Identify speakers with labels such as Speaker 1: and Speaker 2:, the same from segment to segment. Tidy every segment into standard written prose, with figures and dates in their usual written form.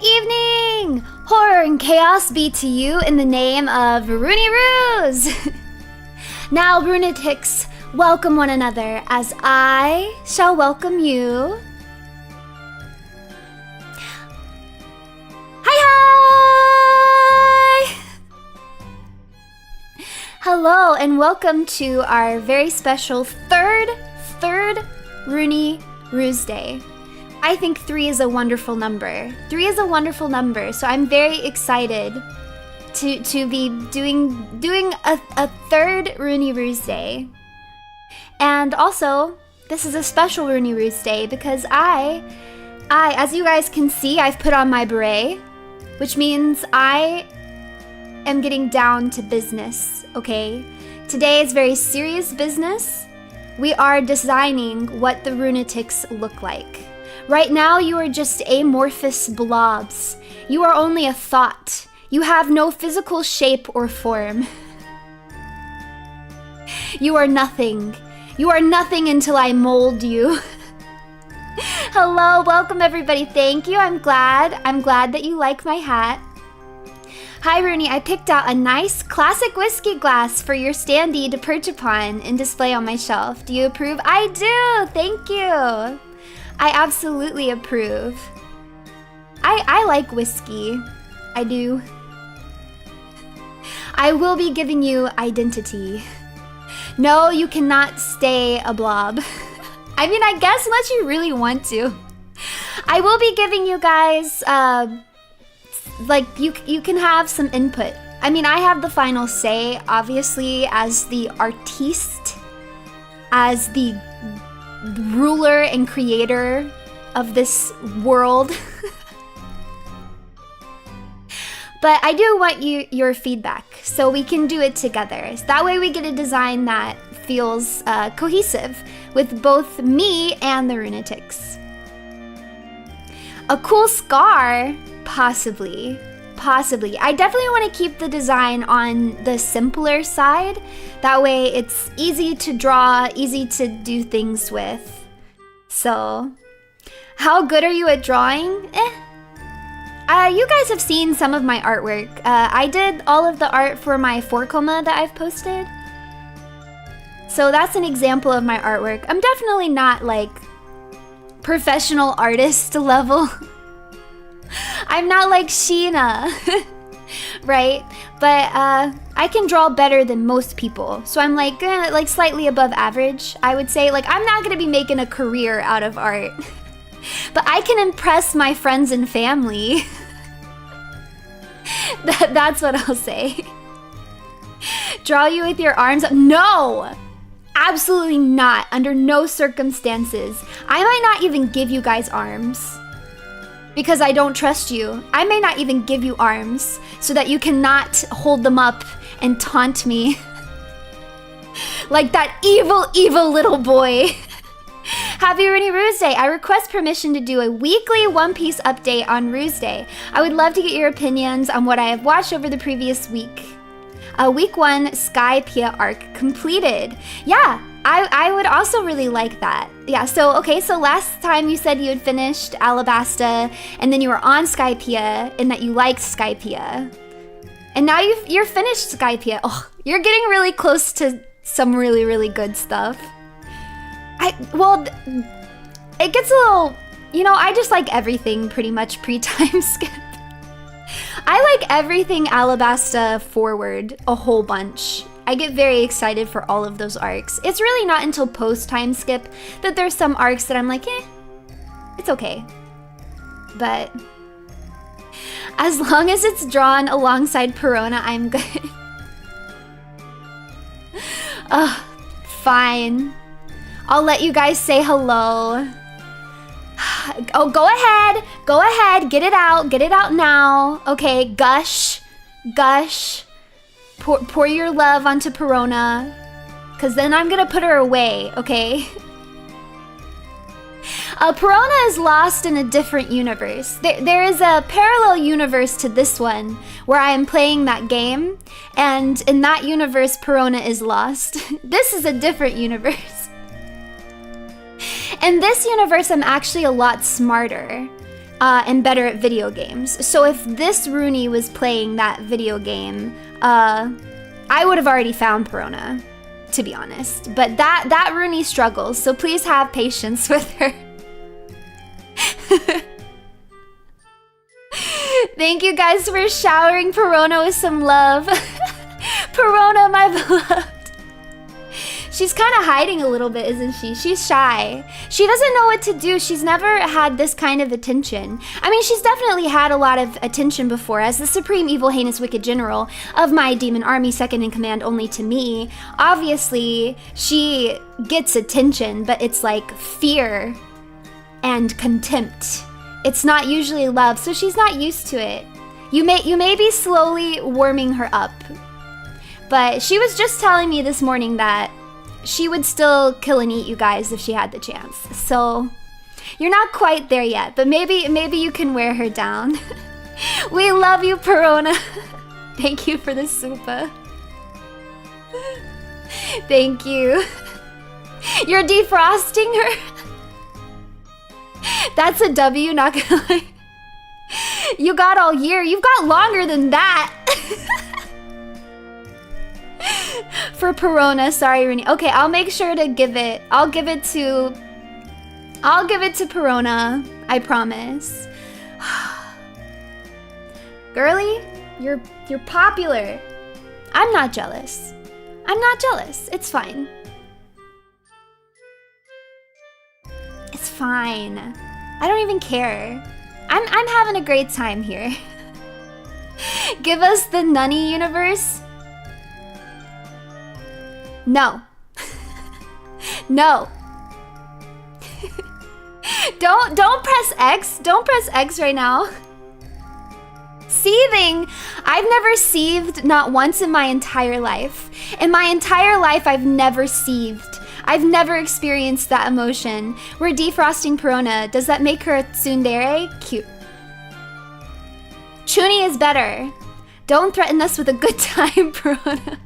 Speaker 1: evening! Horror and chaos be to you in the name of Runie Ruse! Now, Runatics, welcome one another as I shall welcome you. Hi! Hello and welcome to our very special third Runie Ruse Day. I think 3 is a wonderful number. 3 is a wonderful number, so I'm very excited to be doing a third Runie Ruse Day. And also, this is a special Runie Ruse Day because I, as you guys can see, I've put on my beret, which means I am getting down to business, okay? Today is very serious business. We are designing what the Runatics look like. Right now, you are just amorphous blobs. You are only a thought. You have no physical shape or form. You are nothing. You are nothing until I mold you. Hello, welcome everybody. Thank you. I'm glad that you like my hat. Hi, Runie. I picked out a nice classic whiskey glass for your standee to perch upon and display on my shelf. Do you approve? I do. Thank you. I absolutely approve. I like whiskey. I do. I will be giving you identity. No, you cannot stay a blob. I mean, I guess unless you really want to. I will be giving you guys, like, you can have some input. I mean, I have the final say, obviously, as the artiste, as the ruler and creator of this world. But I do want your feedback so we can do it together. So that way we get a design that feels cohesive with both me and the Runatics. A cool scar? Possibly. Possibly. I definitely want to keep the design on the simpler side. That way it's easy to draw, easy to do things with. So, how good are you at drawing? You guys have seen some of my artwork. I did all of the art for my 4-coma that I've posted. So that's an example of my artwork. I'm definitely not like professional artist level. I'm not like Sheena, right? But I can draw better than most people. So I'm like slightly above average, I would say. Like, I'm not gonna be making a career out of art. But I can impress my friends and family. That's what I'll say. Draw you with your arms up? No! Absolutely not. Under no circumstances. I might not even give you guys arms. Because I don't trust you. I may not even give you arms so that you cannot hold them up and taunt me. Like that evil, evil little boy. Happy Runie Ruse Day. I request permission to do a weekly One Piece update on Ruse Day. I would love to get your opinions on what I have watched over the previous week. Week 1 Sky Pia arc completed. Yeah, I would also really like that. Yeah, so, okay, so last time you said you had finished Alabasta, and then you were on Skypiea, and that you liked Skypiea. And now you're finished Skypiea. Oh, you're getting really close to some really, really good stuff. Well, it gets a little, you know, I just like everything pretty much pre-time skip. I like everything Alabasta forward a whole bunch. I get very excited for all of those arcs. It's really not until post-time skip that there's some arcs that I'm like, it's okay. But as long as it's drawn alongside Perona, I'm good. Ugh, fine. I'll let you guys say hello. Oh, go ahead, get it out now. Okay, gush. Pour your love onto Perona, cause then I'm gonna put her away, okay? Perona is lost in a different universe. There is a parallel universe to this one where I am playing that game, and in that universe, Perona is lost. This is a different universe. In this universe, I'm actually a lot smarter. and better at video games. So if this Runie was playing that video game, I would have already found Perona, to be honest. But that Runie struggles, so please have patience with her. Thank you guys for showering Perona with some love. Perona, my beloved. She's kind of hiding a little bit, isn't she? She's shy. She doesn't know what to do. She's never had this kind of attention. I mean, she's definitely had a lot of attention before as the supreme evil, heinous, wicked general of my demon army, second in command only to me. Obviously, she gets attention, but it's like fear and contempt. It's not usually love, so she's not used to it. You may be slowly warming her up. But she was just telling me this morning that she would still kill and eat you guys if she had the chance. So you're not quite there yet, but maybe you can wear her down. We love you, Perona. Thank you for the super. Thank you. You're defrosting her. That's a W, not gonna lie. You got all year. You've got longer than that. For Perona, sorry, Runie. Okay, I'll make sure to give it. I'll give it to Perona. I promise. Girly, you're popular. I'm not jealous. I'm not jealous. It's fine. It's fine. I don't even care. I'm having a great time here. Give us the Nunny universe. No. No. Don't press X. Don't press X right now. Seething. I've never seethed, not once in my entire life. In my entire life, I've never seethed. I've never experienced that emotion. We're defrosting Perona. Does that make her a tsundere? Cute. Chuni is better. Don't threaten us with a good time, Perona.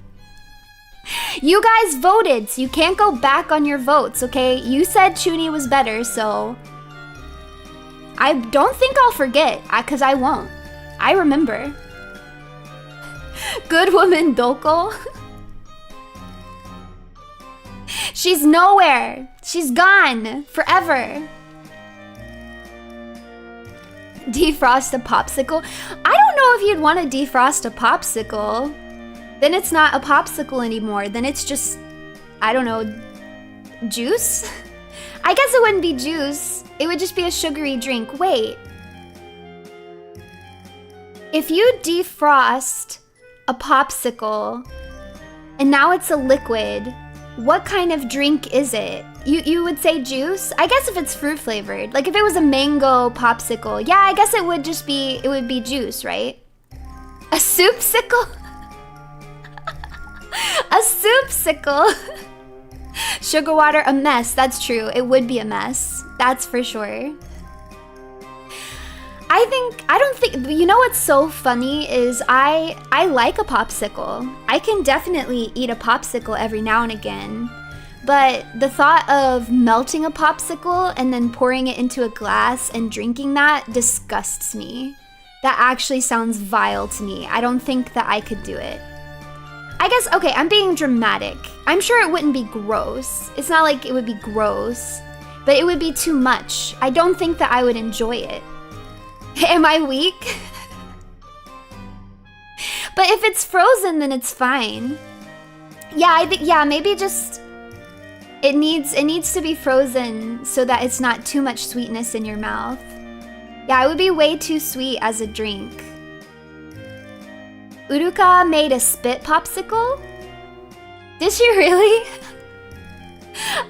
Speaker 1: You guys voted, so you can't go back on your votes, okay? You said Chuni was better, so I don't think I'll forget, because I won't. I remember. Good woman, Doko. She's nowhere. She's gone forever. Defrost a popsicle? I don't know if you'd want to defrost a popsicle. Then it's not a popsicle anymore. Then it's just, I don't know, juice? I guess it wouldn't be juice. It would just be a sugary drink. Wait. If you defrost a popsicle and now it's a liquid, what kind of drink is it? You would say juice? I guess if it's fruit flavored. Like if it was a mango popsicle, yeah, I guess it would be juice, right? A soupsicle? A soupsicle. Sugar water, a mess. That's true. It would be a mess. That's for sure. I don't think, you know what's so funny is I like a popsicle. I can definitely eat a popsicle every now and again. But the thought of melting a popsicle and then pouring it into a glass and drinking that disgusts me. That actually sounds vile to me. I don't think that I could do it. I guess, okay, I'm being dramatic. I'm sure it wouldn't be gross. It's not like it would be gross, but it would be too much. I don't think that I would enjoy it. Am I weak? But if it's frozen, then it's fine. Yeah, I think, yeah, maybe just, it needs to be frozen so that it's not too much sweetness in your mouth. Yeah, it would be way too sweet as a drink. Uruka made a spit popsicle? Did she really?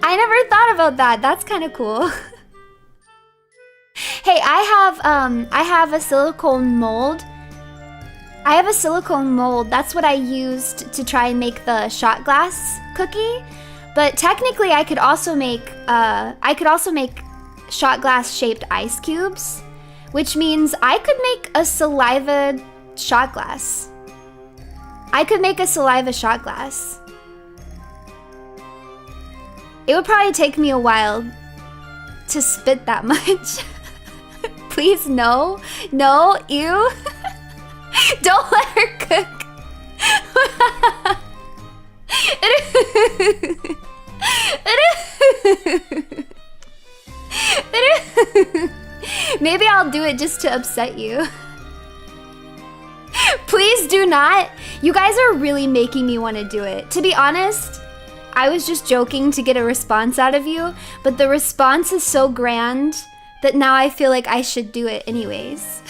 Speaker 1: I never thought about that. That's kind of cool. Hey, I have a silicone mold. I have a silicone mold. That's what I used to try and make the shot glass cookie. But technically, I could also make shot glass shaped ice cubes, which means I could make a saliva shot glass. I could make a saliva shot glass. It would probably take me a while to spit that much. Please, no. No, ew. Don't let her cook. Maybe I'll do it just to upset you. Please do not. You guys are really making me want to do it. To be honest, I was just joking to get a response out of you, but the response is so grand that now I feel like I should do it anyways.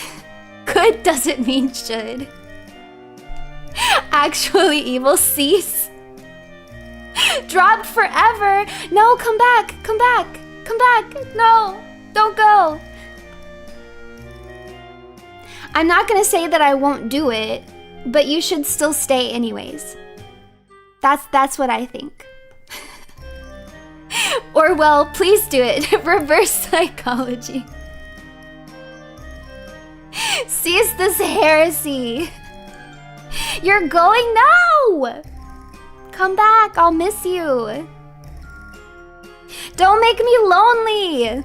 Speaker 1: Good doesn't mean should. Actually evil, cease. Dropped forever. No, come back, come back, come back. No, don't go. I'm not gonna say that I won't do it, but you should still stay anyways. That's what I think. Or well, please do it. Reverse psychology. Cease this heresy. You're going? No! Come back, I'll miss you. Don't make me lonely.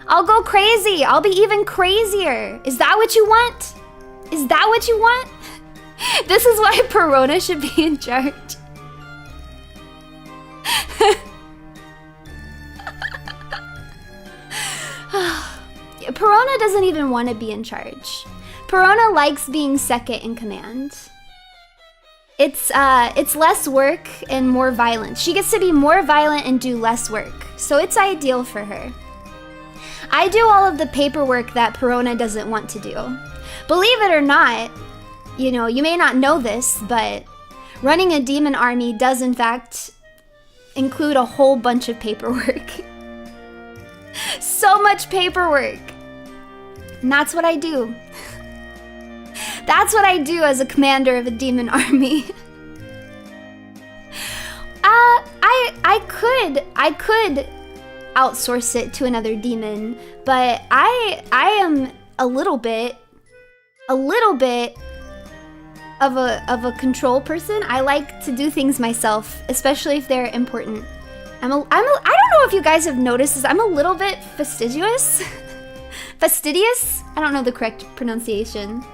Speaker 1: I'll go crazy. I'll be even crazier. Is that what you want? Is that what you want? This is why Perona should be in charge. Perona doesn't even want to be in charge. Perona likes being second in command. It's less work and more violence. She gets to be more violent and do less work. So it's ideal for her. I do all of the paperwork that Perona doesn't want to do. Believe it or not, you know, you may not know this, but running a demon army does in fact include a whole bunch of paperwork. So much paperwork. And that's what I do. That's what I do as a commander of a demon army. I could outsource it to another demon, but I am a little bit of a control person. I like to do things myself, especially if they're important. I don't know if you guys have noticed this. I'm a little bit fastidious. Fastidious? I don't know the correct pronunciation.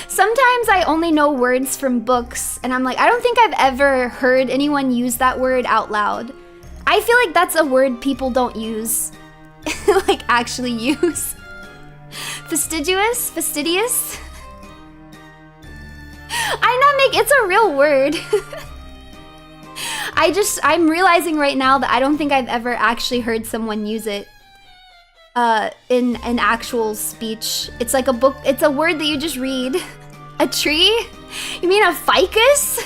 Speaker 1: Sometimes I only know words from books, and I'm like, I don't think I've ever heard anyone use that word out loud. I feel like that's a word people don't use. Like, actually use. Fastidious? Fastidious? It's a real word. I'm realizing right now that I don't think I've ever actually heard someone use it in an actual speech. It's like a book, it's a word that you just read. A tree? You mean a ficus?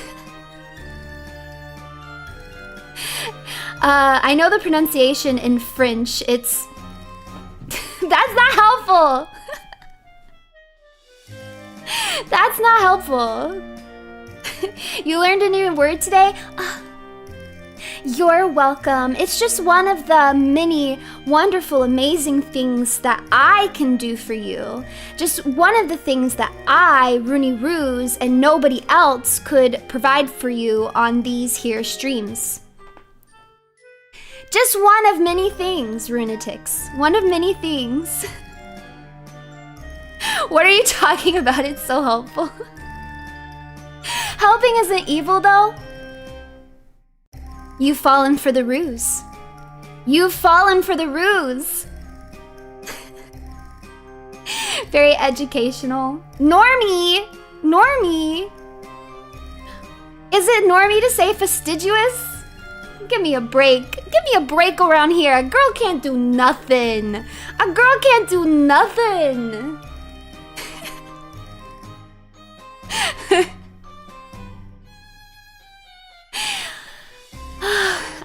Speaker 1: I know the pronunciation in French. It's... That's not helpful! That's not helpful. You learned a new word today? You're welcome. It's just one of the many wonderful, amazing things that I can do for you. Just one of the things that I, Runie Ruse, and nobody else could provide for you on these here streams. Just one of many things, Runatics. One of many things. What are you talking about? It's so helpful. Helping isn't evil, though. You've fallen for the ruse. You've fallen for the ruse. Very educational. Normie! Normie! Is it normie to say fastidious? Give me a break. Give me a break around here. A girl can't do nothing. A girl can't do nothing.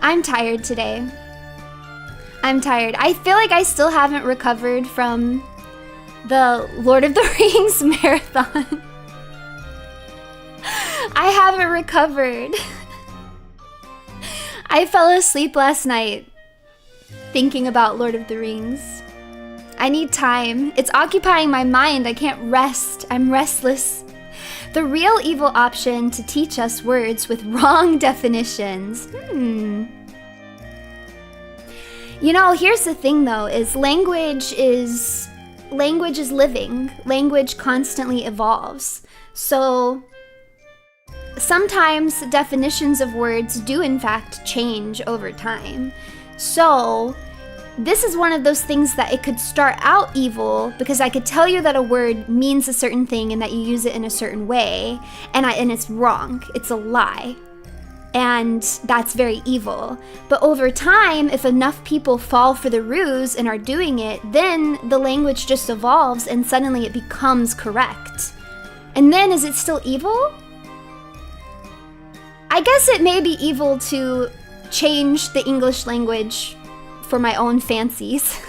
Speaker 1: I'm tired today. I'm tired. I feel like I still haven't recovered from the Lord of the Rings marathon. I haven't recovered. I fell asleep last night thinking about Lord of the Rings. I need time. It's occupying my mind. I can't rest. I'm restless. The real evil option to teach us words with wrong definitions. You know, here's the thing though, is language is living. Language constantly evolves. So sometimes definitions of words do in fact change over time. So this is one of those things that it could start out evil because I could tell you that a word means a certain thing and that you use it in a certain way, and it's wrong. It's a lie. And that's very evil. But over time, if enough people fall for the ruse and are doing it, then the language just evolves and suddenly it becomes correct. And then is it still evil? I guess it may be evil to change the English language for my own fancies.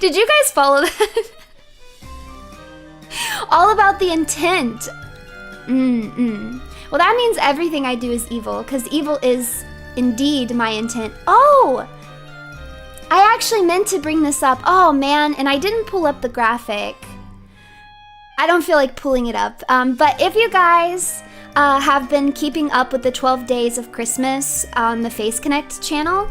Speaker 1: Did you guys follow that? All about the intent. Well, that means everything I do is evil, because evil is indeed my intent. Oh! I actually meant to bring this up. Oh, man, and I didn't pull up the graphic. I don't feel like pulling it up. But if you guys have been keeping up with the 12 days of Christmas on the Face Connect channel,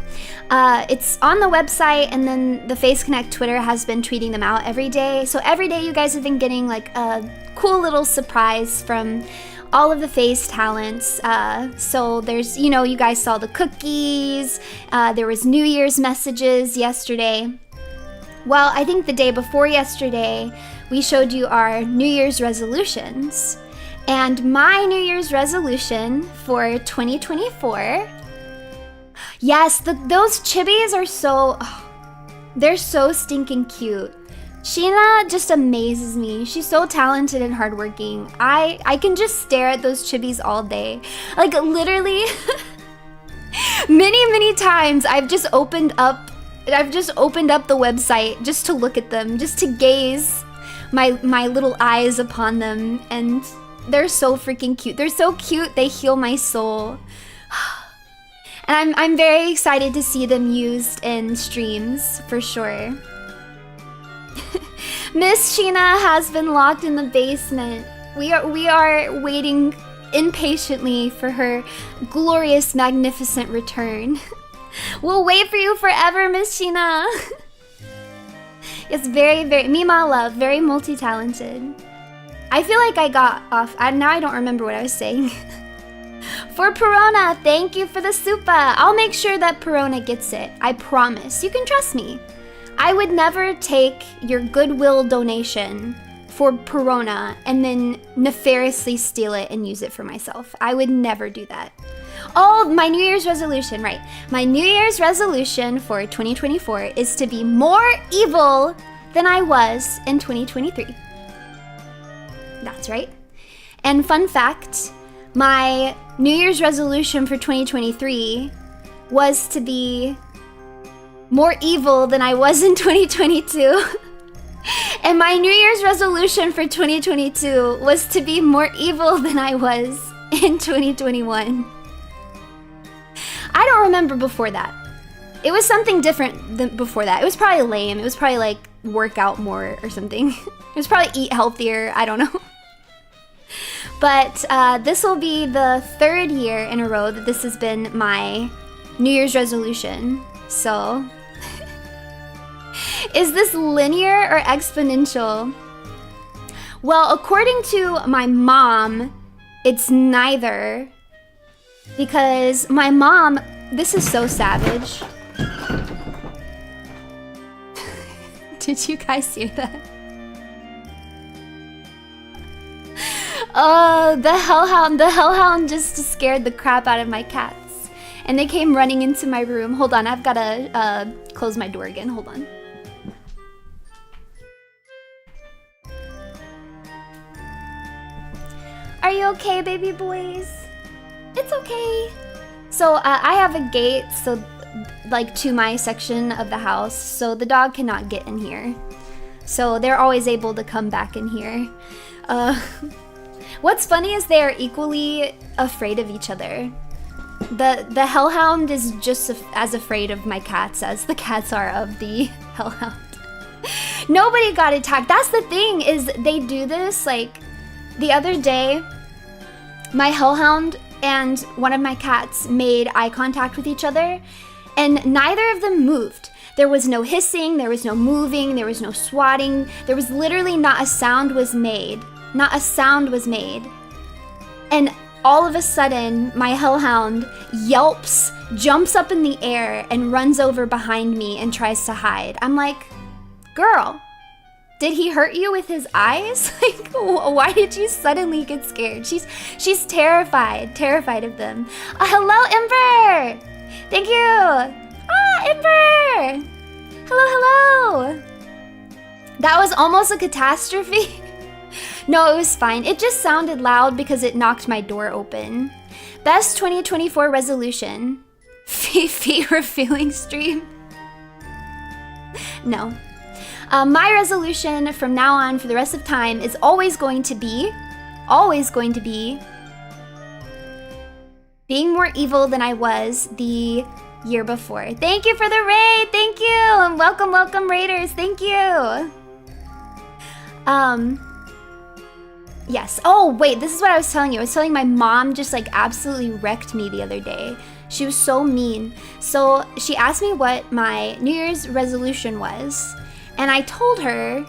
Speaker 1: it's on the website, and then the Face Connect Twitter has been tweeting them out every day. So every day you guys have been getting like a cool little surprise from all of the face talents. So there's, you know, you guys saw the cookies, there was New Year's messages yesterday. Well, I think the day before yesterday, we showed you our New Year's resolutions. And my New Year's resolution for 2024, yes, those chibis are so, they're so stinking cute. Sheena just amazes me. She's so talented and hardworking. I can just stare at those chibis all day. Like literally, many times I've just opened up the website just to look at them, just to gaze my little eyes upon them, and they're so freaking cute. They're so cute, they heal my soul. And I'm very excited to see them used in streams, for sure. Miss Sheena has been locked in the basement. We are waiting impatiently for her glorious, magnificent return. We'll wait for you forever, Miss Sheena. It's very, Mima love, very multi-talented. I feel like I got off. Now I don't remember what I was saying. For Perona, thank you for the supa. I'll make sure that Perona gets it. I promise. You can trust me. I would never take your Goodwill donation for Perona and then nefariously steal it and use it for myself. I would never do that. Oh, my New Year's resolution, right. My New Year's resolution for 2024 is to be more evil than I was in 2023. That's right. And fun fact, my New Year's resolution for 2023 was to be more evil than I was in 2022. And my New Year's resolution for 2022 was to be more evil than I was in 2021. I don't remember before that. It was something different than before that. It was probably lame. It was probably like work out more or something. It was probably eat healthier. I don't know. But this will be the 3rd year in a row that this has been my New Year's resolution. So, is this linear or exponential? Well, according to my mom, it's neither. Because my mom, this is so savage. Did you guys hear that? Oh, the hellhound just scared the crap out of my cats. And they came running into my room. Hold on, I've gotta close my door again, hold on. Are you okay, baby boys? It's okay. So I have a gate, so like to my section of the house, so the dog cannot get in here. So they're always able to come back in here. What's funny is they are equally afraid of each other. The hellhound is just as afraid of my cats as the cats are of the hellhound. Nobody got attacked. That's the thing, is they do this. Like the other day, my hellhound and one of my cats made eye contact with each other, And neither of them moved. There was no hissing, there was no moving, there was no swatting. There was literally not a sound was made. Not a sound was made. And all of a sudden, my hellhound yelps, jumps up in the air, and runs over behind me and tries to hide. I'm like, girl, did he hurt you with his eyes? Like, why did you suddenly get scared? She's terrified of them. Hello, Ember! Thank you! Ah, Ember! Hello. That was almost a catastrophe. No, it was fine. It just sounded loud because it knocked my door open. Best 2024 resolution. Feet revealing stream. No. My resolution from now on for the rest of time is always going to be being more evil than I was the year before. Thank you for the raid. Thank you. And welcome raiders. Thank you. Yes. Oh, wait, this is what I was telling you. I was telling my mom just like absolutely wrecked me the other day. She was so mean. So she asked me what my New Year's resolution was. And I told her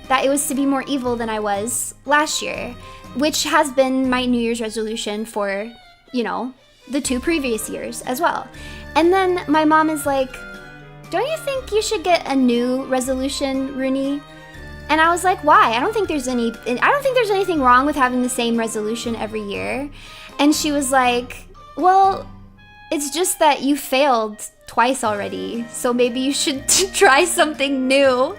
Speaker 1: that it was to be more evil than I was last year, which has been my New Year's resolution for, you know, the 2 previous years as well. And then my mom is like, don't you think you should get a new resolution, Runie? And I was like, why? I don't think there's anything wrong with having the same resolution every year. And she was like, well, it's just that you failed twice already, so maybe you should try something new.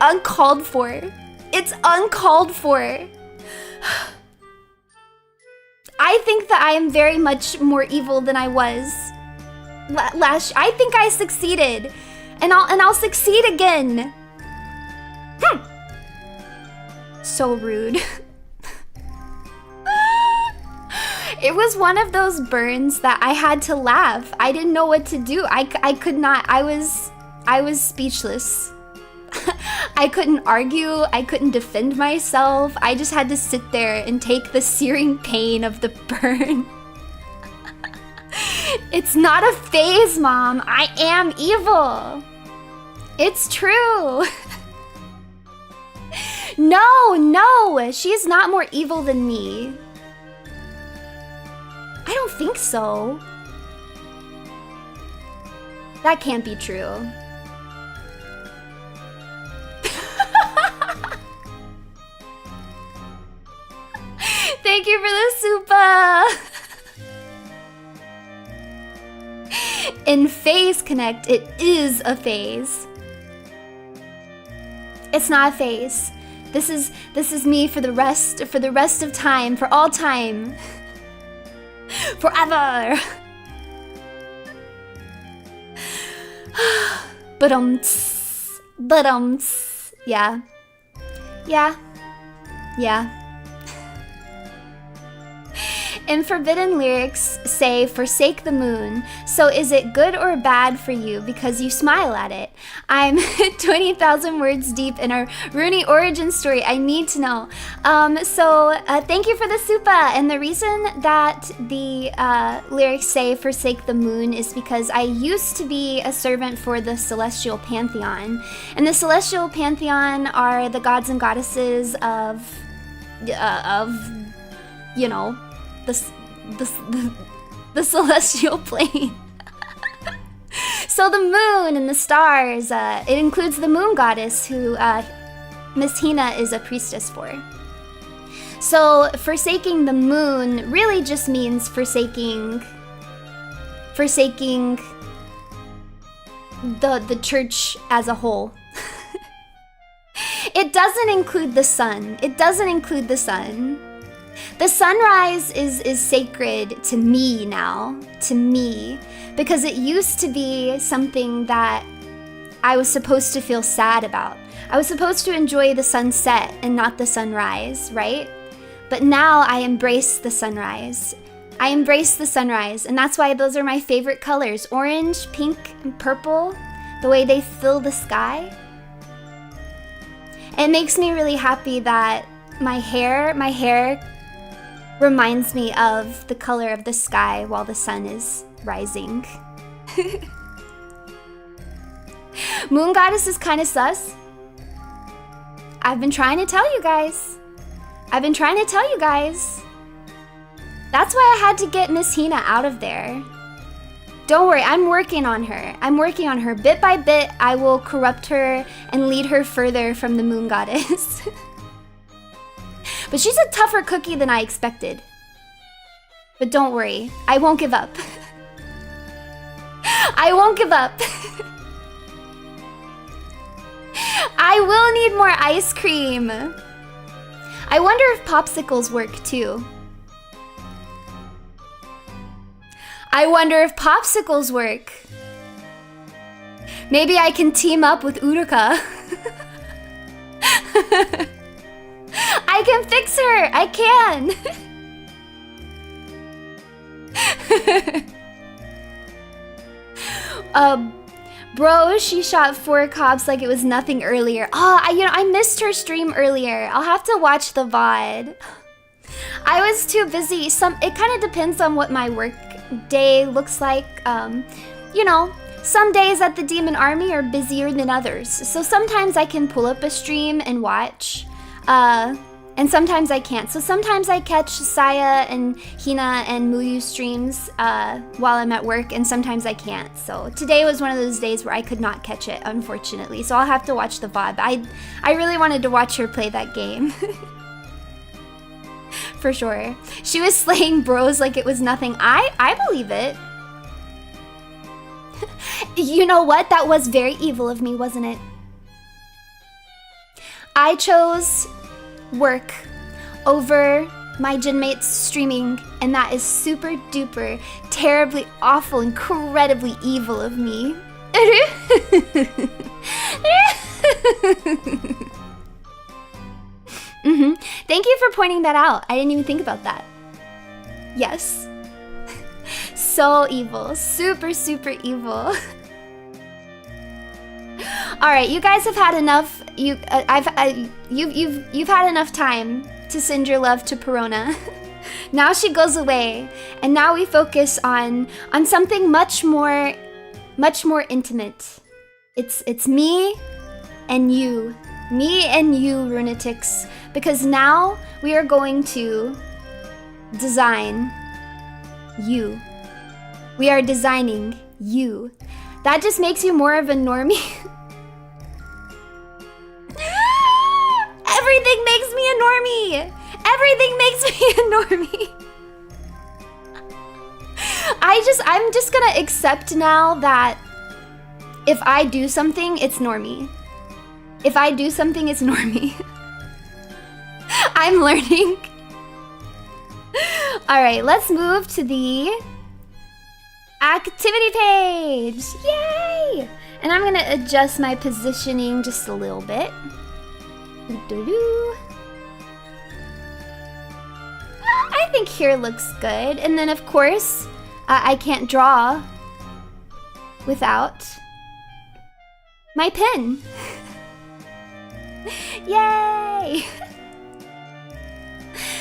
Speaker 1: Uncalled for. It's uncalled for. I think that I am very much more evil than I was last. I think I succeeded, and I'll succeed again. So rude. It was one of those burns that I had to laugh. I didn't know what to do. I could not. I was speechless. I couldn't argue, I couldn't defend myself. I just had to sit there and take the searing pain of the burn. It's not a phase, Mom. I am evil. It's true. No, she is not more evil than me. I don't think so. That can't be true. Thank you for the super. In Phase Connect, it is a phase. It's not a phase. This is me for the rest of time, for all time. Forever. But yeah. In Forbidden Lyrics say, forsake the moon. So is it good or bad for you because you smile at it? I'm 20,000 words deep in our Runie origin story. I need to know. Thank you for the supa. And the reason that the lyrics say forsake the moon is because I used to be a servant for the Celestial Pantheon. And the Celestial Pantheon are the gods and goddesses of you know, the celestial plane. So the moon and the stars, it includes the moon goddess who Miss Hina is a priestess for. So forsaking the moon really just means forsaking the church as a whole. It doesn't include the sun. The sunrise is sacred to me now, because it used to be something that I was supposed to feel sad about. I was supposed to enjoy the sunset and not the sunrise, right? But now I embrace the sunrise. And that's why those are my favorite colors. Orange, pink, and purple. the way they fill the sky. It makes me really happy that my hair reminds me of the color of the sky while the sun is rising. Moon Goddess is kind of sus. I've been trying to tell you guys. That's why I had to get Miss Hina out of there. Don't worry, I'm working on her. Bit by bit, I will corrupt her and lead her further from the Moon Goddess. But she's a tougher cookie than I expected. But don't worry, I won't give up. I won't give up. I will need more ice cream. I wonder if popsicles work too. Maybe I can team up with Uruka. I can fix her! I can! Bro, she shot 4 cops like it was nothing earlier. I missed her stream earlier. I'll have to watch the VOD. I was too busy. It kind of depends on what my work day looks like. Some days at the Demon Army are busier than others. So sometimes I can pull up a stream and watch. And sometimes I can't. So sometimes I catch Saya and Hina and Muyu streams while I'm at work, and sometimes I can't. So today was one of those days where I could not catch it, unfortunately. So I'll have to watch the VOD. But I really wanted to watch her play that game. For sure. She was slaying bros like it was nothing. I believe it. You know what? That was very evil of me, wasn't it? I chose work over my gymmates streaming, and that is super duper, terribly awful, incredibly evil of me. Thank you for pointing that out. I didn't even think about that. Yes. So evil. Super, super evil. All right, you guys have had enough. You've had enough time to send your love to Perona. Now she goes away, and now we focus on something much more intimate. It's me and you, Runatics, because now we are going to design you. We are designing you. That just makes you more of a normie. Everything makes me a normie. Everything makes me a normie. I'm just gonna accept now that if I do something, it's normie. If I do something, it's normie. I'm learning. All right, let's move to the activity page. Yay! And I'm gonna adjust my positioning just a little bit. I think here looks good. And then of course, I can't draw without my pen. Yay!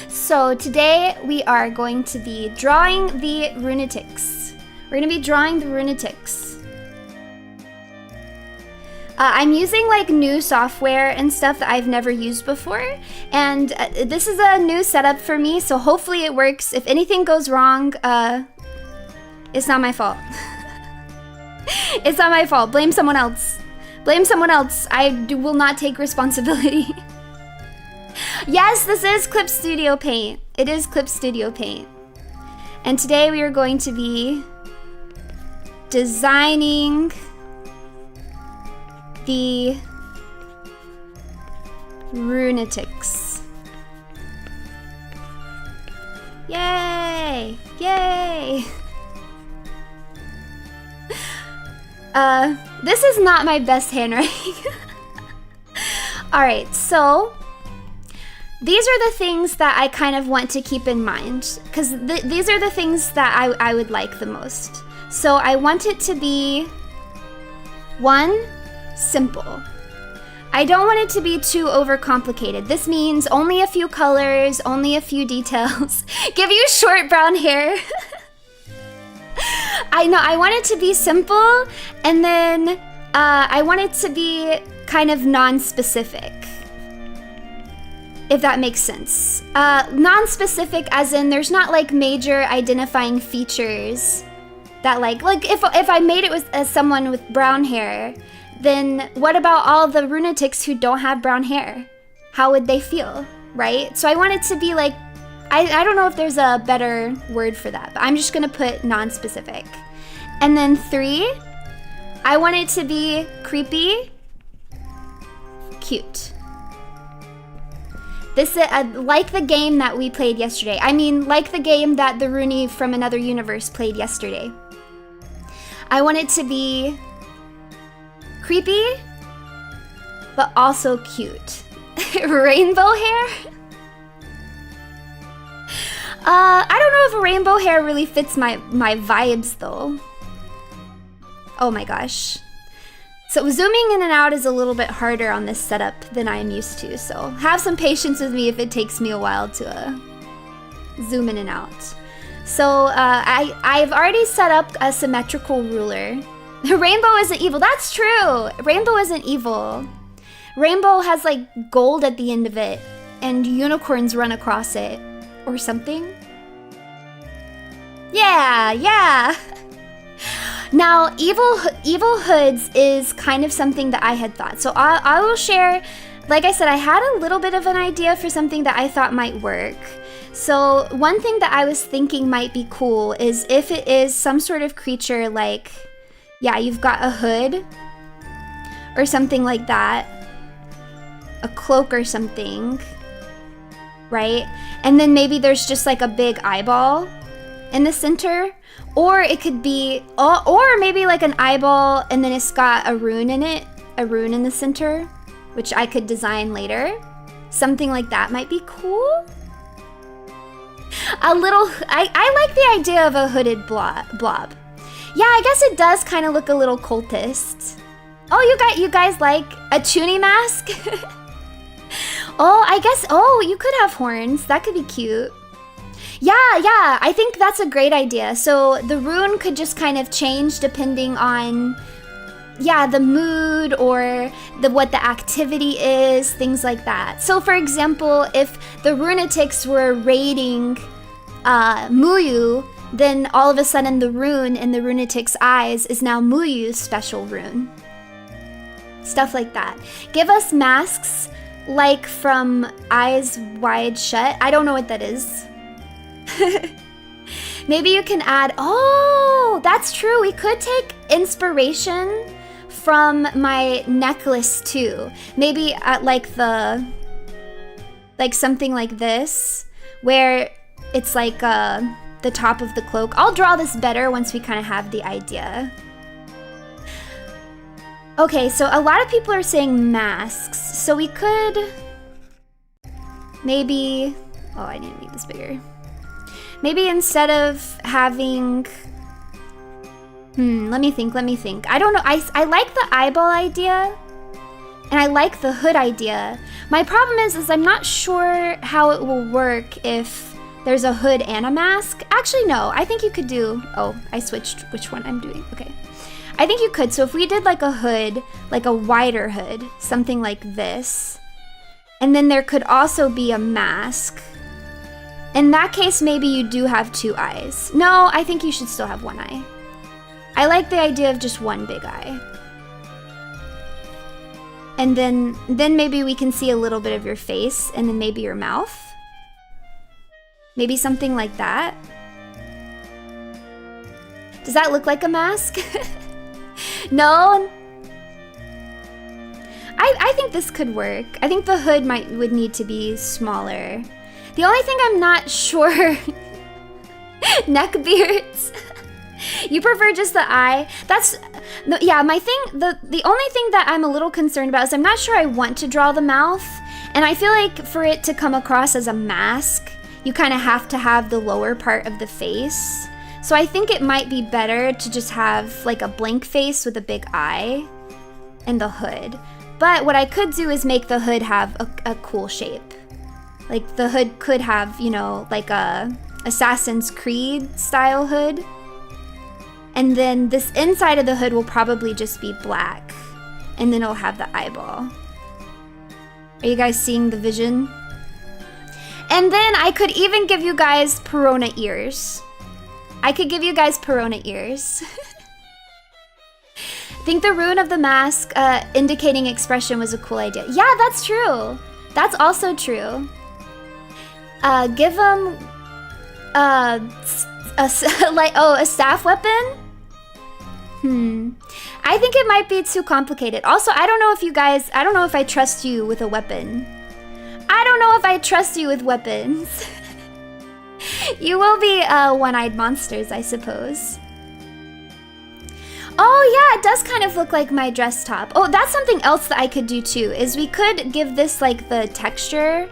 Speaker 1: So today we are going to be drawing the Runatics. We're going to be drawing the Runatics. I'm using like new software and stuff that I've never used before, and this is a new setup for me, so hopefully it works. If anything goes wrong, it's not my fault. It's not my fault. Blame someone else. Blame someone else. I will not take responsibility. Yes, this is Clip Studio Paint. It is Clip Studio Paint. And today we are going to be designing the Runatics. Yay! Yay! This is not my best handwriting. Alright, so these are the things that I kind of want to keep in mind, because these are the things that I would like the most. So I want it to be 1, simple. I don't want it to be too overcomplicated. This means only a few colors, only a few details. Give you short brown hair. I know, I want it to be simple, and then I want it to be kind of non-specific, if that makes sense. Non-specific as in there's not like major identifying features that like if I made it with someone with brown hair, then what about all the runatics who don't have brown hair? How would they feel, right? So I want it to be like, I don't know if there's a better word for that, but I'm just gonna put non-specific. And then 3, I want it to be creepy, cute. This is like the game that we played yesterday. I mean, like the game that the Runie from another universe played yesterday. I want it to be creepy, but also cute. Rainbow hair? I don't know if rainbow hair really fits my vibes though. Oh my gosh. So zooming in and out is a little bit harder on this setup than I'm used to, so have some patience with me if it takes me a while to zoom in and out. So I've already set up a symmetrical ruler. Rainbow isn't evil. That's true. Rainbow isn't evil. Rainbow has like gold at the end of it and unicorns run across it or something. Yeah. Now, evil hoods is kind of something that I had thought. So I will share, like I said, I had a little bit of an idea for something that I thought might work. So one thing that I was thinking might be cool is if it is some sort of creature like, yeah, you've got a hood or something like that, a cloak or something, right? And then maybe there's just like a big eyeball in the center, or it could be, or maybe like an eyeball and then it's got a rune in it, a rune in the center, which I could design later. Something like that might be cool. A little, I like the idea of a hooded blob. Yeah, I guess it does kind of look a little cultist. Oh, you guys like a toonie mask? Oh, I guess, you could have horns. That could be cute. Yeah, I think that's a great idea. So the rune could just kind of change depending on, yeah, the mood or what the activity is, things like that. So for example, if the runatics were raiding Muyu, then all of a sudden the rune in the runatic's eyes is now Muyu's special rune. Stuff like that. Give us masks like from Eyes Wide Shut. I don't know what that is. Maybe you can add, oh, that's true. We could take inspiration from my necklace too. Maybe at like something like this, where it's like the top of the cloak. I'll draw this better once we kind of have the idea. Okay, so a lot of people are saying masks. So we could maybe, oh, I need to make this bigger. Maybe instead of having, let me think. I don't know, I like the eyeball idea, and I like the hood idea. My problem is I'm not sure how it will work if there's a hood and a mask. Actually, no, I think you could do, oh, I switched which one I'm doing, okay. I think you could, so if we did like a hood, like a wider hood, something like this, and then there could also be a mask. In that case, maybe you do have 2 eyes. No, I think you should still have 1 eye. I like the idea of just 1 big eye. And then maybe we can see a little bit of your face and then maybe your mouth. Maybe something like that. Does that look like a mask? No? I think this could work. I think the hood would need to be smaller. The only thing I'm not sure, neck beards. You prefer just the eye? Yeah, my thing, the only thing that I'm a little concerned about is I'm not sure I want to draw the mouth. And I feel like for it to come across as a mask, you kind of have to have the lower part of the face. So I think it might be better to just have like a blank face with a big eye. and the hood. But what I could do is make the hood have a cool shape. Like the hood could have, you know, like a Assassin's Creed style hood. And then this inside of the hood will probably just be black. And then it'll have the eyeball. Are you guys seeing the vision? And then I could even give you guys Perona ears. I could give you guys Perona ears. I think the rune of the mask indicating expression was a cool idea. Yeah, that's true. That's also true. Give them a staff weapon? I think it might be too complicated. Also, I don't know if you guys, I don't know if I trust you with a weapon. I don't know if I trust you with weapons. You will be one-eyed monsters, I suppose. Oh yeah, it does kind of look like my dress top. Oh, that's something else that I could do too, is we could give this like the texture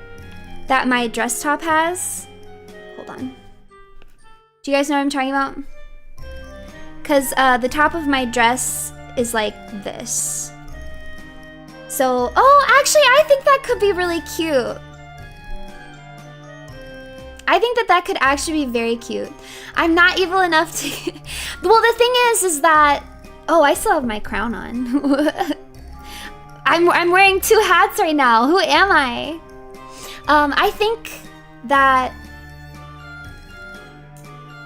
Speaker 1: that my dress top has. Hold on. Do you guys know what I'm talking about? Because the top of my dress is like this. So, oh, actually, I think that could be really cute. I think that that could actually be very cute. I'm not evil enough to... Well, the thing is that... Oh, I still have my crown on. I'm wearing two hats right now. Who am I? I think that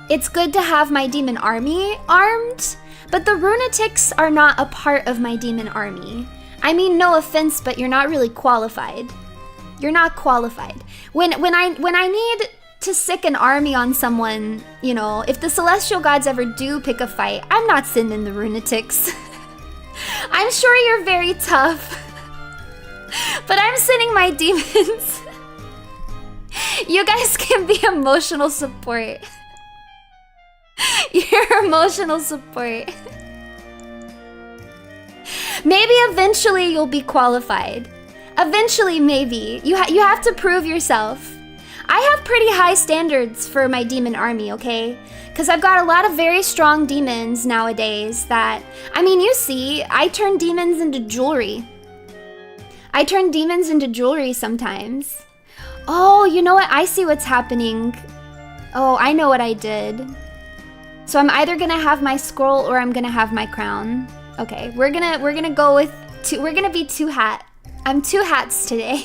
Speaker 1: it's good to have my demon army armed, but the runatics are not a part of my demon army. I mean, no offense, but you're not really qualified. You're not qualified. When I need to sick an army on someone, you know, if the celestial gods ever do pick a fight, I'm not sending the runatics. I'm sure you're very tough, but I'm sending my demons. You guys can be emotional support. Your emotional support. Maybe eventually you'll be qualified. Eventually, maybe. You have to prove yourself. I have pretty high standards for my demon army, okay? Because I've got a lot of very strong demons nowadays that... I mean, you see, I turn demons into jewelry. I turn demons into jewelry sometimes. Oh, you know what? I see what's happening. Oh, I know what I did. So I'm either gonna have my scroll or I'm gonna have my crown. Okay, we're gonna go with two. We're gonna be two hat. I'm two hats today.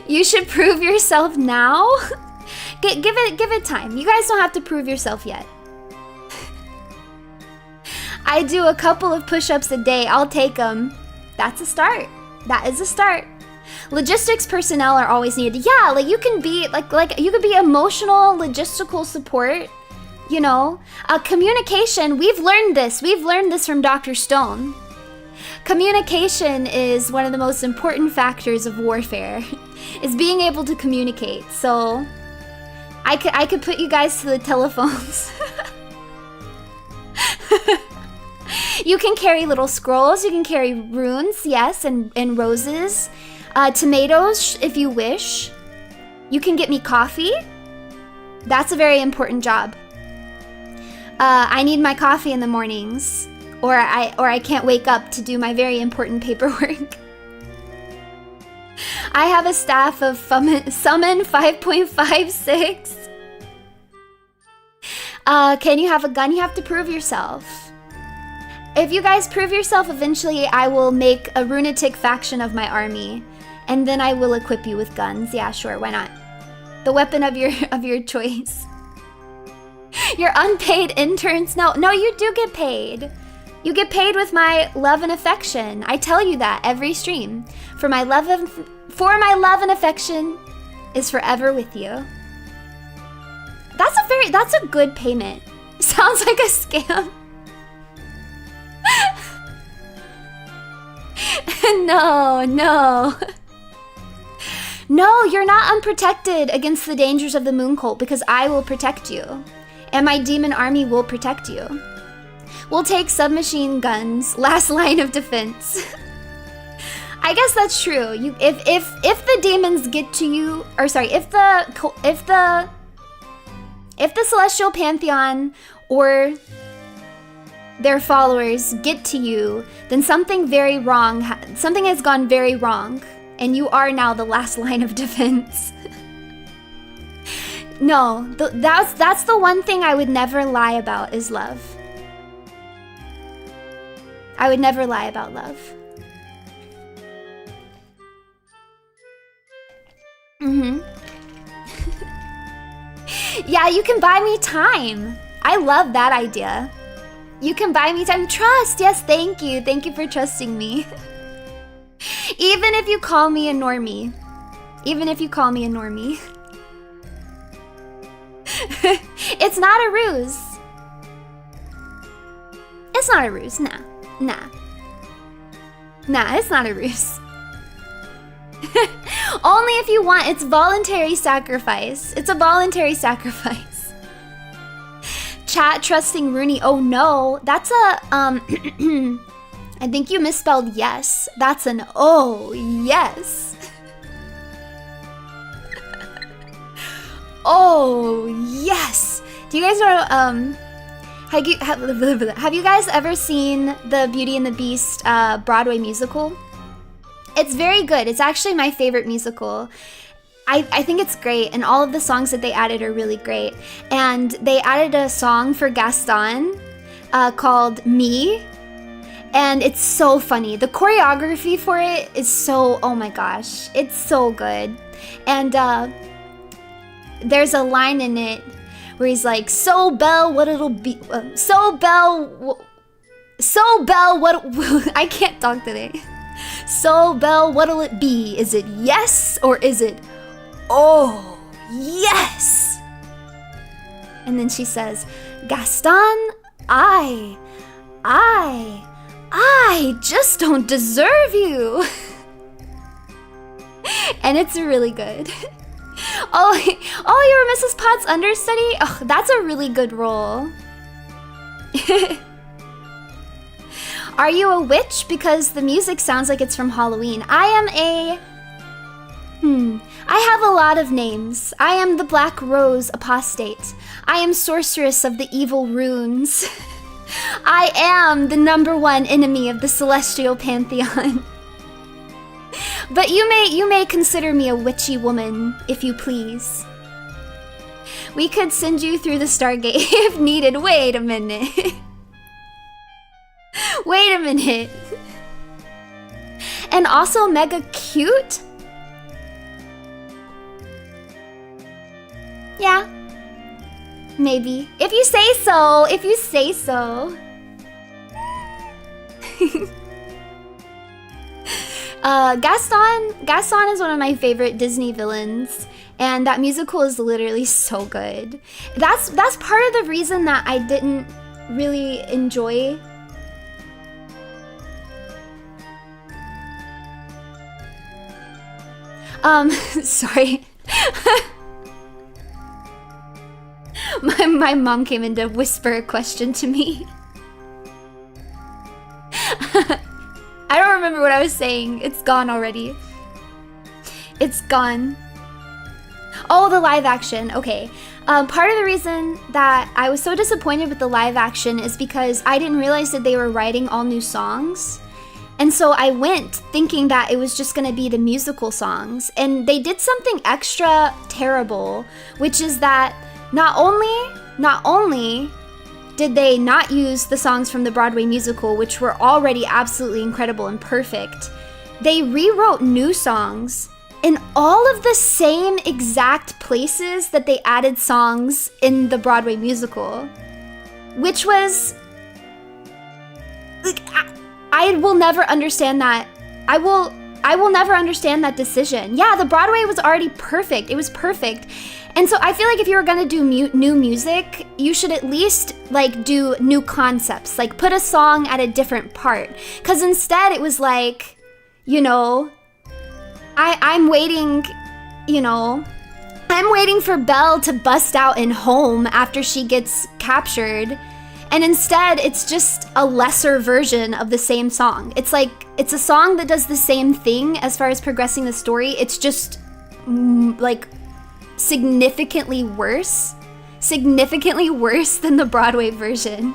Speaker 1: You should prove yourself now. Give it time. You guys don't have to prove yourself yet. I do a couple of push-ups a day. I'll take them. That's a start. That is a start. Logistics personnel are always needed. Yeah, like you can be like you could be emotional logistical support. You know, communication. We've learned this. We've learned this from Dr. Stone. Communication is one of the most important factors of warfare. Is being able to communicate. So, I could put you guys to the telephones. You can carry little scrolls. You can carry runes, yes, and roses. Tomatoes, if you wish. You can get me coffee. That's a very important job. I need my coffee in the mornings, or I can't wake up to do my very important paperwork. I have a staff of summon 5.56. Can you have a gun? You have to prove yourself. If you guys prove yourself, eventually I will make a runatic faction of my army, and then I will equip you with guns. Yeah, sure, why not? The weapon of your choice. Your unpaid interns. No, you do get paid. You get paid with my love and affection. I tell you that every stream. For my love and affection is forever with you. That's a good payment. Sounds like a scam. No. No, you're not unprotected against the dangers of the moon cult because I will protect you. And my demon army will protect you. We'll take submachine guns, last line of defense. I guess that's true. If the demons get to you, or sorry, if the Celestial Pantheon or their followers get to you, then something something has gone very wrong, and you are now the last line of defense. No, that's the one thing I would never lie about is love. I would never lie about love. Yeah, you can buy me time. I love that idea. You can buy me time. Trust. Yes, thank you. Thank you for trusting me. Even if you call me a normie. Even if you call me a normie. It's not a ruse. It's not a ruse. Nah. Nah. Nah, it's not a ruse. Only if you want. It's voluntary sacrifice. It's a voluntary sacrifice. Chat trusting Runie. Oh no, that's a I think you misspelled yes. That's an oh yes. Oh yes. Do you guys know have you guys ever seen the Beauty and the Beast Broadway musical? It's very good. It's actually my favorite musical. I think it's great, and all of the songs that they added are really great. And they added a song for Gaston called Me, and it's so funny. The choreography for it is so, oh my gosh, it's so good. And there's a line in it where he's like, so Belle, what it'll be, so Belle, what, I can't talk today. So Belle, what'll it be? Is it yes or is it oh yes? And then she says, Gaston, I just don't deserve you. And it's really good. Oh, you were Mrs. Potts' understudy? Oh, that's a really good role. Are you a witch? Because the music sounds like it's from Halloween. I have a lot of names. I am the Black Rose Apostate. I am sorceress of the evil runes. I am the #1 enemy of the Celestial Pantheon. But you may consider me a witchy woman, if you please. We could send you through the Stargate if needed. Wait a minute. Wait a minute. And also mega cute? Yeah. Maybe. If you say so. If you say so. Gaston is one of my favorite Disney villains, and that musical is literally so good. That's part of the reason that I didn't really enjoy sorry. My mom came in to whisper a question to me. I don't remember what I was saying. It's gone already. It's gone. Oh, the live action. Okay. Part of the reason that I was so disappointed with the live action is because I didn't realize that they were writing all new songs. And so I went thinking that it was just gonna be the musical songs. And they did something extra terrible, which is that not only did they not use the songs from the Broadway musical, which were already absolutely incredible and perfect, they rewrote new songs in all of the same exact places that they added songs in the Broadway musical, which was, like, I will never understand that. I will never understand that decision. Yeah, the Broadway was already perfect. It was perfect. And so I feel like if you were gonna do new music, you should at least like do new concepts, like put a song at a different part. Cause instead it was like, you know, I'm waiting, you know, I'm waiting for Belle to bust out in Home after she gets captured. And instead it's just a lesser version of the same song. It's like, it's a song that does the same thing as far as progressing the story. It's just like significantly worse than the Broadway version.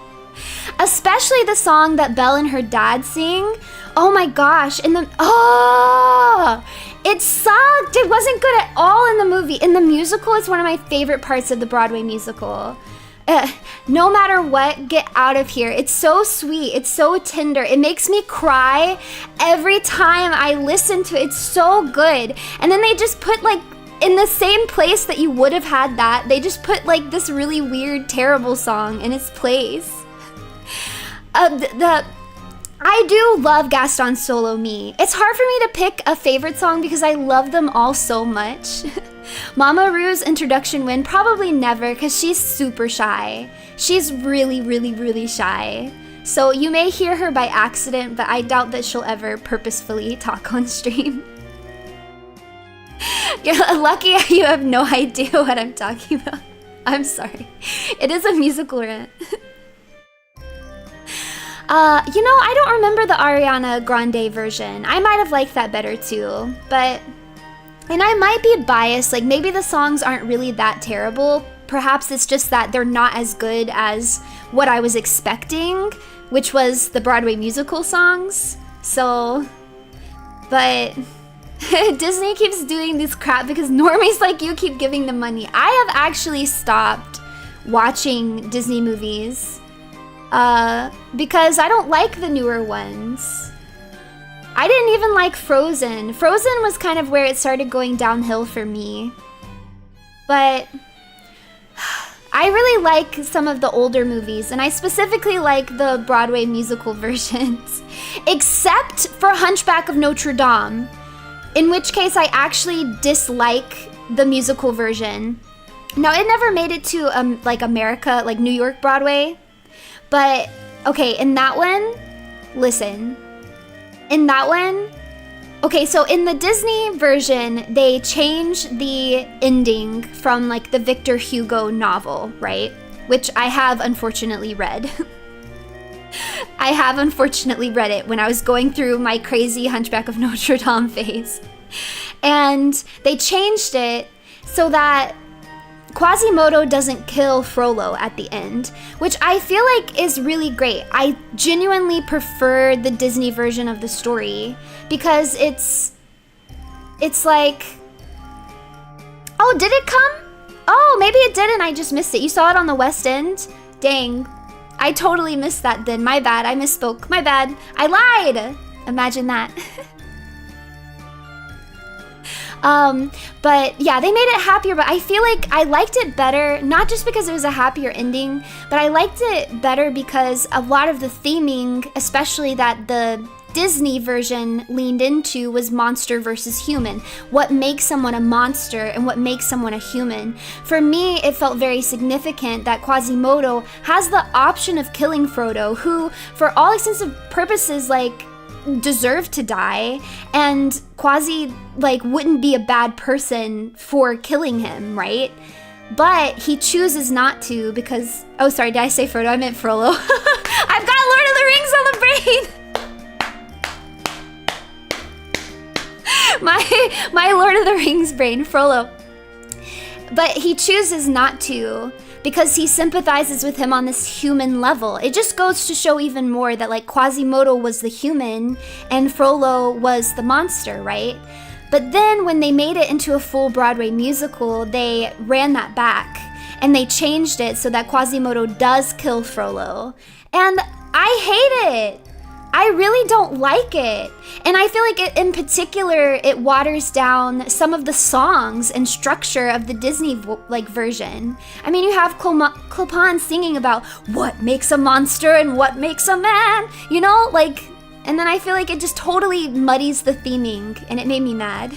Speaker 1: Especially the song that Belle and her dad sing. Oh my gosh, it sucked. It wasn't good at all in the movie. In the musical, it's one of my favorite parts of the Broadway musical. No matter what, get out of here. It's so sweet. It's so tender. It makes me cry every time I listen to it. It's so good. And then they just put like, in the same place that you would have had that, they just put like this really weird, terrible song in its place. I do love Gaston's Solo Me. It's hard for me to pick a favorite song because I love them all so much. Mama Rue's introduction win, probably never, because she's super shy. She's really, really, really shy. So you may hear her by accident, but I doubt that she'll ever purposefully talk on stream. You're lucky you have no idea what I'm talking about. I'm sorry. It is a musical rant. You know, I don't remember the Ariana Grande version. I might have liked that better too, but... And I might be biased, like maybe the songs aren't really that terrible. Perhaps it's just that they're not as good as what I was expecting, which was the Broadway musical songs. So... But... Disney keeps doing this crap because normies like you keep giving them money. I have actually stopped watching Disney movies because I don't like the newer ones. I didn't even like Frozen. Frozen was kind of where it started going downhill for me. But I really like some of the older movies, and I specifically like the Broadway musical versions, except for Hunchback of Notre Dame. In which case, I actually dislike the musical version. Now, it never made it to, like, America, like, New York Broadway. But, okay, in that one, listen. In that one, okay, so in the Disney version, they changed the ending from, like, the Victor Hugo novel, right? Which I have, unfortunately, read. I have unfortunately read it when I was going through my crazy Hunchback of Notre Dame phase. And they changed it so that Quasimodo doesn't kill Frollo at the end, which I feel like is really great. I genuinely prefer the Disney version of the story because it's like... Oh, did it come? Oh, maybe it didn't. I just missed it. You saw it on the West End? Dang. I totally missed that then. My bad. I misspoke. My bad. I lied. Imagine that. But yeah, they made it happier, but I feel like I liked it better, not just because it was a happier ending, but I liked it better because a lot of the theming, especially that the Disney version leaned into, was monster versus human. What makes someone a monster and what makes someone a human. For me, it felt very significant that Quasimodo has the option of killing Frodo, who, for all extensive purposes, like, deserved to die, and Quasi, like, wouldn't be a bad person for killing him, right? But he chooses not to because... Oh, sorry, did I say Frodo? I meant Frollo. I've got Lord of the Rings on the brain! My Lord of the Rings brain, Frollo. But he chooses not to because he sympathizes with him on this human level. It just goes to show even more that, like, Quasimodo was the human and Frollo was the monster, right? But then when they made it into a full Broadway musical, they ran that back and they changed it so that Quasimodo does kill Frollo. And I hate it. I really don't like it. And I feel like in particular, it waters down some of the songs and structure of the Disney version. I mean, you have Clopin singing about what makes a monster and what makes a man, you know, like, and then I feel like it just totally muddies the theming and it made me mad.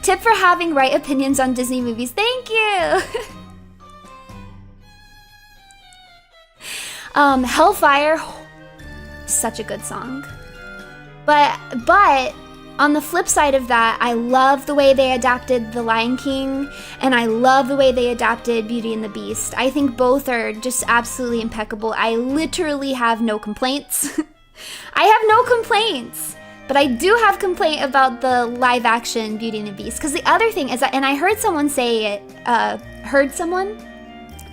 Speaker 1: Tip for having right opinions on Disney movies. Thank you. Hellfire. Such a good song. But on the flip side of that, I love the way they adapted The Lion King, and I love the way they adapted Beauty and the Beast. I think both are just absolutely impeccable. I literally have no complaints. I have no complaints. But I do have complaint about the live action Beauty and the Beast. Because the other thing is that, and I heard someone say it,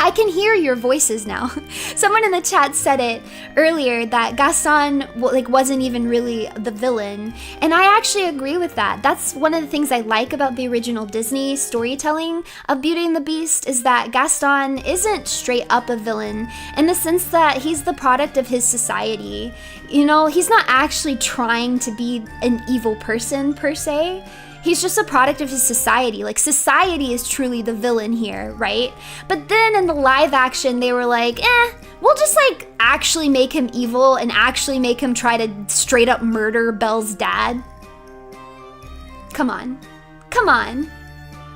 Speaker 1: I can hear your voices now. Someone in the chat said it earlier that Gaston wasn't even really the villain, and I actually agree with that. That's one of the things I like about the original Disney storytelling of Beauty and the Beast, is that Gaston isn't straight up a villain in the sense that he's the product of his society. You know, he's not actually trying to be an evil person per se. He's just a product of his society. Like, society is truly the villain here, right? But then in the live action, they were like, we'll just like actually make him evil and actually make him try to straight up murder Belle's dad. Come on. Come on.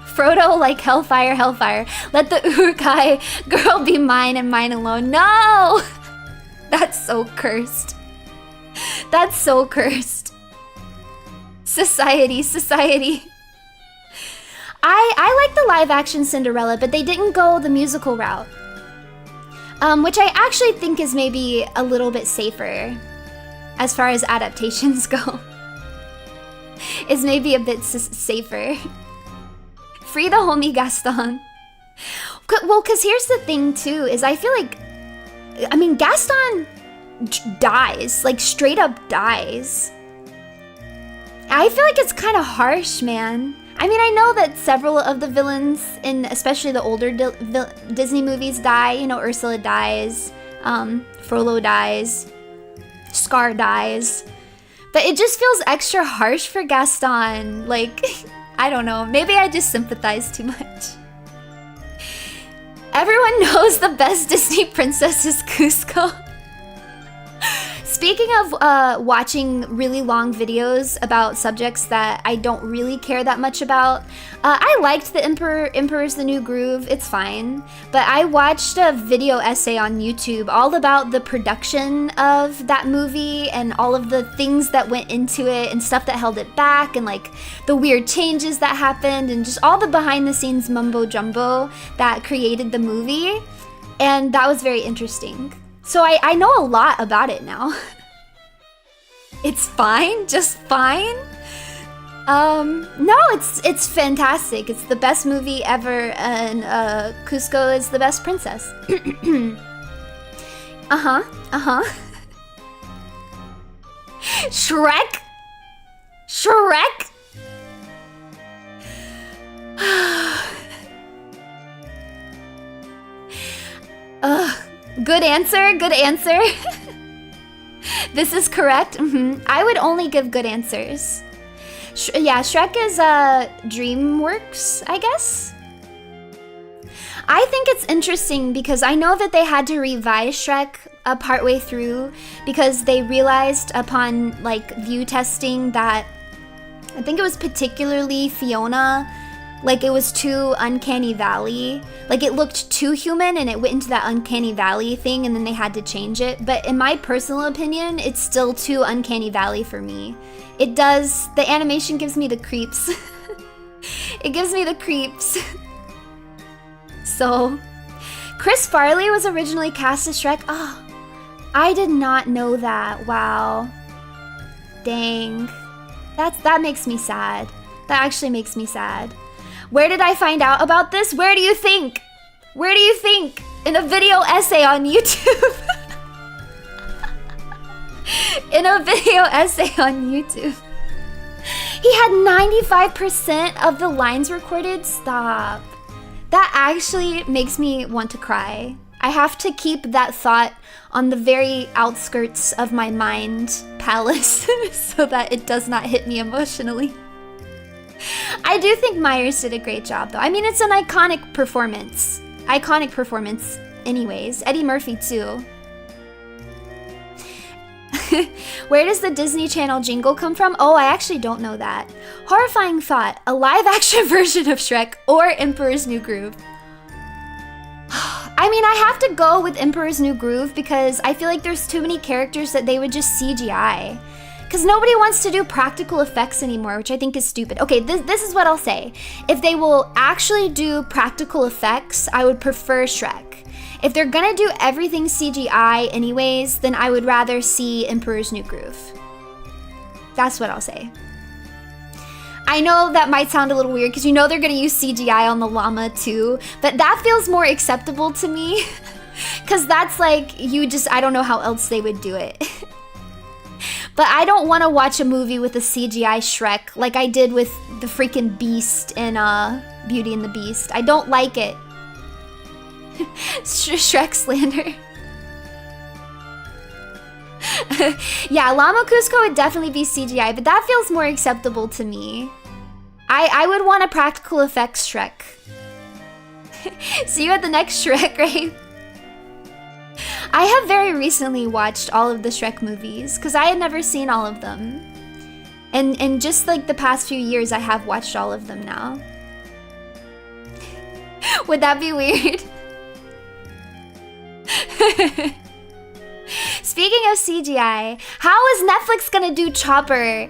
Speaker 1: Frodo, like, hellfire, hellfire. Let the Uruk-hai girl be mine and mine alone. No! That's so cursed. That's so cursed. Society, society. I like the live action Cinderella, but they didn't go the musical route. Which I actually think is maybe a little bit safer as far as adaptations go. Is maybe a bit safer. Free the homie Gaston. Well, because here's the thing too, is I feel like, I mean, Gaston dies, like straight up dies. I feel like it's kind of harsh, man. I mean, I know that several of the villains, in especially the older Disney movies, die. You know, Ursula dies, Frollo dies, Scar dies. But it just feels extra harsh for Gaston. Like, I don't know. Maybe I just sympathize too much. Everyone knows the best Disney princess is Cusco. Speaking of watching really long videos about subjects that I don't really care that much about, I liked The Emperor's the New Groove, it's fine. But I watched a video essay on YouTube all about the production of that movie and all of the things that went into it and stuff that held it back and like the weird changes that happened and just all the behind the scenes mumbo jumbo that created the movie. And that was very interesting. So I know a lot about it now. It's fine, just fine. No, it's fantastic. It's the best movie ever, and Cusco is the best princess. Shrek? Shrek? Good answer, good answer. This is correct. I would only give good answers. Yeah, Shrek is DreamWorks, I guess. I think it's interesting because I know that they had to revise Shrek partway through because they realized upon like view testing that I think it was particularly Fiona, like it was too uncanny valley. Like it looked too human and it went into that uncanny valley thing and then they had to change it. But in my personal opinion, it's still too uncanny valley for me. It does, the animation gives me the creeps. It gives me the creeps. So, Chris Farley was originally cast as Shrek. Oh, I did not know that. Wow. Dang. That makes me sad. That actually makes me sad. Where did I find out about this? Where do you think? Where do you think? In a video essay on YouTube. In a video essay on YouTube. He had 95% of the lines recorded. Stop. That actually makes me want to cry. I have to keep that thought on the very outskirts of my mind palace so that it does not hit me emotionally. I do think Myers did a great job though. I mean, it's an iconic performance. Iconic performance anyways. Eddie Murphy too. Where does the Disney Channel jingle come from? Oh, I actually don't know that. Horrifying thought. A live-action version of Shrek or Emperor's New Groove. I mean, I have to go with Emperor's New Groove because I feel like there's too many characters that they would just CGI. Because nobody wants to do practical effects anymore, which I think is stupid. Okay, this is what I'll say. If they will actually do practical effects, I would prefer Shrek. If they're gonna do everything CGI anyways, then I would rather see Emperor's New Groove. That's what I'll say. I know that might sound a little weird because you know they're gonna use CGI on the llama too, but that feels more acceptable to me because that's like, I don't know how else they would do it. But I don't want to watch a movie with a CGI Shrek like I did with the freaking Beast in Beauty and the Beast. I don't like it. Shrek slander. Yeah, Llama Cusco would definitely be CGI, but that feels more acceptable to me. I would want a practical effects Shrek. See you at the next Shrek, right? I have very recently watched all of the Shrek movies because I had never seen all of them. And just like the past few years, I have watched all of them now. Would that be weird? Speaking of CGI, how is Netflix gonna do Chopper?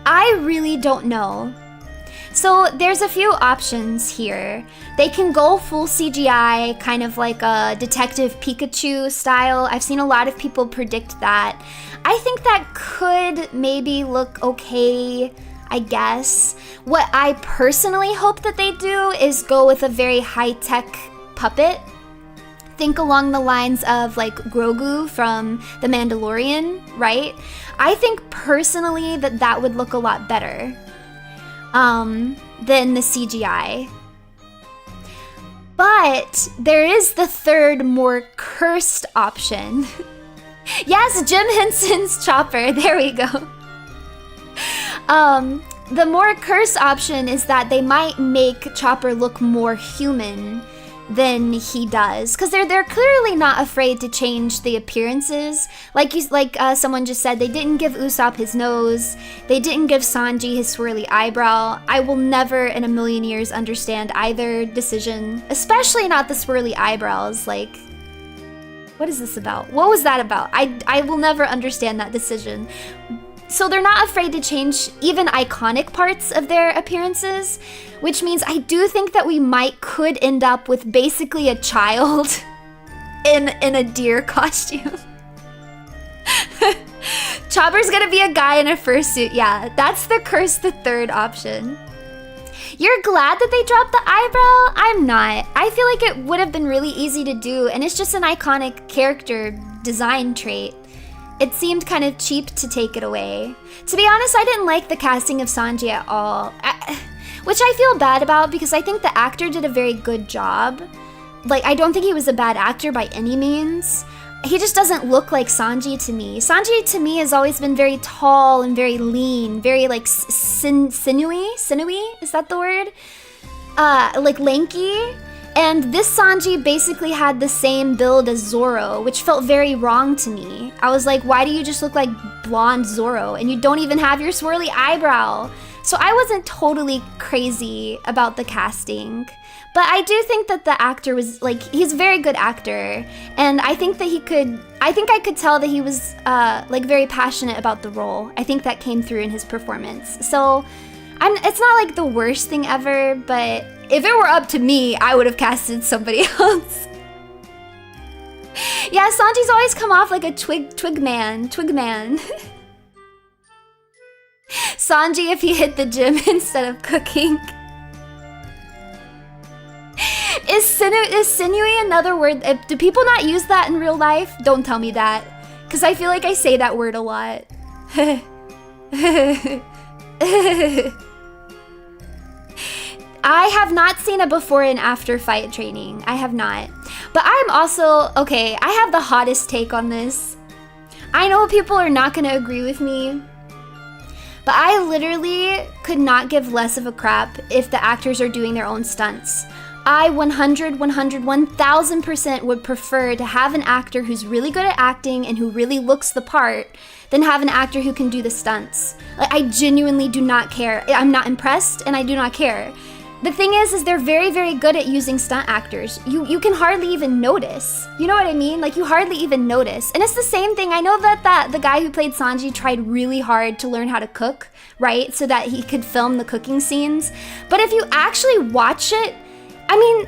Speaker 1: I really don't know. So there's a few options here. They can go full CGI, kind of like a Detective Pikachu style. I've seen a lot of people predict that. I think that could maybe look okay, I guess. What I personally hope that they do is go with a very high-tech puppet. Think along the lines of like Grogu from The Mandalorian, right? I think personally that that would look a lot better than the CGI. But there is the third, more cursed option. Yes, Jim Henson's Chopper, there we go. The more cursed option is that they might make Chopper look more human than he does, because they're clearly not afraid to change the appearances. Like someone just said, they didn't give Usopp his nose, they didn't give Sanji his swirly eyebrow. I will never in a million years understand either decision, especially not the swirly eyebrows. Like, what is this about? What was that about? I will never understand that decision. So they're not afraid to change even iconic parts of their appearances, which means I do think that we could end up with basically a child in a deer costume. Chopper's gonna be a guy in a fursuit. Yeah, that's the curse, the third option. You're glad that they dropped the eyebrow? I'm not. I feel like it would have been really easy to do, and it's just an iconic character design trait. It seemed kind of cheap to take it away. To be honest, I didn't like the casting of Sanji at all, which I feel bad about because I think the actor did a very good job. Like, I don't think he was a bad actor by any means. He just doesn't look like Sanji to me. Sanji to me has always been very tall and very lean, very like sinewy? Is that the word? Like lanky. And this Sanji basically had the same build as Zoro, which felt very wrong to me. I was like, why do you just look like blonde Zoro and you don't even have your swirly eyebrow? So I wasn't totally crazy about the casting. But I do think that the actor was, like, he's a very good actor. And I think that I could tell that he was, like, very passionate about the role. I think that came through in his performance. So it's not like the worst thing ever, but if it were up to me, I would have casted somebody else. Yeah, Sanji's always come off like a twig man. Sanji if he hit the gym instead of cooking. Is sinewy another word? Do people not use that in real life? Don't tell me that, because I feel like I say that word a lot. I have not seen a before and after fight training. I have not. But I'm also, okay, I have the hottest take on this. I know people are not going to agree with me, but I literally could not give less of a crap if the actors are doing their own stunts. I 1000% would prefer to have an actor who's really good at acting and who really looks the part than have an actor who can do the stunts. Like, I genuinely do not care. I'm not impressed and I do not care. The thing is they're very, very good at using stunt actors. You can hardly even notice. You know what I mean? Like, you hardly even notice. And it's the same thing. I know that the guy who played Sanji tried really hard to learn how to cook, right? So that he could film the cooking scenes. But if you actually watch it, I mean,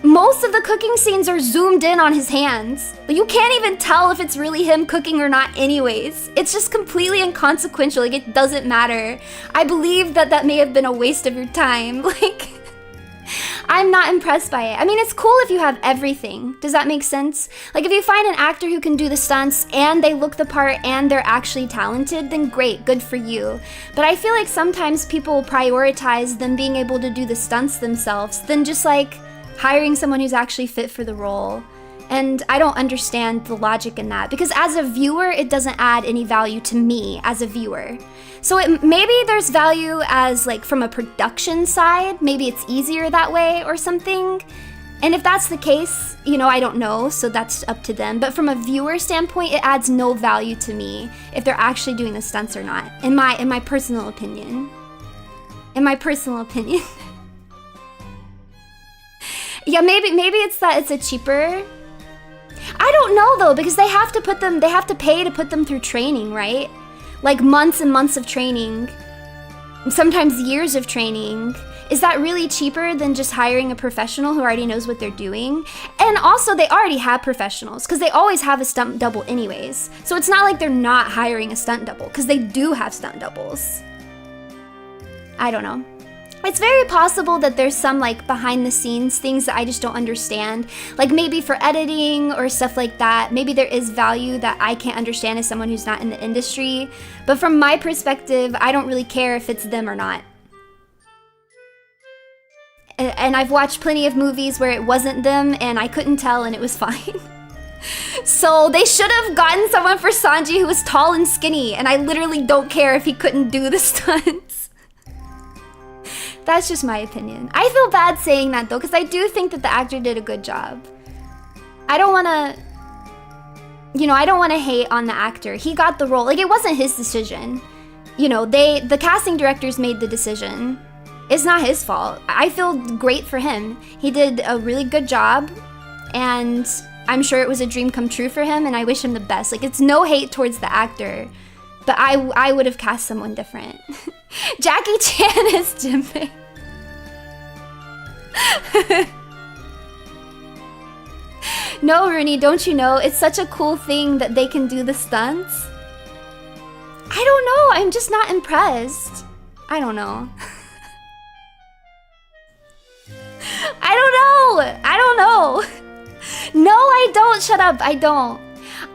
Speaker 1: Most of the cooking scenes are zoomed in on his hands. You can't even tell if it's really him cooking or not anyways. It's just completely inconsequential, like it doesn't matter. I believe that that may have been a waste of your time. Like, I'm not impressed by it. I mean, it's cool if you have everything. Does that make sense? Like, if you find an actor who can do the stunts and they look the part and they're actually talented, then great, good for you. But I feel like sometimes people prioritize them being able to do the stunts themselves than just like hiring someone who's actually fit for the role. And I don't understand the logic in that, because as a viewer, it doesn't add any value to me as a viewer. So maybe there's value as like from a production side, maybe it's easier that way or something. And if that's the case, you know, I don't know, so that's up to them. But from a viewer standpoint, it adds no value to me if they're actually doing the stunts or not, in my personal opinion. In my personal opinion. Yeah, maybe it's that it's a cheaper. I don't know though, because they have to pay to put them through training, right? Like months and months of training, sometimes years of training. Is that really cheaper than just hiring a professional who already knows what they're doing? And also, they already have professionals, because they always have a stunt double anyways. So it's not like they're not hiring a stunt double, because they do have stunt doubles. I don't know. It's very possible that there's some like behind the scenes things that I just don't understand. Like maybe for editing or stuff like that, maybe there is value that I can't understand as someone who's not in the industry. But from my perspective, I don't really care if it's them or not. And I've watched plenty of movies where it wasn't them and I couldn't tell and it was fine. So they should have gotten someone for Sanji who was tall and skinny, and I literally don't care if he couldn't do the stunts. That's just my opinion. I feel bad saying that though, because I do think that the actor did a good job. I don't want to, you know, I don't want to hate on the actor. He got the role. Like, it wasn't his decision. You know, the casting directors made the decision. It's not his fault. I feel great for him. He did a really good job, and I'm sure it was a dream come true for him, and I wish him the best. Like, it's no hate towards the actor, but I would have cast someone different. Jackie Chan is Jinbei. No, Runie, don't you know? It's such a cool thing that they can do the stunts. I don't know. I'm just not impressed. I don't know. I don't know. No, I don't. Shut up. I don't.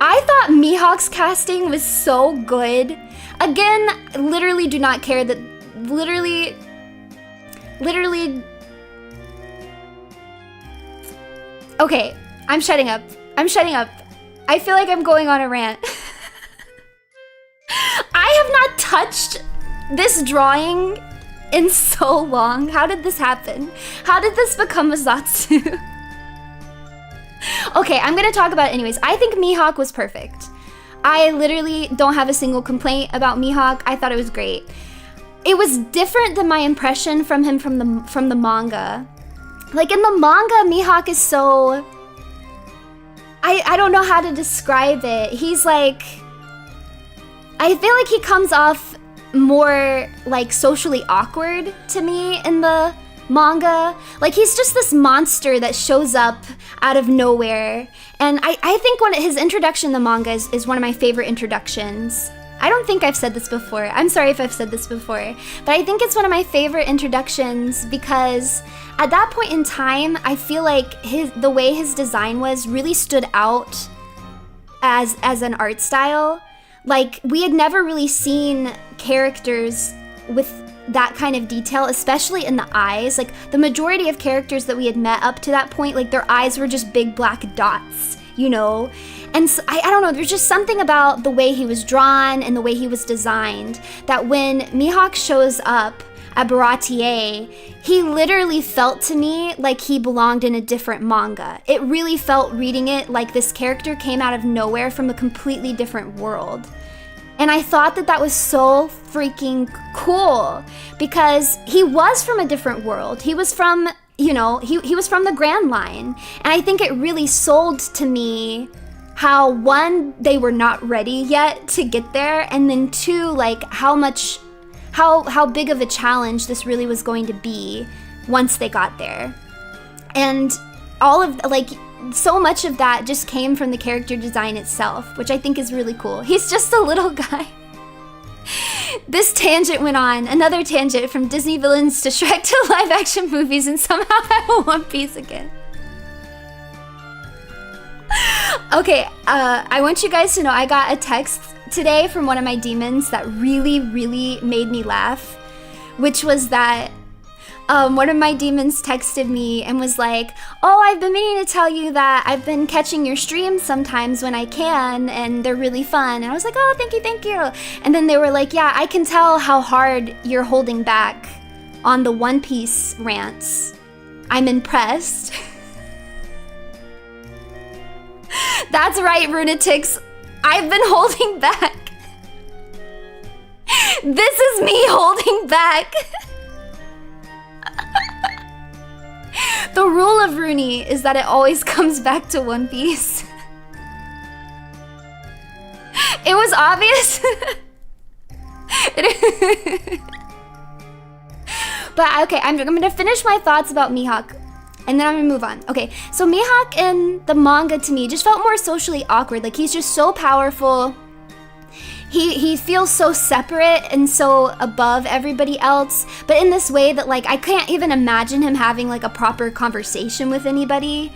Speaker 1: I thought Mihawk's casting was so good. Again, literally do not care that... Literally... Okay, I'm shutting up. I'm shutting up. I feel like I'm going on a rant. I have not touched this drawing in so long. How did this happen? How did this become a Zatsu? Okay, I'm gonna talk about it anyways. I think Mihawk was perfect. I literally don't have a single complaint about Mihawk. I thought it was great. It was different than my impression from him from the manga. Like, in the manga, Mihawk is so... I don't know how to describe it. He's like... I feel like he comes off more, like, socially awkward to me in the manga. Like, he's just this monster that shows up out of nowhere. And I think his introduction in the manga is one of my favorite introductions. I don't think I've said this before. I'm sorry if I've said this before. But I think it's one of my favorite introductions because at that point in time, I feel like the way his design was really stood out as an art style. Like, we had never really seen characters with that kind of detail, especially in the eyes. Like, the majority of characters that we had met up to that point, like, their eyes were just big black dots, you know? And so, I don't know, there's just something about the way he was drawn and the way he was designed that when Mihawk shows up at Baratier, he literally felt to me like he belonged in a different manga. It really felt, reading it, like this character came out of nowhere from a completely different world. And I thought that was so freaking cool because he was from a different world. He was from, you know, he was from the Grand Line. And I think it really sold to me how, one, they were not ready yet to get there, and then two, like how big of a challenge this really was going to be once they got there. And all of, like, so much of that just came from the character design itself, which I think is really cool. He's just a little guy. This tangent went on, another tangent from Disney villains to Shrek to live action movies, and somehow I'm One Piece again. Okay, I want you guys to know I got a text today from one of my demons that really, really made me laugh, which was that one of my demons texted me and was like, oh, I've been meaning to tell you that I've been catching your streams sometimes when I can, and they're really fun. And I was like, oh, thank you, thank you. And then they were like, yeah, I can tell how hard you're holding back on the One Piece rants. I'm impressed. That's right, Runatics. I've been holding back. This is me holding back. The rule of Runie is that it always comes back to One Piece. It was obvious. But okay, I'm gonna finish my thoughts about Mihawk, and then I'm gonna move on. Okay, so Mihawk in the manga to me just felt more socially awkward. Like, he's just so powerful. He feels so separate and so above everybody else, but in this way that, like, I can't even imagine him having like a proper conversation with anybody.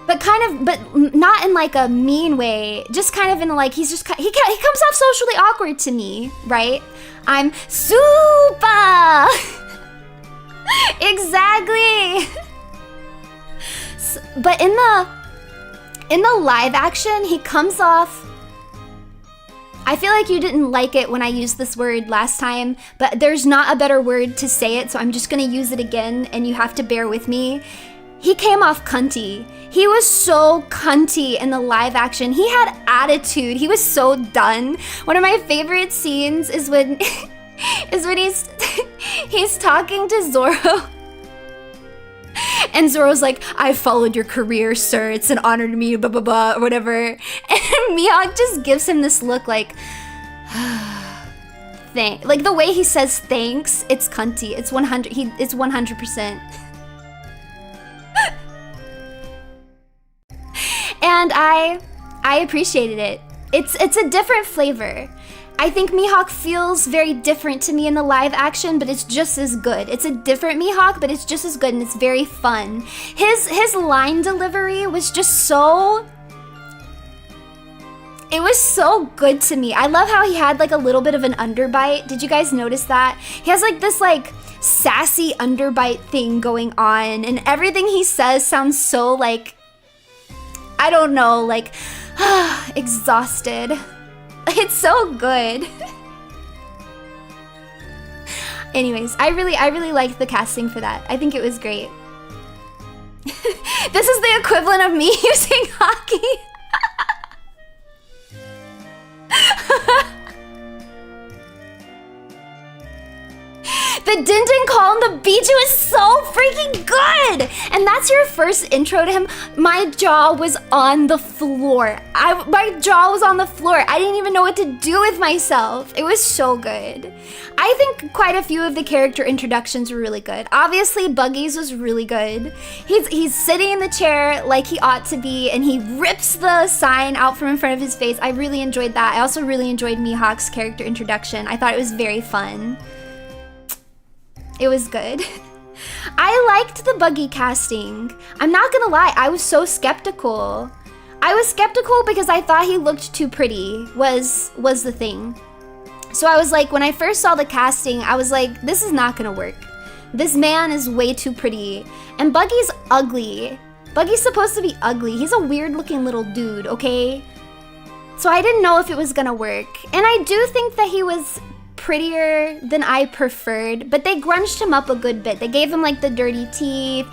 Speaker 1: But not in like a mean way, just kind of in like, he comes off socially awkward to me, right? I'm super. Exactly. But in the live action, he comes off, I feel like you didn't like it when I used this word last time, but there's not a better word to say it, so I'm just gonna use it again, and you have to bear with me. He came off cunty. He was so cunty in the live action. He had attitude. He was so done. One of my favorite scenes is when he's talking to Zoro. And Zoro's like, I followed your career, sir. It's an honor to me, blah, blah, blah, or whatever. And Mihawk just gives him this look like, like the way he says thanks, it's cunty. It's 100%. And I appreciated it. It's a different flavor. I think Mihawk feels very different to me in the live action, but it's just as good. It's a different Mihawk, but it's just as good, and it's very fun. His line delivery was just so... It was so good to me. I love how he had like a little bit of an underbite. Did you guys notice that? He has like this like sassy underbite thing going on, and everything he says sounds so like, I don't know, like exhausted. It's so good. Anyways, I really liked the casting for that. I think it was great. This is the equivalent of me using hockey. The Din call on the beach, it was so freaking good! And that's your first intro to him. My jaw was on the floor. My jaw was on the floor. I didn't even know what to do with myself. It was so good. I think quite a few of the character introductions were really good. Obviously, Buggy's was really good. He's sitting in the chair like he ought to be, and he rips the sign out from in front of his face. I really enjoyed that. I also really enjoyed Mihawk's character introduction. I thought it was very fun. It was good. I liked the Buggy casting. I'm not gonna lie, I was so skeptical. I was skeptical because I thought he looked too pretty, was the thing. So I was like, when I first saw the casting, I was like, this is not gonna work. This man is way too pretty. And Buggy's ugly. Buggy's supposed to be ugly. He's a weird looking little dude, okay? So I didn't know if it was gonna work. And I do think that he was prettier than I preferred, but they grunged him up a good bit. They gave him like the dirty teeth,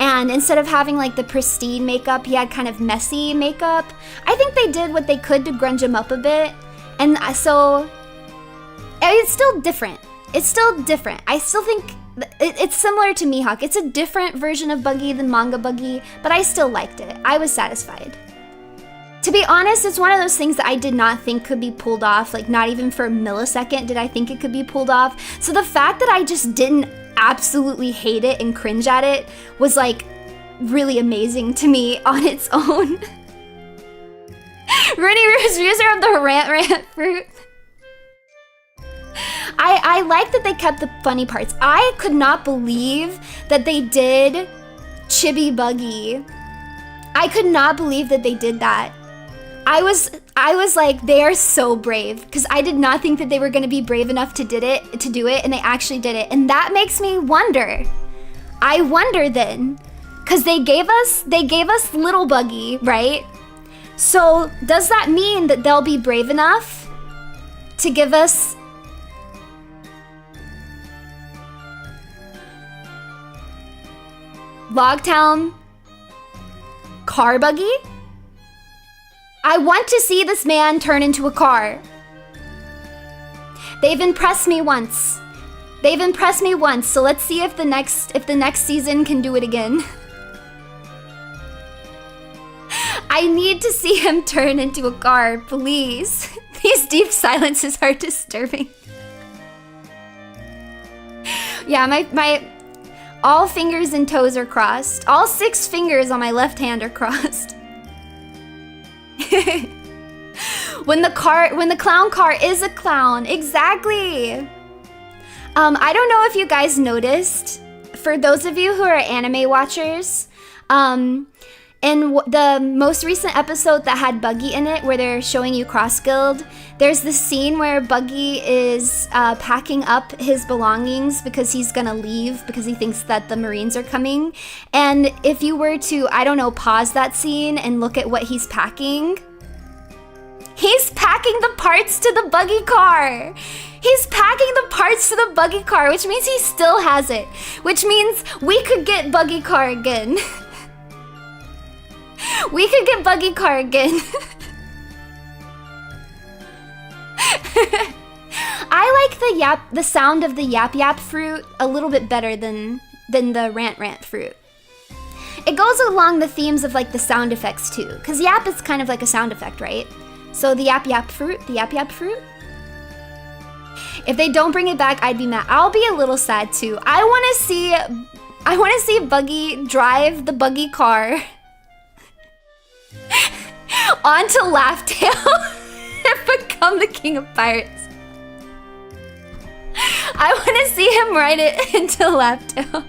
Speaker 1: and instead of having like the pristine makeup, he had kind of messy makeup. I think they did what they could to grunge him up a bit, and so it's still different. It's still different. I still think it's similar to Mihawk. It's a different version of Buggy than manga Buggy, but I still liked it. I was satisfied. To be honest, it's one of those things that I did not think could be pulled off. Like, not even for a millisecond did I think it could be pulled off. So the fact that I just didn't absolutely hate it and cringe at it was like, really amazing to me on its own. Runie user of the rant fruit. I like that they kept the funny parts. I could not believe that they did Chibi Buggy. I could not believe that they did that. I was like, they are so brave, because I did not think that they were going to be brave enough to do it, and they actually did it. And that makes me wonder. I wonder then, because they gave us Little Buggy, right? So does that mean that they'll be brave enough to give us Logtown Car Buggy? I want to see this man turn into a car. They've impressed me once. They've impressed me once, so let's see if the next season can do it again. I need to see him turn into a car, please. These deep silences are disturbing. Yeah, my all fingers and toes are crossed. All 6 fingers on my left hand are crossed. When the clown car is a clown, exactly. I don't know if you guys noticed, for those of you who are anime watchers, in the most recent episode that had Buggy in it, where they're showing you Cross Guild, there's this scene where Buggy is packing up his belongings because he's gonna leave because he thinks that the Marines are coming. And if you were to, I don't know, pause that scene and look at what he's packing, he's packing the parts to the buggy car. He's packing the parts to the buggy car, which means he still has it. Which means we could get buggy car again. We could get buggy car again. I like the sound of the yap fruit a little bit better than the rant fruit. It goes along the themes of like the sound effects too, because yap is kind of like a sound effect, right? So the yap fruit. If they don't bring it back, I'd be mad. I'll be a little sad too. I want to see Buggy drive the buggy car onto Laughtail and become the king of pirates. I want to see him ride it into Laughtail.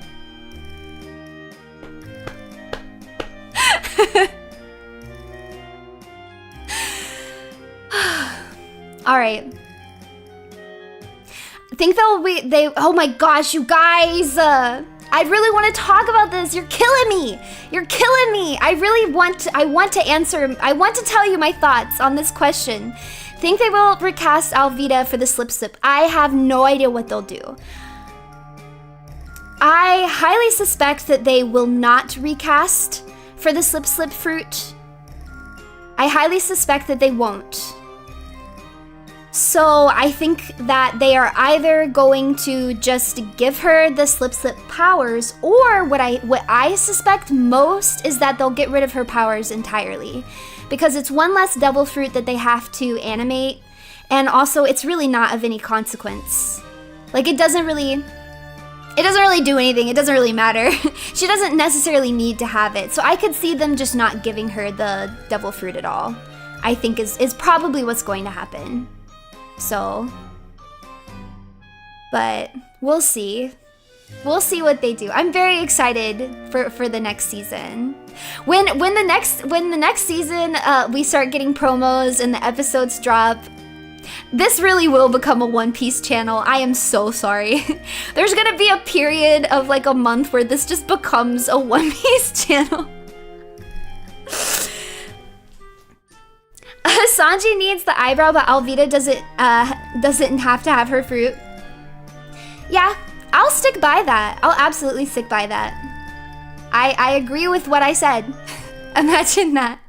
Speaker 1: All right. I think oh my gosh, you guys. I really want to talk about this. You're killing me. You're killing me. I want to tell you my thoughts on this question. Think they will recast Alvida for the Slip? I have no idea what they'll do. I highly suspect that they will not recast for the Slip fruit. I highly suspect that they won't. So I think that they are either going to just give her the Slip powers, or what I suspect most is that they'll get rid of her powers entirely, because it's one less devil fruit that they have to animate, and also it's really not of any consequence. Like it doesn't really do anything. It doesn't really matter. She doesn't necessarily need to have it. So I could see them just not giving her the devil fruit at all. I think is probably what's going to happen. So, but we'll see. We'll see what they do. I'm very excited for the next season. When the next season we start getting promos and the episodes drop, this really will become a One Piece channel. I am so sorry. There's gonna be a period of like a month where this just becomes a One Piece channel. Sanji needs the eyebrow, but Alvida doesn't have to have her fruit. Yeah, I'll stick by that. I'll absolutely stick by that. I agree with what I said. Imagine that.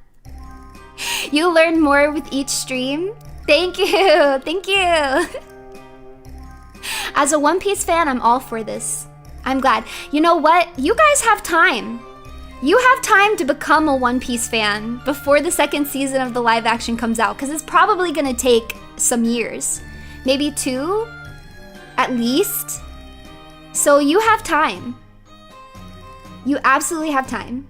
Speaker 1: You learn more with each stream. Thank you. Thank you. As a One Piece fan, I'm all for this. I'm glad. You know what? You guys have time. You have time to become a One Piece fan before the second season of the live action comes out, because it's probably going to take some years. Maybe 2, at least. So you have time. You absolutely have time.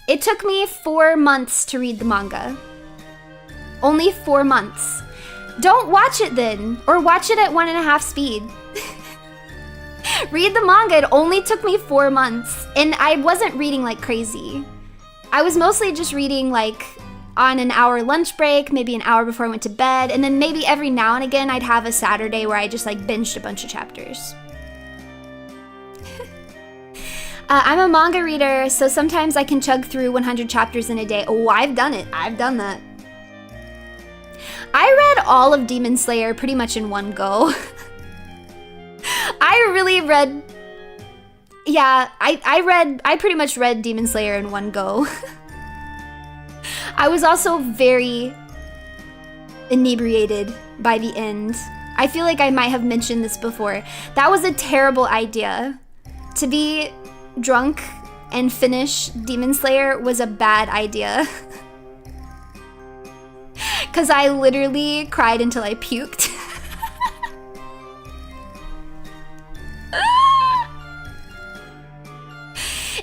Speaker 1: It took me 4 months to read the manga. Only 4 months. Don't watch it then, or watch it at 1.5 speed. Read the manga, it only took me 4 months, and I wasn't reading like crazy. I was mostly just reading like on an hour lunch break, maybe an hour before I went to bed, and then maybe every now and again I'd have a Saturday where I just like binged a bunch of chapters. I'm a manga reader, so sometimes I can chug through 100 chapters in a day. Oh, I've done it. I've done that. I read all of Demon Slayer pretty much in one go. I really read... Yeah, I pretty much read Demon Slayer in one go. I was also very inebriated by the end. I feel like I might have mentioned this before. That was a terrible idea. To be drunk and finish Demon Slayer was a bad idea. Because I literally cried until I puked.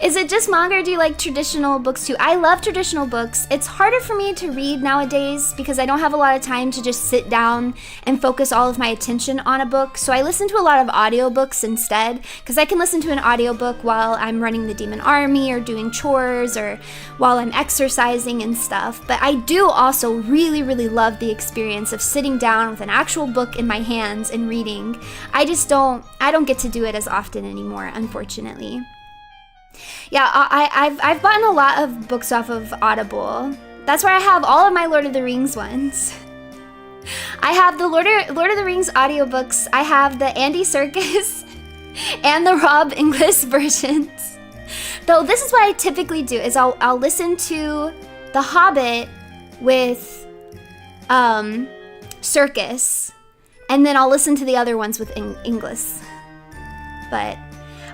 Speaker 1: Is it just manga, or do you like traditional books too? I love traditional books. It's harder for me to read nowadays because I don't have a lot of time to just sit down and focus all of my attention on a book. So I listen to a lot of audiobooks instead, because I can listen to an audiobook while I'm running the demon army or doing chores or while I'm exercising and stuff. But I do also really, really love the experience of sitting down with an actual book in my hands and reading. I don't get to do it as often anymore, unfortunately. Yeah, I've bought a lot of books off of Audible. That's where I have all of my Lord of the Rings ones. I have the Lord of the Rings audiobooks. I have the Andy Serkis and the Rob Inglis versions. Though this is what I typically do, is I'll listen to The Hobbit with Serkis, and then I'll listen to the other ones with Inglis. But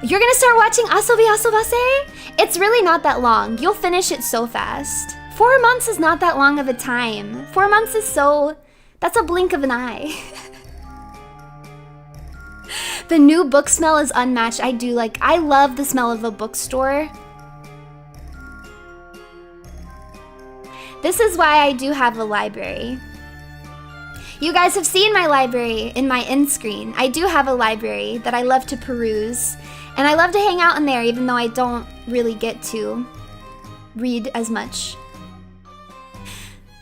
Speaker 1: you're gonna start watching Asobi Asobase? It's really not that long. You'll finish it so fast. 4 months is not that long of a time. 4 months is that's a blink of an eye. The new book smell is unmatched. I love the smell of a bookstore. This is why I do have a library. You guys have seen my library in my end screen. I do have a library that I love to peruse. And I love to hang out in there, even though I don't really get to read as much.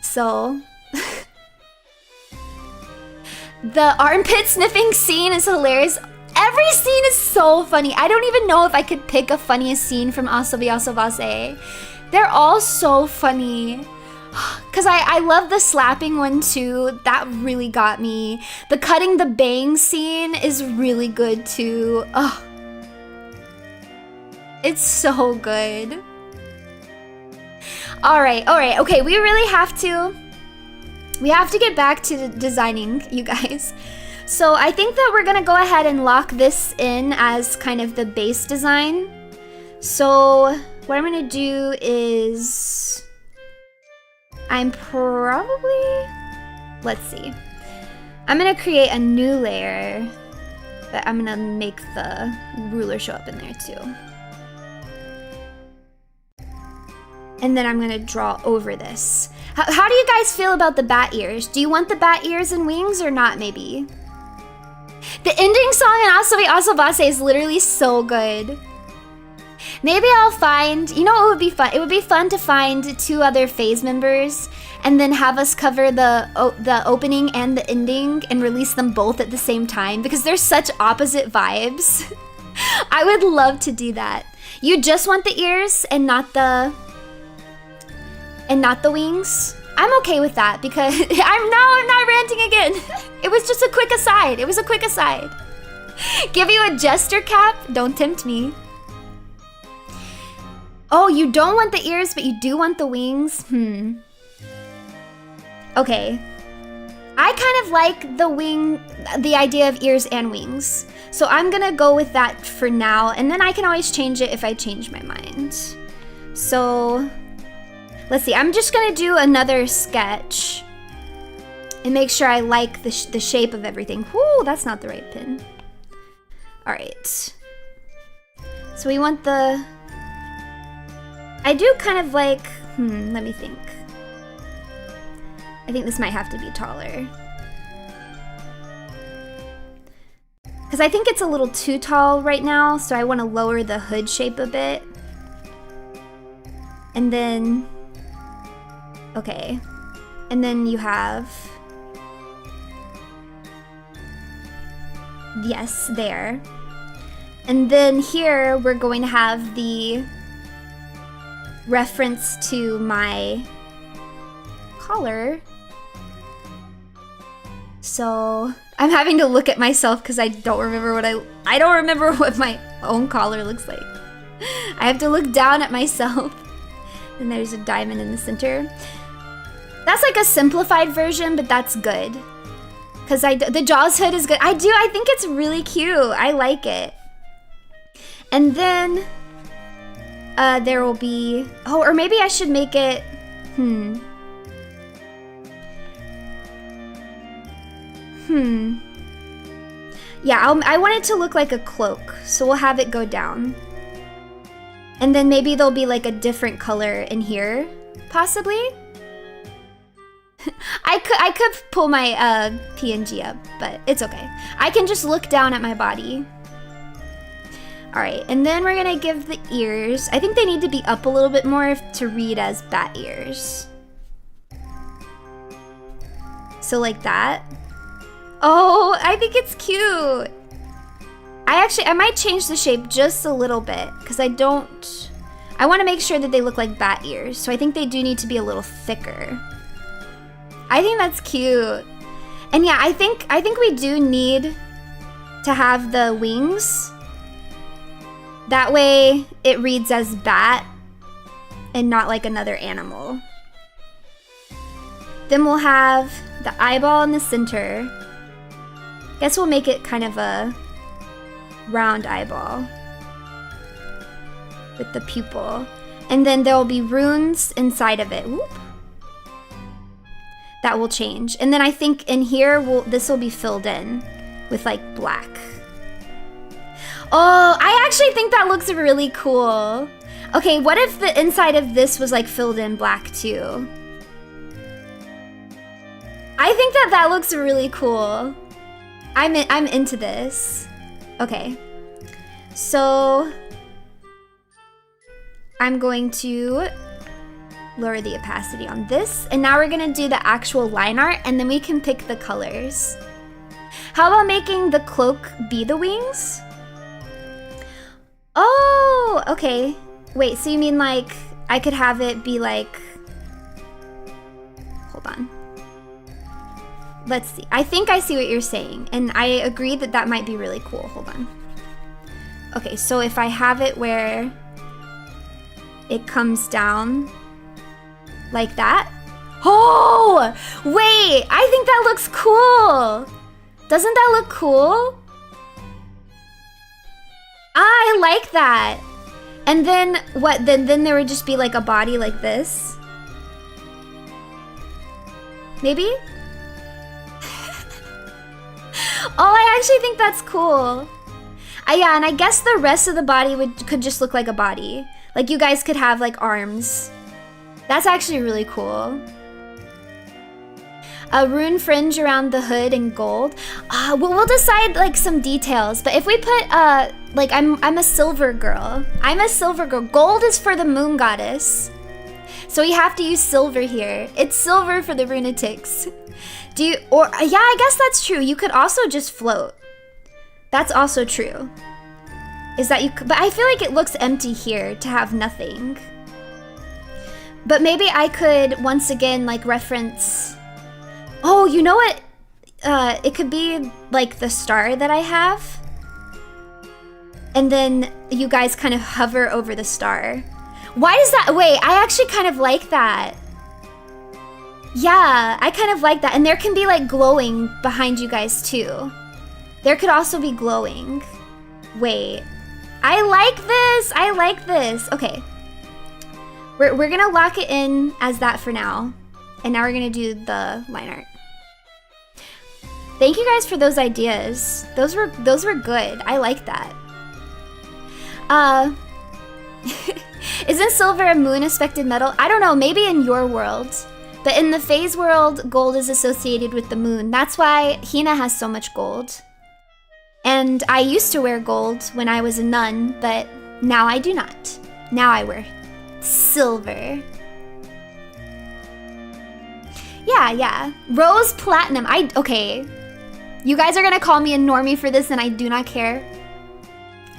Speaker 1: So, the armpit sniffing scene is hilarious. Every scene is so funny. I don't even know if I could pick a funniest scene from Asobi Asobase. They're all so funny. Because I love the slapping one too. That really got me. The cutting the bang scene is really good too. Oh. It's so good. All right, okay, we really have to get back to designing, you guys. So I think that we're gonna go ahead and lock this in as kind of the base design. So what I'm gonna do is, let's see. I'm gonna create a new layer, but I'm gonna make the ruler show up in there too. And then I'm gonna draw over this. How do you guys feel about the bat ears? Do you want the bat ears and wings or not, maybe? The ending song in Asobi Asobase is literally so good. Maybe I'll find, you know what would be fun? It would be fun to find 2 other phase members and then have us cover the opening and the ending and release them both at the same time, because they're such opposite vibes. I would love to do that. You just want the ears and not the wings? I'm okay with that, because I'm not ranting again. It was just a quick aside. It was a quick aside. Give you a jester cap? Don't tempt me. Oh, you don't want the ears, but you do want the wings? Okay. I kind of like the idea of ears and wings. So I'm gonna go with that for now, and then I can always change it if I change my mind. So let's see, I'm just gonna do another sketch and make sure I like the shape of everything. Whoo, that's not the right pin. All right. So we want the I do kind of like, let me think. I think this might have to be taller. Because I think it's a little too tall right now, so I want to lower the hood shape a bit. And then, okay. And then you have, yes, there. And then here we're going to have the reference to my collar. So I'm having to look at myself because I don't remember what I don't remember what my own collar looks like. I have to look down at myself. And there's a diamond in the center. That's like a simplified version, but that's good. Because the Jaws hood is good. I think it's really cute. I like it. And then there will be, oh, or maybe I should make it, Yeah, I want it to look like a cloak, so we'll have it go down. And then maybe there'll be like a different color in here, possibly. I could pull my PNG up, but it's okay. I can just look down at my body. All right, and then we're gonna give the ears. I think they need to be up a little bit more to read as bat ears. So like that. Oh, I think it's cute. I might change the shape just a little bit because I want to make sure that they look like bat ears. So I think they do need to be a little thicker. I think that's cute. And yeah, I think we do need to have the wings. That way it reads as bat and not like another animal. Then we'll have the eyeball in the center. Guess we'll make it kind of a round eyeball with the pupil. And then there will be runes inside of it. Whoop. That will change. And then I think in here, this will be filled in with like black. Oh, I actually think that looks really cool. Okay, what if the inside of this was like filled in black too? I think that looks really cool. I'm into this. Okay, so I'm going to lower the opacity on this, and now we're gonna do the actual line art, and then we can pick the colors. How about making the cloak be the wings? Oh, okay. Wait, so you mean like I could have it be like, hold on. Let's see. I think I see what you're saying, and I agree that that might be really cool. Hold on. Okay, so if I have it where it comes down like that. Oh, wait, I think that looks cool. Doesn't that look cool? I like that. And then what? Then there would just be like a body like this. Maybe? Oh, I actually think that's cool. Yeah, and I guess the rest of the body could just look like a body. Like you guys could have like arms. That's actually really cool. A rune fringe around the hood in gold. We'll decide like some details. But if we put like I'm a silver girl. I'm a silver girl. Gold is for the moon goddess. So we have to use silver here. It's silver for the runatics. Yeah, I guess that's true. You could also just float. That's also true. But I feel like it looks empty here to have nothing. But maybe I could once again like reference. Oh, you know what? It could be like the star that I have. And then you guys kind of hover over the star. Why does that? Wait, I actually kind of like that. Yeah, I kind of like that. And there can be like glowing behind you guys too. There could also be glowing. Wait, I like this. I like this. Okay. We're gonna lock it in as that for now. And now we're gonna do the line art. Thank you guys for those ideas. Those were good. I like that. Isn't silver a moon-aspected metal? I don't know, maybe in your world. But in the phase world, gold is associated with the moon. That's why Hina has so much gold. And I used to wear gold when I was a nun, but now I do not. Now I wear silver. Yeah. Rose platinum. Okay. You guys are gonna call me a normie for this and I do not care.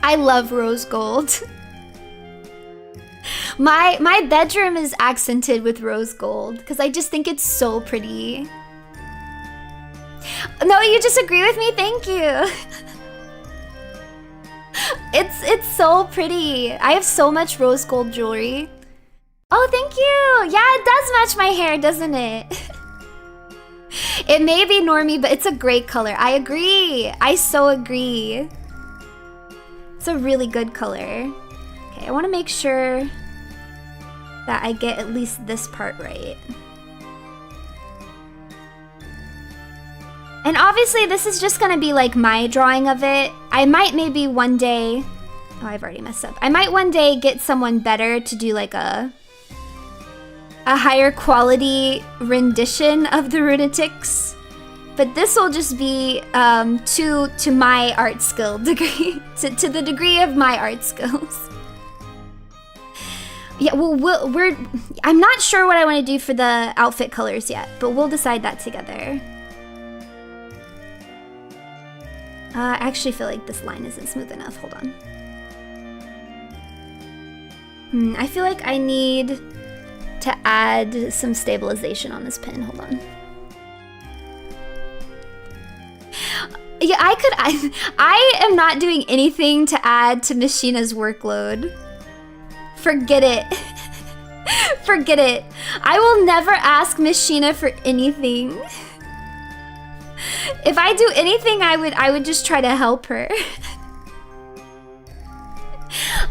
Speaker 1: I love rose gold. My bedroom is accented with rose gold because I just think it's so pretty. No, you just agree with me? Thank you. It's so pretty. I have so much rose gold jewelry. Oh, thank you. Yeah, it does match my hair, doesn't it? It may be normie, but it's a great color. I agree. I so agree. It's a really good color. Okay, I want to make sure that I get at least this part right. And obviously this is just gonna be like my drawing of it. I might maybe one day, oh, I've already messed up. I might one day get someone better to do like a higher quality rendition of the runatics. But this will just be to my art skill degree, to the degree of my art skills. Yeah, well, I'm not sure what I want to do for the outfit colors yet, but we'll decide that together. I actually feel like this line isn't smooth enough. Hold on. I feel like I need to add some stabilization on this pin. Hold on. Yeah, I am not doing anything to add to Machina's workload. Forget it. Forget it. I will never ask Machina for anything. If I do anything, I would just try to help her.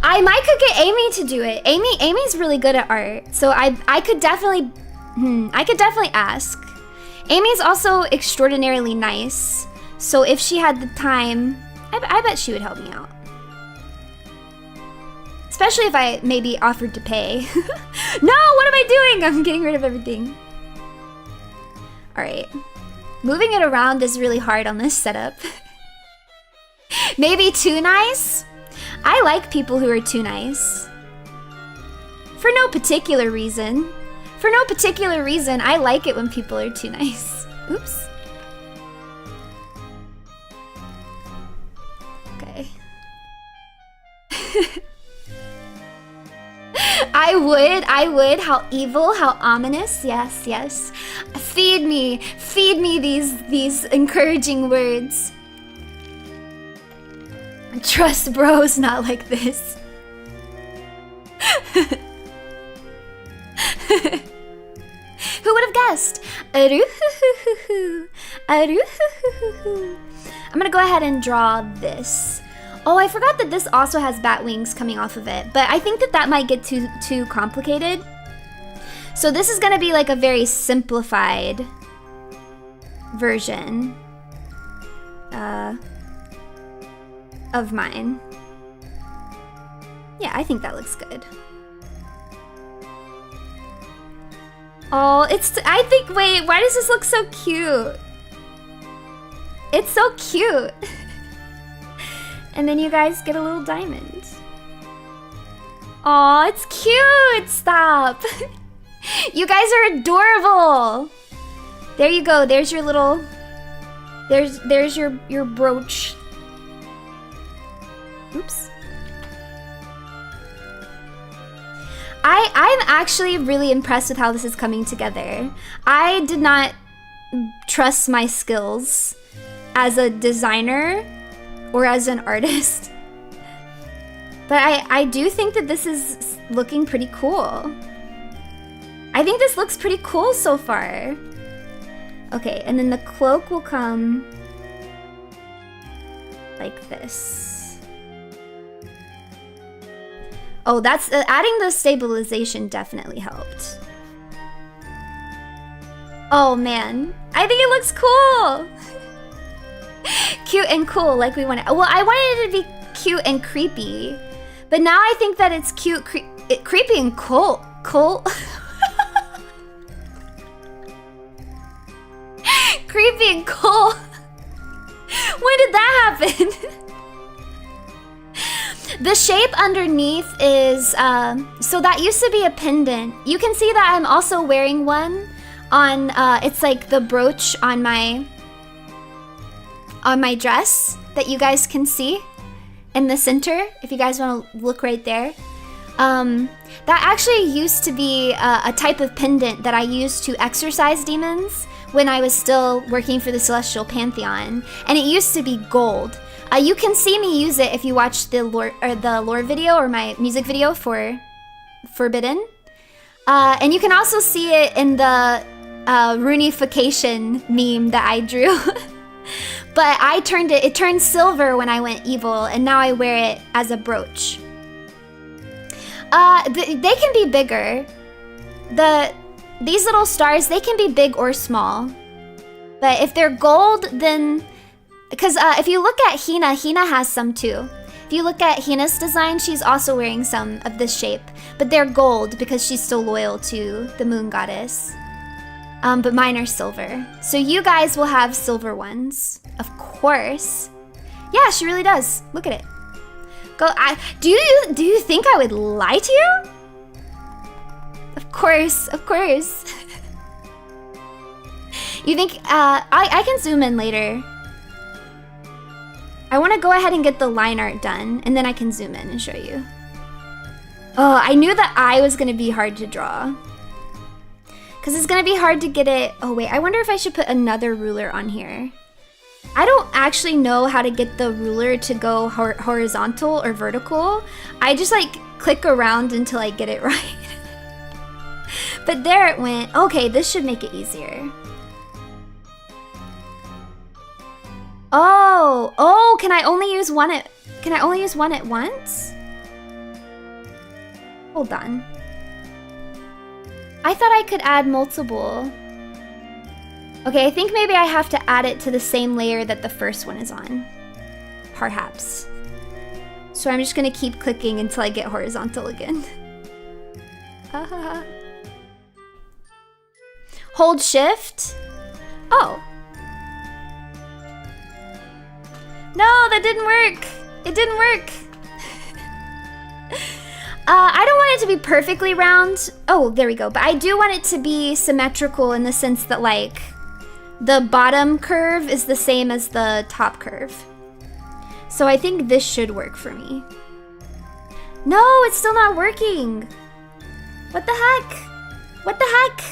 Speaker 1: I could get Amy to do it. Amy's really good at art, so I could definitely ask. Amy's also extraordinarily nice, so if she had the time, I bet she would help me out. Especially if I maybe offered to pay. No, what am I doing? I'm getting rid of everything. All right. Moving it around is really hard on this setup. Maybe too nice? I like people who are too nice. For no particular reason. For no particular reason, I like it when people are too nice. Oops. Okay. I would. How evil, how ominous. Yes. Feed me these encouraging words. Trust bros not like this. Who would have guessed? I'm gonna go ahead and draw this. Oh, I forgot that this also has bat wings coming off of it, but I think that might get too complicated. So this is gonna be like a very simplified version of mine. Yeah, I think that looks good. Oh, wait, why does this look so cute? It's so cute. And then you guys get a little diamond. Aw, it's cute! Stop! You guys are adorable! There you go, there's your little... There's your brooch. Oops. I'm actually really impressed with how this is coming together. I did not trust my skills as a designer or as an artist. But I do think that this is looking pretty cool. I think this looks pretty cool so far. Okay, and then the cloak will come like this. Oh, that's adding the stabilization definitely helped. Oh man, I think it looks cool. Cute and cool, like we wanted. Well, I wanted it to be cute and creepy, but now I think that it's cute, creepy and cool. Creepy and cool. When did that happen? The shape underneath is, so that used to be a pendant. You can see that I'm also wearing one on, it's like the brooch on my dress that you guys can see in the center, if you guys want to look right there. That actually used to be a type of pendant that I used to exorcise demons when I was still working for the Celestial Pantheon, and it used to be gold. You can see me use it if you watch the lore video or my music video for Forbidden. And you can also see it in the Runification meme that I drew. But I turned it turned silver when I went evil, and now I wear it as a brooch. They can be bigger. These little stars, they can be big or small. But if they're gold, then... Because if you look at Hina has some too. If you look at Hina's design, she's also wearing some of this shape. But they're gold because she's still loyal to the moon goddess. But mine are silver. So you guys will have silver ones. Of course. Yeah, she really does. Look at it. Do you think I would lie to you? Of course. You think, I can zoom in later. I want to go ahead and get the line art done, and then I can zoom in and show you. Oh, I knew that eye was going to be hard to draw. Because it's going to be hard to get it... Oh, wait. I wonder if I should put another ruler on here. I don't actually know how to get the ruler to go horizontal or vertical. I just, like, click around until I get it right. But there it went. Okay, this should make it easier. Oh, can I only use one at once? Hold on. I thought I could add multiple. Okay, I think maybe I have to add it to the same layer that the first one is on. Perhaps. So I'm just gonna keep clicking until I get horizontal again. Hold shift. Oh. No, that didn't work. It didn't work. I don't want it to be perfectly round. Oh, there we go. But I do want it to be symmetrical in the sense that, like, the bottom curve is the same as the top curve. So I think this should work for me. No, it's still not working. What the heck? What the heck?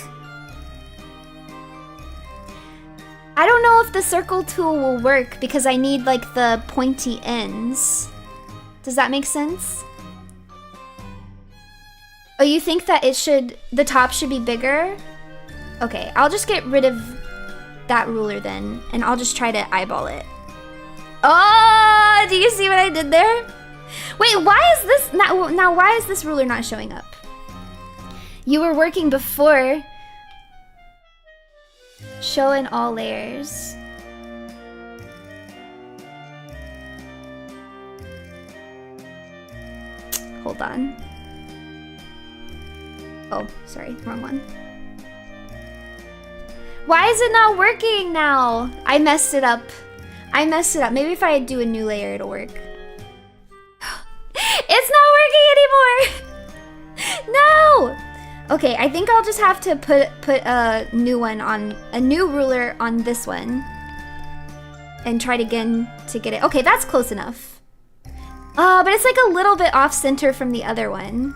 Speaker 1: I don't know if the circle tool will work because I need, like, the pointy ends. Does that make sense? Oh, you think that the top should be bigger? Okay, I'll just get rid of that ruler then, and I'll just try to eyeball it. Oh, do you see what I did there? Wait, why is this, now why is this ruler not showing up? You were working before. Show in all layers. Hold on. Oh, sorry, wrong one. Why is it not working now? I messed it up. Maybe if I do a new layer, it'll work. It's not working anymore! No! Okay, I think I'll just have to put a new ruler on this one. And try again to get it. Okay, that's close enough. But it's like a little bit off center from the other one.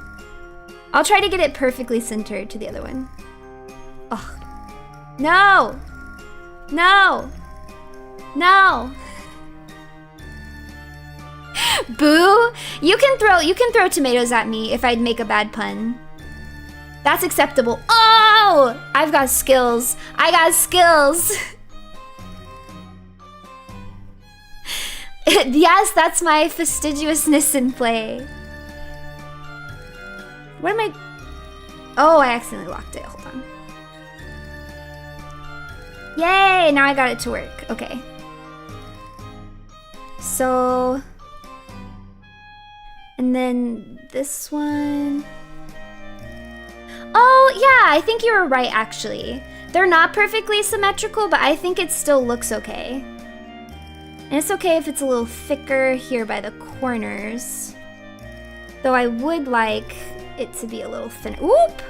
Speaker 1: I'll try to get it perfectly centered to the other one. Oh. No! No! No! Boo! You can throw tomatoes at me if I'd make a bad pun. That's acceptable. Oh! I've got skills. I got skills. Yes, that's my fastidiousness in play. What am I... Oh, I accidentally locked it. Hold on. Yay! Now I got it to work. Okay. So... And then this one... I think you were right, actually. They're not perfectly symmetrical, but I think it still looks okay. And it's okay if it's a little thicker here by the corners. Though I would like it to be a little thinner. Oop!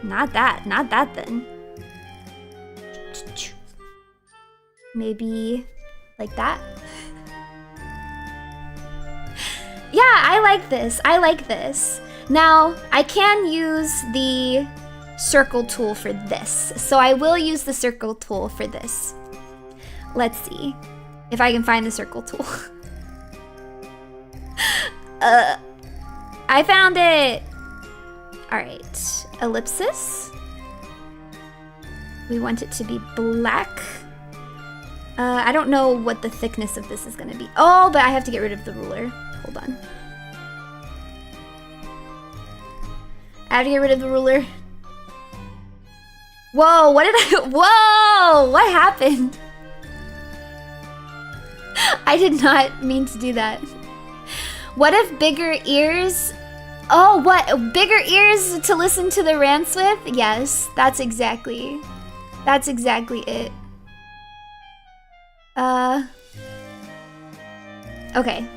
Speaker 1: Not that thin. Maybe like that. Yeah, I like this. I like this. Now, I can use the circle tool for this. So I will use the circle tool for this. Let's see if I can find the circle tool. I found it. All right, ellipsis. We want it to be black. I don't know what the thickness of this is gonna be. Oh, but I have to get rid of the ruler. Hold on. I have to get rid of the ruler. Whoa, what did I... Whoa, what happened? I did not mean to do that. What if bigger ears... Oh, what? Bigger ears to listen to the rants with? Yes, that's exactly it. Okay.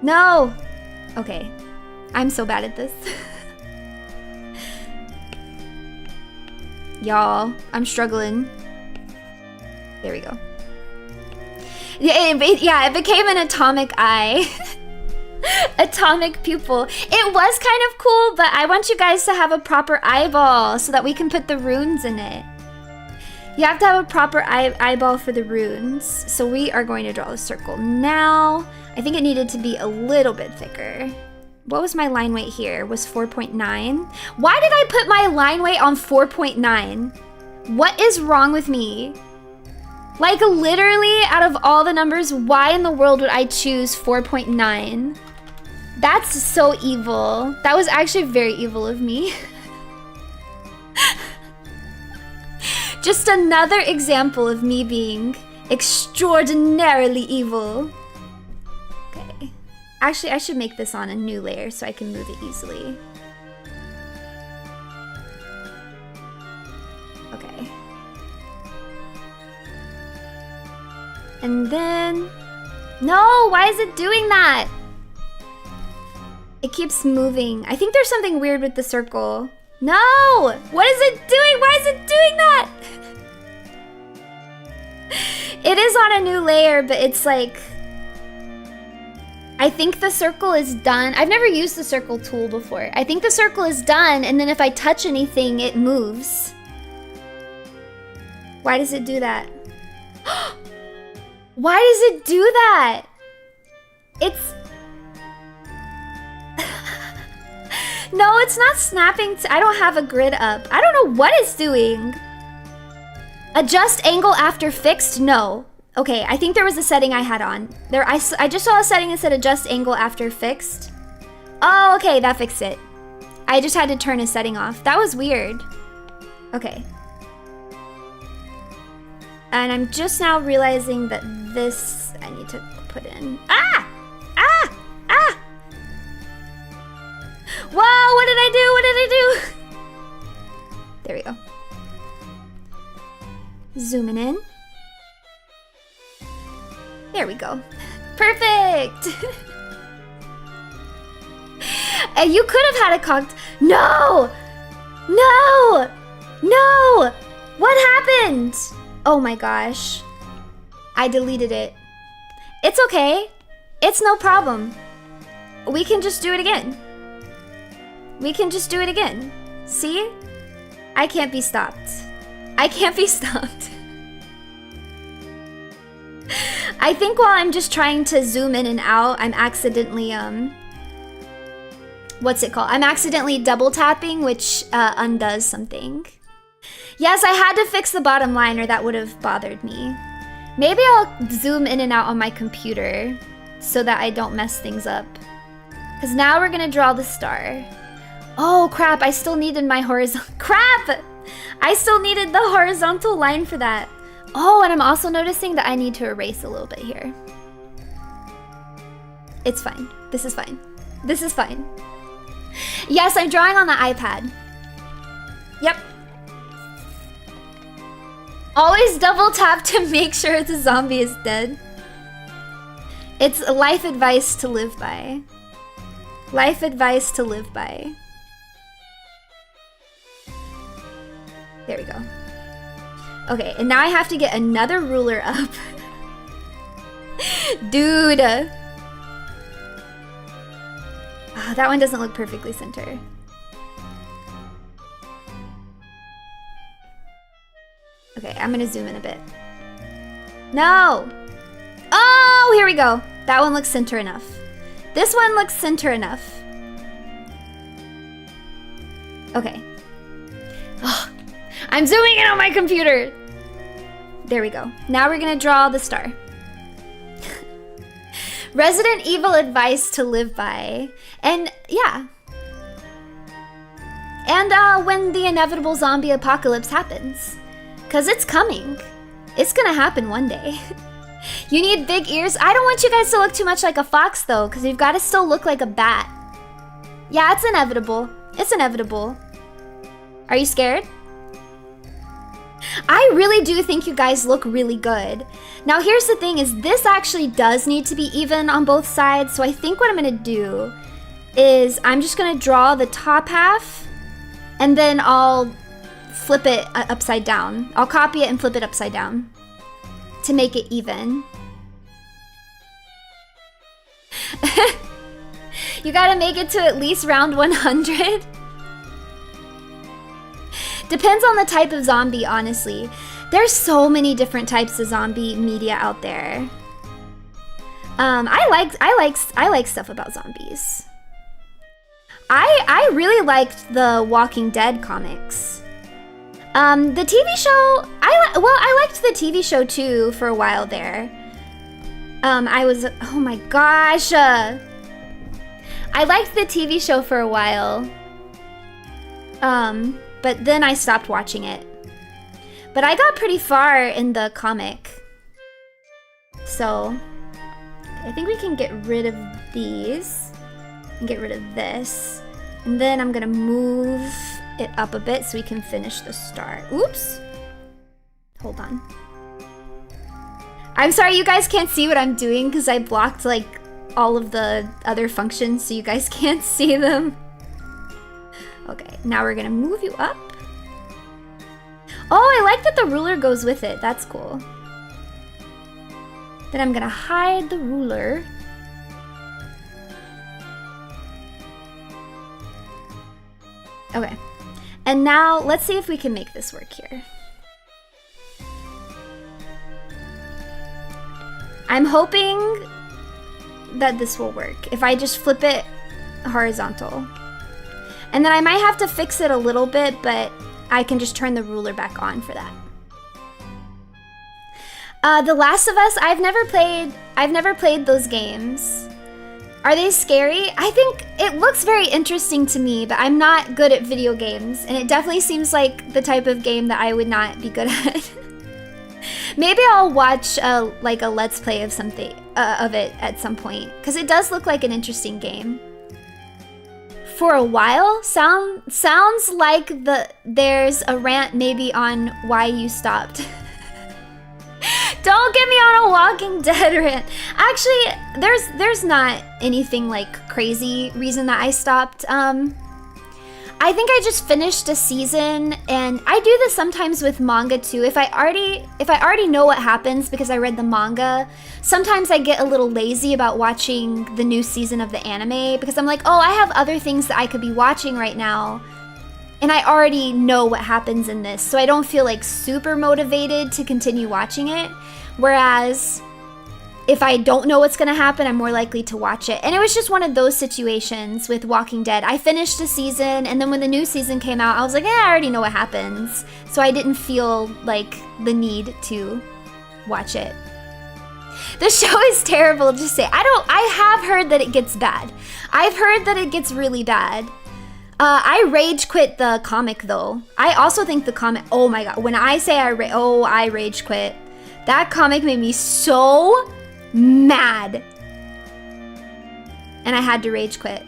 Speaker 1: No! Okay. I'm so bad at this. Y'all, I'm struggling. There we go. Yeah, it became an atomic eye. Atomic pupil. It was kind of cool, but I want you guys to have a proper eyeball so that we can put the runes in it. You have to have a proper eyeball for the runes. So we are going to draw a circle now. I think it needed to be a little bit thicker. What was my line weight here? Was 4.9? Why did I put my line weight on 4.9? What is wrong with me? Like, literally, out of all the numbers, why in the world would I choose 4.9? That's so evil. That was actually very evil of me. Just another example of me being extraordinarily evil. Okay. Actually, I should make this on a new layer so I can move it easily. Okay. And then... No! Why is it doing that? It keeps moving. I think there's something weird with the circle. No! What is it doing? Why is it doing that? It is on a new layer, but it's like... I think the circle is done. I've never used the circle tool before. I think the circle is done, and then if I touch anything, it moves. Why does it do that? Why does it do that? It's... No, it's not snapping. I don't have a grid up. I don't know what it's doing. Adjust angle after fixed? No. Okay, I think there was a setting I had on. I just saw a setting that said adjust angle after fixed. Oh, okay, that fixed it. I just had to turn a setting off. That was weird. Okay. And I'm just now realizing that this I need to put in. Ah! Ah! Ah! Whoa, what did I do? What did I do? There we go. Zooming in. There we go. Perfect! You could have had a cocked... No! No! No! What happened? Oh my gosh. I deleted it. It's okay. It's no problem. We can just do it again. We can just do it again. See? I can't be stopped. I can't be stopped. I think while I'm just trying to zoom in and out, I'm accidentally, what's it called? I'm accidentally double tapping, which undoes something. Yes, I had to fix the bottom line or that would have bothered me. Maybe I'll zoom in and out on my computer so that I don't mess things up. Because now we're gonna draw the star. Oh crap, I still needed my horizontal... Crap! I still needed the horizontal line for that. Oh, and I'm also noticing that I need to erase a little bit here. It's fine. This is fine. This is fine. Yes, I'm drawing on the iPad. Yep. Always double tap to make sure the zombie is dead. It's a life advice to live by. Life advice to live by. There we go. Okay, and now I have to get another ruler up. Dude. Oh, that one doesn't look perfectly centered. Okay, I'm gonna zoom in a bit. No! Oh, here we go. That one looks center enough. This one looks center enough. Okay. Oh, I'm zooming in on my computer. There we go. Now we're gonna draw the star. Resident Evil advice to live by. And yeah. And when the inevitable zombie apocalypse happens. Because it's coming. It's gonna happen one day. You need big ears. I don't want you guys to look too much like a fox though, because you've got to still look like a bat. Yeah, it's inevitable. It's inevitable. Are you scared? I really do think you guys look really good. Now here's the thing is this actually does need to be even on both sides. So I think what I'm gonna do is I'm just gonna draw the top half and then I'll flip it upside down. I'll copy it and flip it upside down to make it even. You gotta make it to at least round 100. Depends on the type of zombie, honestly. There's so many different types of zombie media out there. I like stuff about zombies. I really liked the Walking Dead comics. The TV show, I liked the TV show too for a while there. Oh my gosh. I liked the TV show for a while. But then I stopped watching it. But I got pretty far in the comic. So, I think we can get rid of these and get rid of this. And then I'm gonna move it up a bit so we can finish the star. Oops. Hold on. I'm sorry you guys can't see what I'm doing because I blocked like all of the other functions so you guys can't see them. Okay, now we're gonna move you up. Oh, I like that the ruler goes with it. That's cool. Then I'm gonna hide the ruler. Okay, and now let's see if we can make this work here. I'm hoping that this will work if I just flip it horizontal. And then I might have to fix it a little bit, but I can just turn the ruler back on for that. The Last of Us, I've never played those games. Are they scary? I think it looks very interesting to me, but I'm not good at video games, and it definitely seems like the type of game that I would not be good at. Maybe I'll watch like a Let's Play of something of it at some point, because it does look like an interesting game. For a while? Sounds like there's a rant maybe on why you stopped. Don't get me on a Walking Dead rant. Actually, there's not anything like crazy reason that I stopped. I think I just finished a season, and I do this sometimes with manga too. If I already know what happens because I read the manga, sometimes I get a little lazy about watching the new season of the anime because I'm like, oh, I have other things that I could be watching right now, and I already know what happens in this, so I don't feel like super motivated to continue watching it. Whereas if I don't know what's gonna happen, I'm more likely to watch it. And it was just one of those situations with Walking Dead. I finished a season, and then when the new season came out, I was like, I already know what happens. So I didn't feel like the need to watch it. The show is terrible, just say. I have heard that it gets bad. I've heard that it gets really bad. I rage quit the comic though. I also think the comic, oh my god, when I say I rage quit, that comic made me so mad. And I had to rage quit.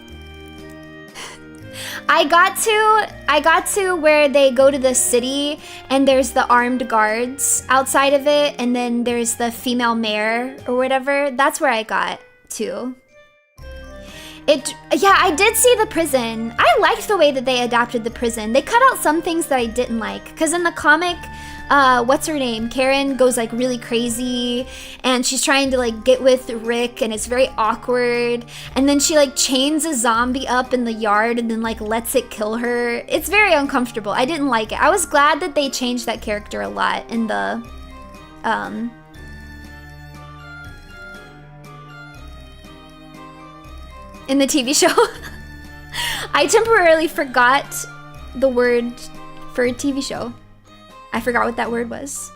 Speaker 1: I got to where they go to the city and there's the armed guards outside of it, and then there's the female mayor or whatever. That's where I got to. Yeah, I did see the prison. I liked the way that they adapted the prison. They cut out some things that I didn't like, because in the comic, what's her name? Karen goes like really crazy and she's trying to like get with Rick and it's very awkward. And then she like chains a zombie up in the yard and then like lets it kill her. It's very uncomfortable. I didn't like it. I was glad that they changed that character a lot in the, in the TV show. I temporarily forgot the word for a TV show. I forgot what that word was.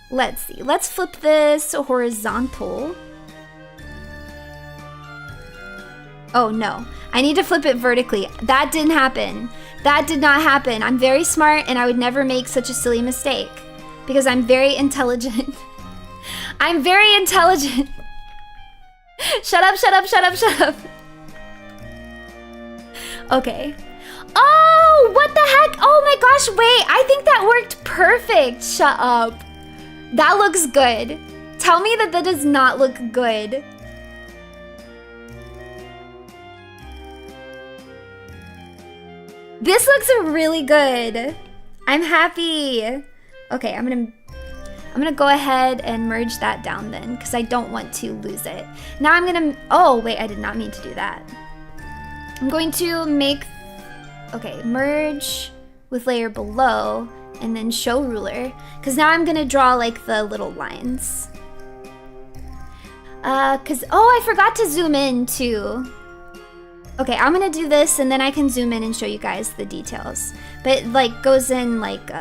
Speaker 1: Let's see. Let's flip this horizontal. Oh no. I need to flip it vertically. That didn't happen. That did not happen. I'm very smart and I would never make such a silly mistake because I'm very intelligent. I'm very intelligent. Shut up, shut up, shut up, shut up. Okay. Oh, what the heck? Oh my gosh, wait. I think that worked perfect. Shut up. That looks good. Tell me that that does not look good. This looks really good. I'm happy. Okay, I'm gonna go ahead and merge that down then, because I don't want to lose it. Now I'm gonna, oh wait, I did not mean to do that. I'm going to make, okay, merge with layer below and then show ruler, because now I'm gonna draw like the little lines. Cause, oh, I forgot to zoom in too. Okay, I'm gonna do this and then I can zoom in and show you guys the details. But it like goes in like,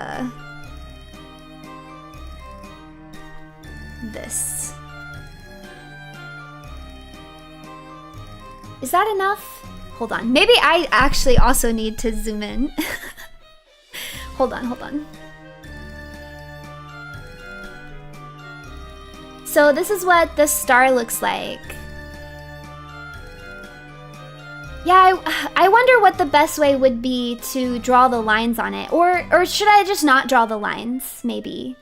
Speaker 1: this. Is that enough? Hold on. Maybe I actually also need to zoom in. Hold on, hold on. So this is what the star looks like. Yeah, I wonder what the best way would be to draw the lines on it. Or should I just not draw the lines, maybe?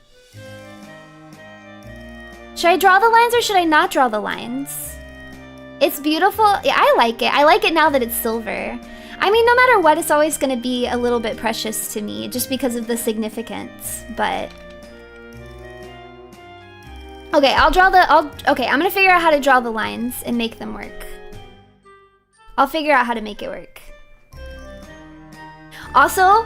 Speaker 1: Should I draw the lines or should I not draw the lines? It's beautiful. Yeah, I like it. I like it now that it's silver. I mean, no matter what, it's always going to be a little bit precious to me just because of the significance, but... Okay, okay, I'm going to figure out how to draw the lines and make them work. I'll figure out how to make it work. Also,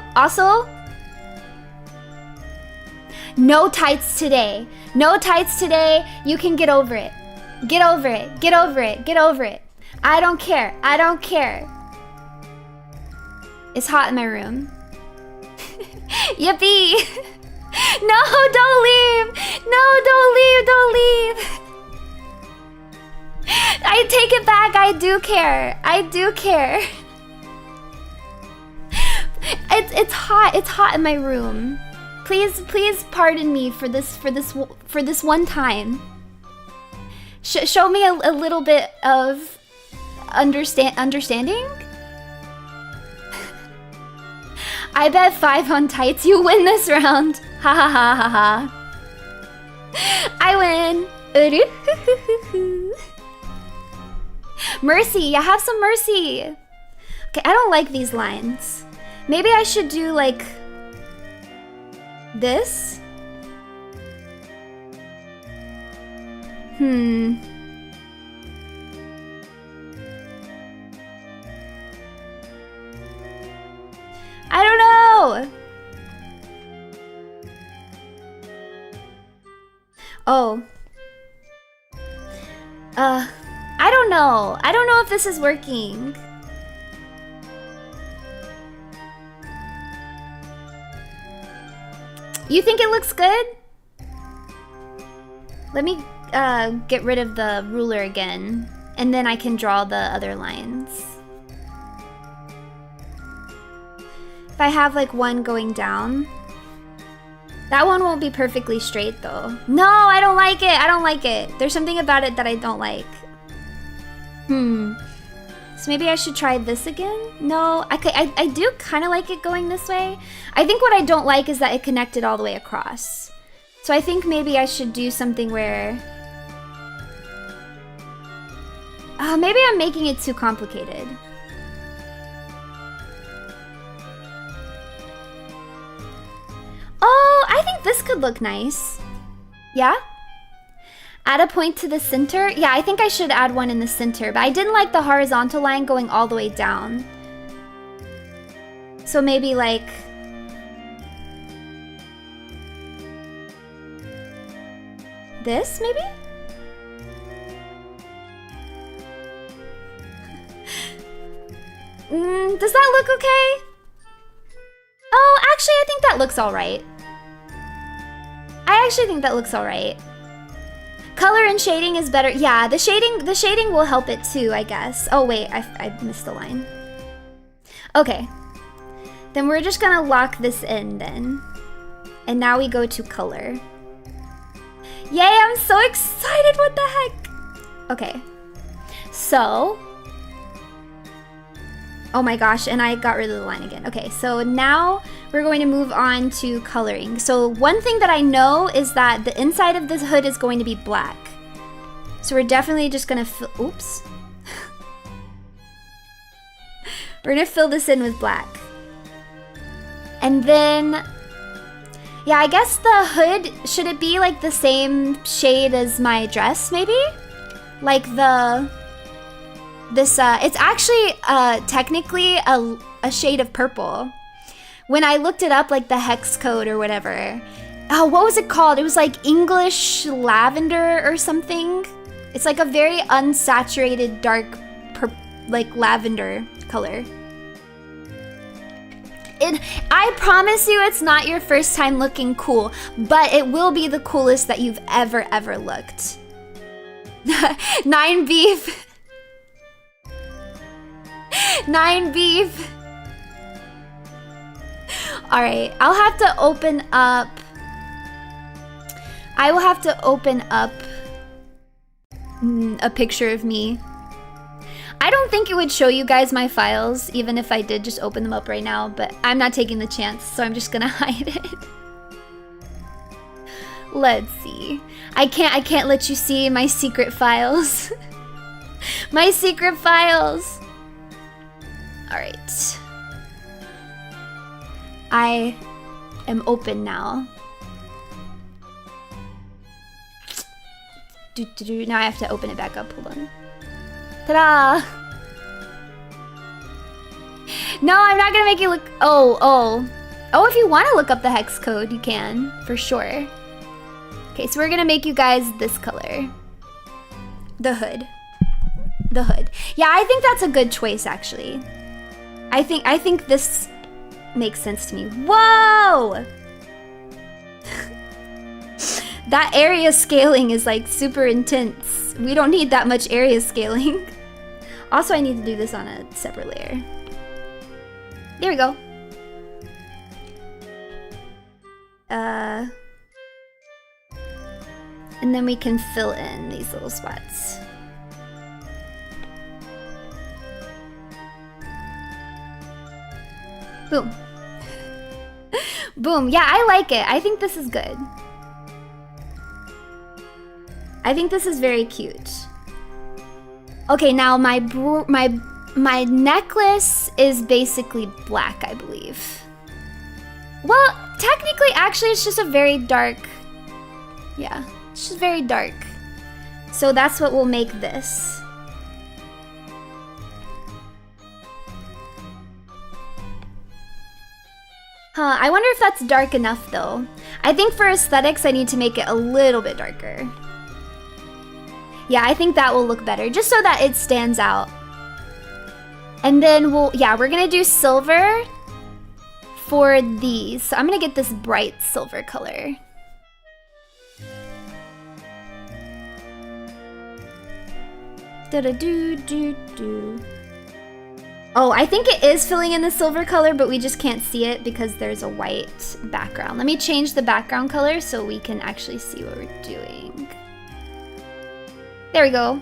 Speaker 1: no tights today. No tights today. You can get over it. Get over it. Get over it. Get over it. I don't care. I don't care. It's hot in my room. Yippee! No, don't leave! No, don't leave! Don't leave! I take it back. I do care. I do care. It's hot. It's hot in my room. Please pardon me for this one time. Show me a little bit of understanding. I bet 5 on tights. You win this round. Ha ha ha ha ha. I win. Mercy. Yeah, have some mercy. Okay, I don't like these lines. Maybe I should do like this. I don't know. Oh. I don't know. I don't know if this is working. You think it looks good? Let me get rid of the ruler again, and then I can draw the other lines. If I have like one going down. That one won't be perfectly straight though. No, I don't like it. I don't like it. There's something about it that I don't like. This So maybe I should try this again? No, I do kind of like it going this way. I think what I don't like is that it connected all the way across. So I think maybe I should do something where... maybe I'm making it too complicated. Oh, I think this could look nice. Yeah? Add a point to the center? Yeah, I think I should add one in the center, but I didn't like the horizontal line going all the way down. So maybe like... this, maybe? Does that look okay? Oh, actually, I think that looks alright. I actually think that looks alright. Color and shading is better. Yeah, the shading will help it too, I guess. Oh wait, I missed the line. Okay. Then we're just gonna lock this in then. And now we go to color. Yay, I'm so excited, what the heck? Okay. So... oh my gosh, and I got rid of the line again. Okay, so now we're going to move on to coloring. So one thing that I know is that the inside of this hood is going to be black. So we're definitely just gonna fill, oops. We're gonna fill this in with black. And then, yeah, I guess the hood, should it be like the same shade as my dress maybe? Like it's actually technically a shade of purple. When I looked it up, like the hex code or whatever. Oh, what was it called? It was like English lavender or something. It's like a very unsaturated dark, like lavender color. I promise you it's not your first time looking cool, but it will be the coolest that you've ever looked. 9 beef. 9 beef. All right, I'll have to open up. I will have to open up a picture of me. I don't think it would show you guys my files, even if I did just open them up right now, but I'm not taking the chance, so I'm just gonna hide it. Let's see. I can't let you see my secret files. My secret files. All right. I am open now. Now I have to open it back up. Hold on. Ta-da! No, I'm not gonna make you look. Oh, if you want to look up the hex code, you can for sure. Okay, so we're gonna make you guys this color. The hood. The hood. Yeah, I think that's a good choice actually. I think this makes sense to me. Whoa! That area scaling is like super intense. We don't need that much area scaling. Also, I need to do this on a separate layer. There we go. And then we can fill in these little spots. Boom. Boom. Yeah, I like it. I think this is good. I think this is very cute. Okay, now my necklace is basically black, I believe. Well, technically, actually, it's just a very dark. Yeah, it's just very dark. So that's what will make this. Huh, I wonder if that's dark enough though. I think for aesthetics, I need to make it a little bit darker. Yeah, I think that will look better, just so that it stands out. And then we're gonna do silver for these. So I'm gonna get this bright silver color. Da-da-do-do-do. Oh, I think it is filling in the silver color, but we just can't see it because there's a white background. Let me change the background color so we can actually see what we're doing. There we go.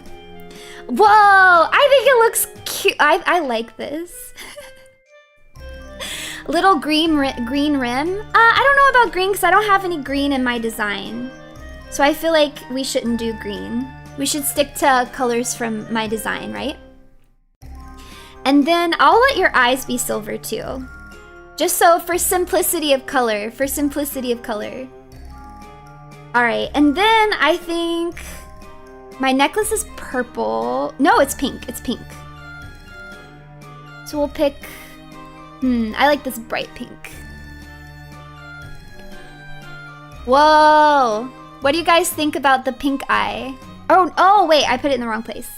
Speaker 1: Whoa, I think it looks cute. I like this. Little green rim. I don't know about green because I don't have any green in my design. So I feel like we shouldn't do green. We should stick to colors from my design, right? And then I'll let your eyes be silver too. Just so for simplicity of color, All right, and then I think my necklace is purple. No, it's pink, So we'll pick, I like this bright pink. Whoa, what do you guys think about the pink eye? Oh wait, I put it in the wrong place.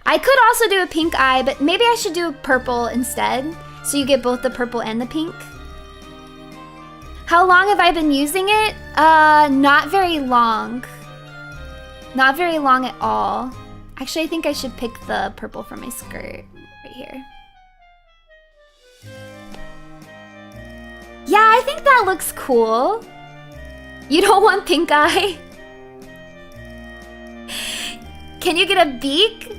Speaker 1: I could also do a pink eye, but maybe I should do purple instead. So you get both the purple and the pink. How long have I been using it? Not very long. Not very long at all. Actually, I think I should pick the purple for my skirt right here. Yeah, I think that looks cool. You don't want pink eye? Can you get a beak?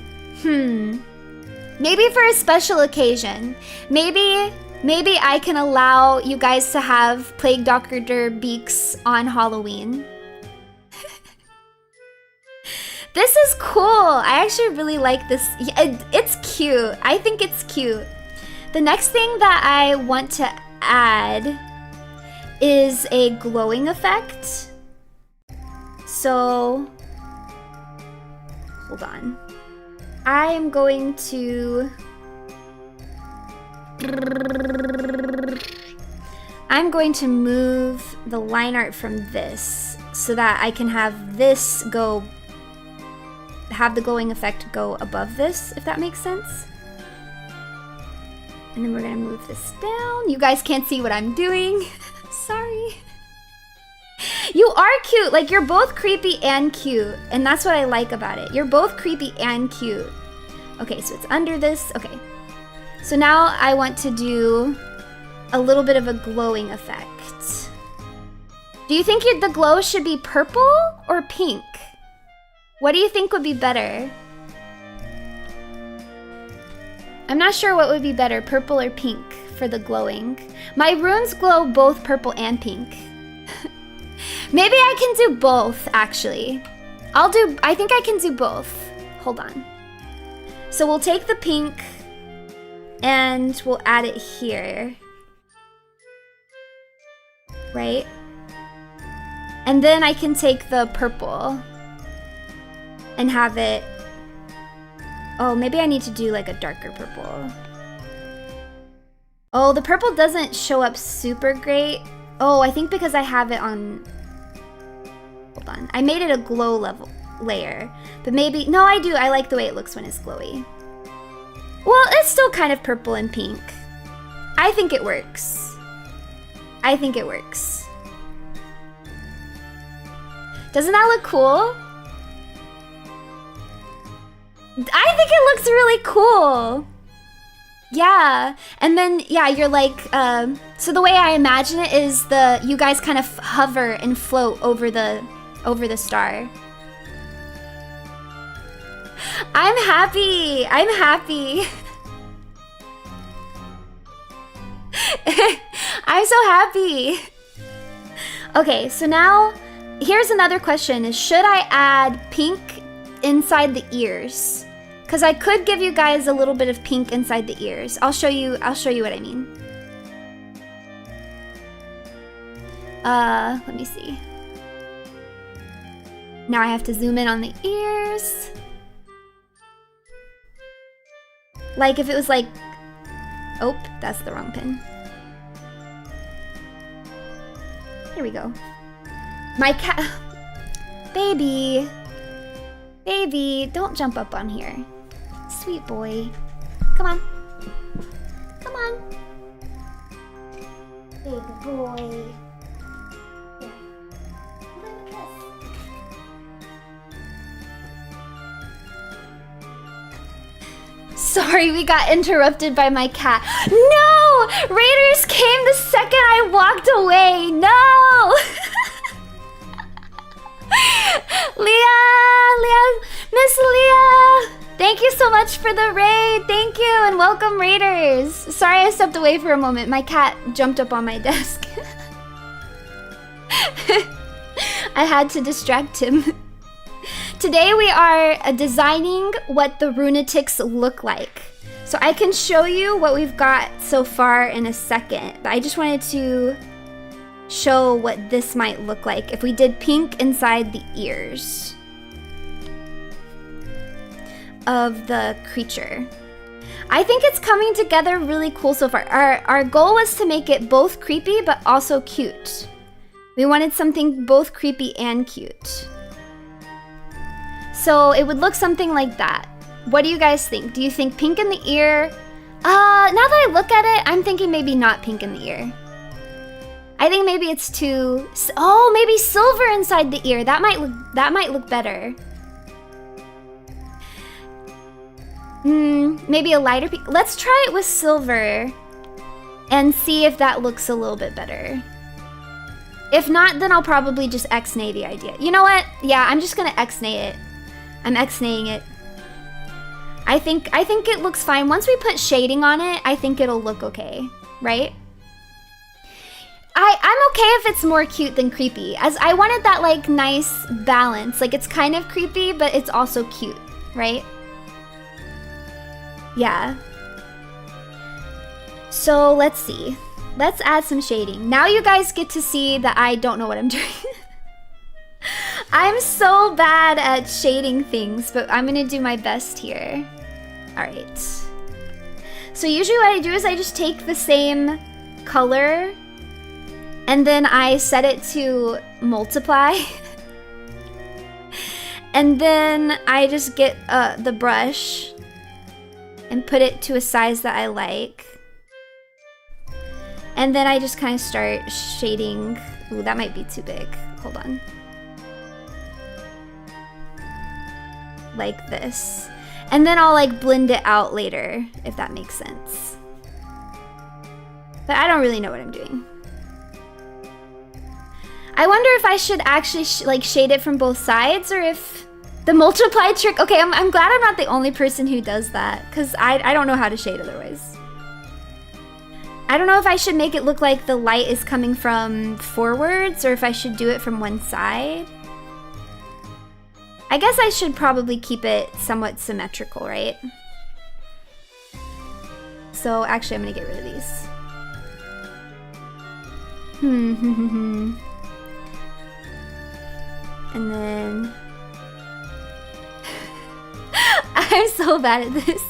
Speaker 1: Maybe for a special occasion. Maybe I can allow you guys to have Plague Doctor beaks on Halloween. This is cool. I actually really like this. It's cute. I think it's cute. The next thing that I want to add is a glowing effect. So, hold on. I am going to... move the line art from this so that I can have this go... have the glowing effect go above this, if that makes sense. And then we're gonna move this down. You guys can't see what I'm doing. Sorry. You are cute. Like, you're both creepy and cute. And that's what I like about it. You're both creepy and cute. Okay, so it's under this. Okay. So now I want to do a little bit of a glowing effect. Do you think the glow should be purple or pink? What do you think would be better? I'm not sure what would be better, purple or pink for the glowing. My runes glow both purple and pink. Maybe I can do both, actually. I think I can do both. Hold on. So we'll take the pink and we'll add it here. Right? And then I can take the purple and have it... Oh, maybe I need to do like a darker purple. Oh, the purple doesn't show up super great. Oh, I think because I have it on... Hold on. I made it a glow level layer. But maybe... No, I do. I like the way it looks when it's glowy. Well, it's still kind of purple and pink. I think it works. I think it works. Doesn't that look cool? I think it looks really cool. Yeah, and then yeah, you're like, so the way I imagine it is you guys kind of hover and float over the star. I'm happy. I'm happy. I'm so happy. Okay, so now here's another question: is should I add pink inside the ears? Because I could give you guys a little bit of pink inside the ears. I'll show you what I mean. Let me see. Now I have to zoom in on the ears. Like if it was like... Oh, that's the wrong pin. Here we go. My cat... Baby. Baby, don't jump up on here. Sweet boy. Come on. Come on. Big boy. Here. Give him a kiss. Sorry, we got interrupted by my cat. No! Raiders came the second I walked away. No! Leah! Miss Leah! Thank you so much for the raid. Thank you and welcome raiders. Sorry I stepped away for a moment. My cat jumped up on my desk. I had to distract him. Today we are designing what the runatics look like. So I can show you what we've got so far in a second, but I just wanted to show what this might look like if we did pink inside the ears of the creature. I think it's coming together really cool so far. Our goal was to make it both creepy but also cute. We wanted something both creepy and cute. So it would look something like that. What do you guys think? Do you think pink in the ear? Now that I look at it, I'm thinking maybe not pink in the ear. I think maybe it's too... Oh, maybe silver inside the ear. That might look better. Maybe a lighter pink. Let's try it with silver and see if that looks a little bit better. If not, then I'll probably just X-nay the idea. You know what? Yeah, I'm just gonna X-nay it. I'm X-naying it. I think it looks fine. Once we put shading on it, I think it'll look okay, right? I'm okay if it's more cute than creepy, as I wanted that like nice balance. Like it's kind of creepy, but it's also cute, right? Yeah. So let's see. Let's add some shading. Now you guys get to see that I don't know what I'm doing. I'm so bad at shading things, but I'm gonna do my best here. All right. So usually what I do is I just take the same color and then I set it to multiply. And then I just get the brush and put it to a size that I like. And then I just kind of start shading. Ooh, that might be too big. Hold on. Like this. And then I'll like blend it out later, if that makes sense. But I don't really know what I'm doing. I wonder if I should actually like shade it from both sides, or if the multiply trick. Okay, I'm glad I'm not the only person who does that, because I don't know how to shade otherwise. I don't know if I should make it look like the light is coming from forwards, or if I should do it from one side. I guess I should probably keep it somewhat symmetrical, right? So actually I'm gonna get rid of these. And then... I'm so bad at this.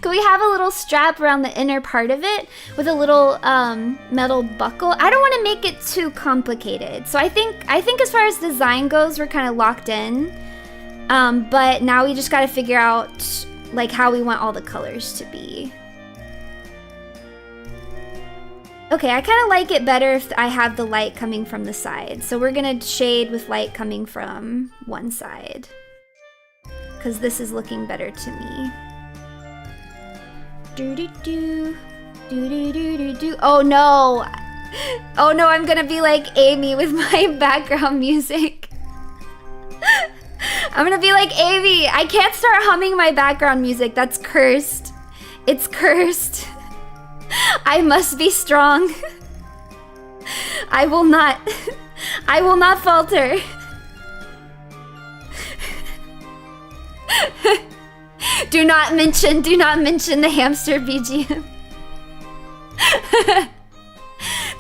Speaker 1: Can we have a little strap around the inner part of it with a little metal buckle? I don't want to make it too complicated. So I think as far as design goes, we're kind of locked in. But now we just got to figure out like how we want all the colors to be. Okay, I kind of like it better if I have the light coming from the side. So we're gonna shade with light coming from one side, because this is looking better to me. Do-do-do, do-do-do-do-do. Oh no! Oh no, I'm gonna be like Amy with my background music. I'm gonna be like Amy. I can't start humming my background music. That's cursed. It's cursed. I must be strong. I will not falter. Do not mention the hamster BGM.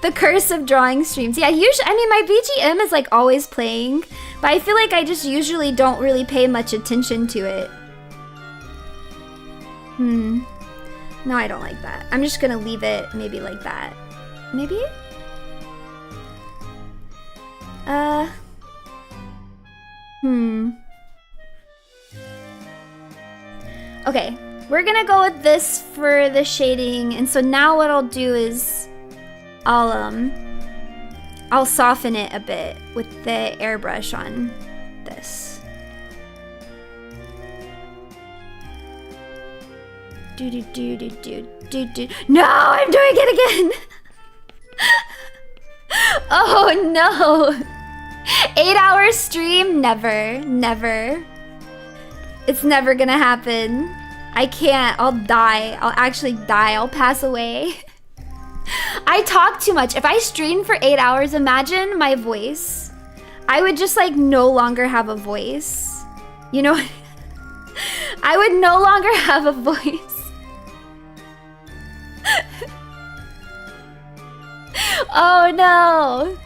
Speaker 1: The curse of drawing streams. Yeah, usually, I mean, my BGM is like always playing, but I feel like I just usually don't really pay much attention to it. No, I don't like that. I'm just gonna leave it maybe like that. Maybe? Okay, we're gonna go with this for the shading, and so now what I'll do is I'll soften it a bit with the airbrush on this. No, I'm doing it again. Oh no. 8-hour stream? Never. It's never gonna happen. I can't. I'll die. I'll actually die. I'll pass away. I talk too much. If I streamed for 8 hours, imagine my voice. I would just like no longer have a voice. You know? I would no longer have a voice. Oh no.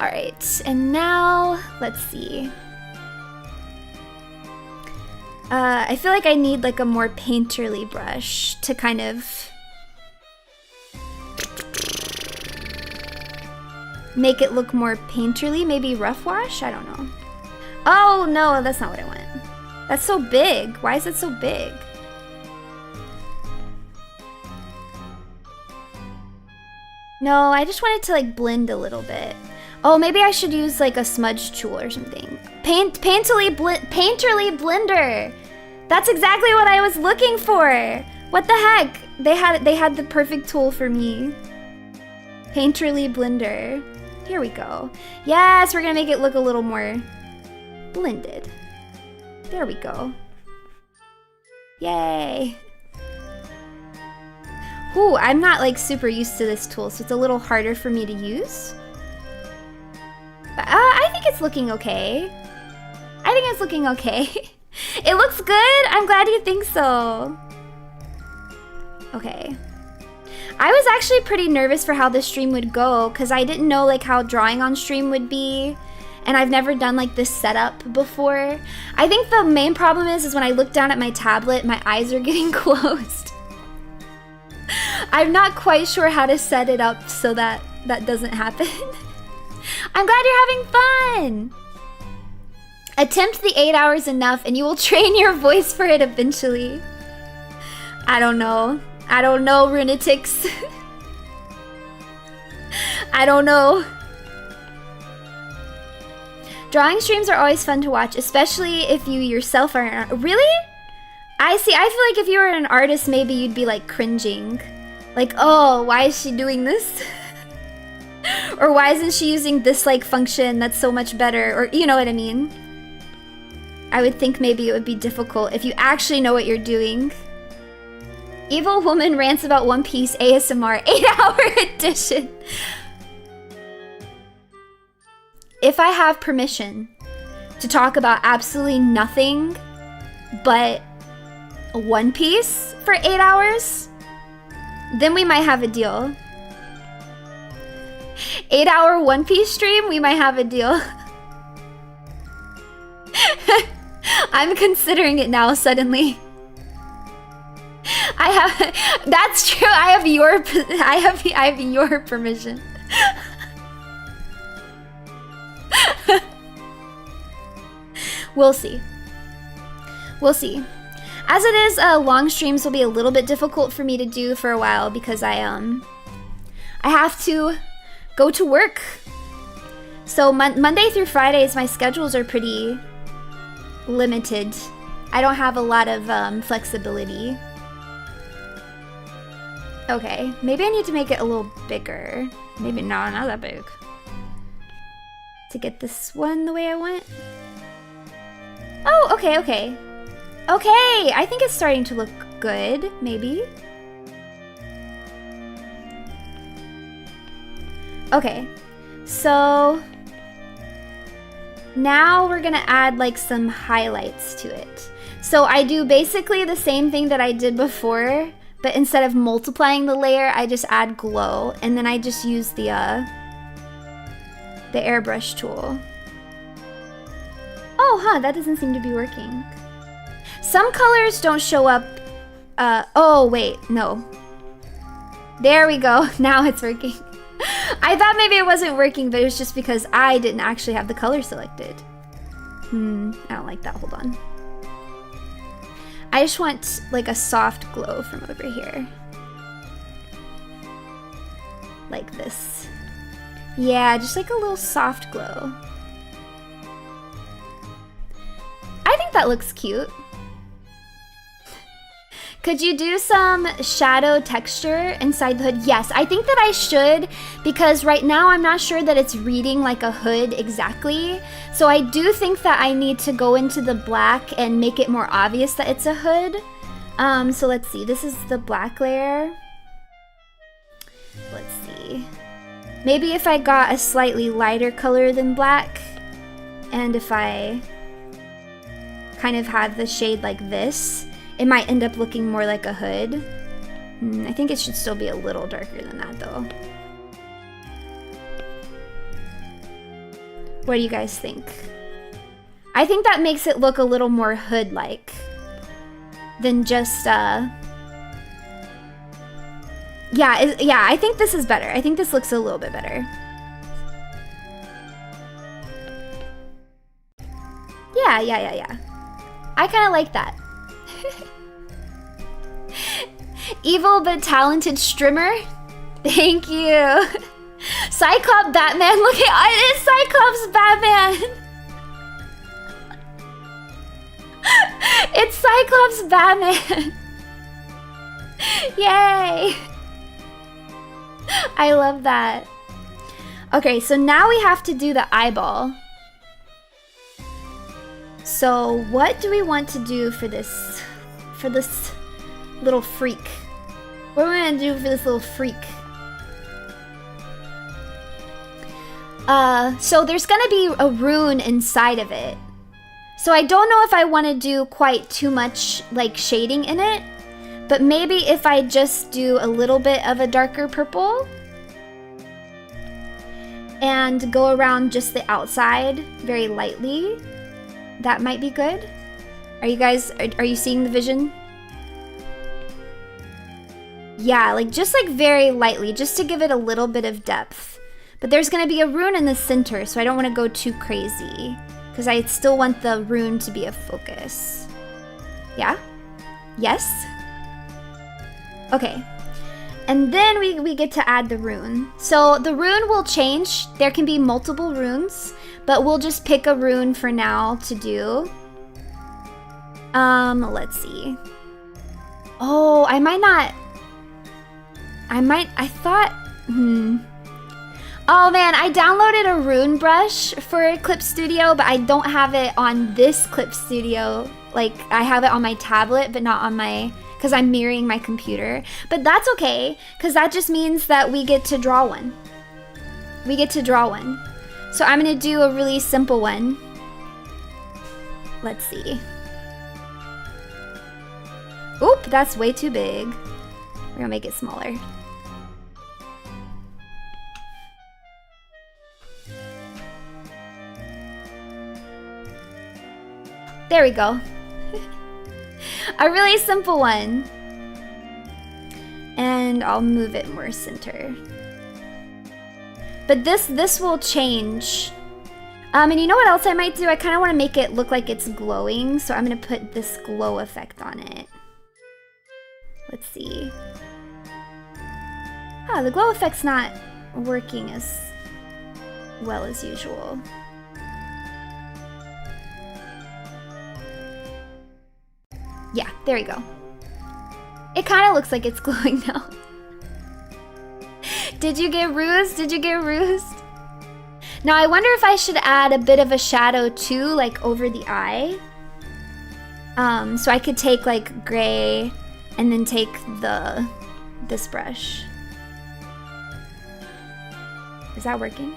Speaker 1: All right, and now let's see. I feel like I need like a more painterly brush to kind of make it look more painterly. Maybe rough wash? I don't know. Oh no, that's not what I want. That's so big. Why is it so big? No, I just want it to like blend a little bit. Oh, maybe I should use like a smudge tool or something. Painterly blender. That's exactly what I was looking for. What the heck? They had the perfect tool for me. Painterly blender. Here we go. Yes, we're gonna make it look a little more blended. There we go. Yay. Ooh, I'm not like super used to this tool, so it's a little harder for me to use. But I think it's looking okay. I think it's looking okay. It looks good. I'm glad you think so. Okay. I was actually pretty nervous for how this stream would go because I didn't know like how drawing on stream would be. And I've never done like this setup before. I think the main problem is when I look down at my tablet, my eyes are getting closed. I'm not quite sure how to set it up so that that doesn't happen. I'm glad you're having fun! Attempt the 8 hours enough and you will train your voice for it eventually. I don't know. I don't know, Runatics. I don't know. Drawing streams are always fun to watch, especially if you yourself are an really? I see. I feel like if you were an artist, maybe you'd be like cringing. Like, oh, why is she doing this? Or why isn't she using this like function that's so much better? Or you know what I mean? I would think maybe it would be difficult if you actually know what you're doing. Evil Woman rants about One Piece ASMR 8-hour edition. If I have permission to talk about absolutely nothing but One Piece for 8 hours, then we might have a deal. 8-hour One Piece stream, we might have a deal. I'm considering it now suddenly. I have, that's true. I have your permission. We'll see. We'll see. As it is, long streams will be a little bit difficult for me to do for a while because I have to go to work. So Monday through Fridays, my schedules are pretty limited. I don't have a lot of flexibility. Okay, maybe I need to make it a little bigger. Maybe no, not that big. To get this one the way I want. Oh, okay, okay. Okay, I think it's starting to look good, maybe. Okay, so now we're gonna add like some highlights to it. So I do basically the same thing that I did before, but instead of multiplying the layer, I just add glow, and then I just use the airbrush tool. Oh, huh, that doesn't seem to be working. Some colors don't show up. Oh, wait, no. There we go. Now it's working. I thought maybe it wasn't working, but it was just because I didn't actually have the color selected. I don't like that. Hold on. I just want like a soft glow from over here. Like this. Yeah, just like a little soft glow. I think that looks cute. Could you do some shadow texture inside the hood? Yes, I think that I should, because right now I'm not sure that it's reading like a hood exactly. So I do think that I need to go into the black and make it more obvious that it's a hood. So let's see, this is the black layer. Let's see. Maybe if I got a slightly lighter color than black, and if I kind of have the shade like this, it might end up looking more like a hood. I think it should still be a little darker than that though. What do you guys think? I think that makes it look a little more hood-like than just, yeah, I think this is better. I think this looks a little bit better. Yeah. I kind of like that. Evil but talented strimmer. Thank you. Cyclops Batman. Look at it is Cyclops Batman. It's Cyclops Batman. Yay. I love that. Okay, so now we have to do the eyeball. So what do we want to do for this little freak? What am I gonna do for this little freak? So there's gonna be a rune inside of it. So I don't know if I want to do quite too much like shading in it, but maybe if I just do a little bit of a darker purple and go around just the outside very lightly, that might be good. Are you guys, are you seeing the vision? Yeah, like just like very lightly, just to give it a little bit of depth. But there's gonna be a rune in the center, so I don't want to go too crazy, because I still want the rune to be a focus. Yeah? Yes? Okay. And then we get to add the rune. So the rune will change. There can be multiple runes, but we'll just pick a rune for now to do. Let's see. Oh, I thought, Oh man, I downloaded a rune brush for Clip Studio, but I don't have it on this Clip Studio. Like, I have it on my tablet, but not on my, because I'm mirroring my computer. But that's okay, because that just means that we get to draw one. We get to draw one. So I'm gonna do a really simple one. Let's see. Oop, that's way too big. We're gonna make it smaller. There we go. A really simple one. And I'll move it more center. But this will change. And you know what else I might do? I kind of want to make it look like it's glowing, so I'm going to put this glow effect on it. Let's see. Ah, the glow effect's not working as well as usual. Yeah, there we go. It kind of looks like it's glowing now. Did you get rused? Did you get rused? Now I wonder if I should add a bit of a shadow too, like over the eye. So I could take like gray and then take this brush. Is that working?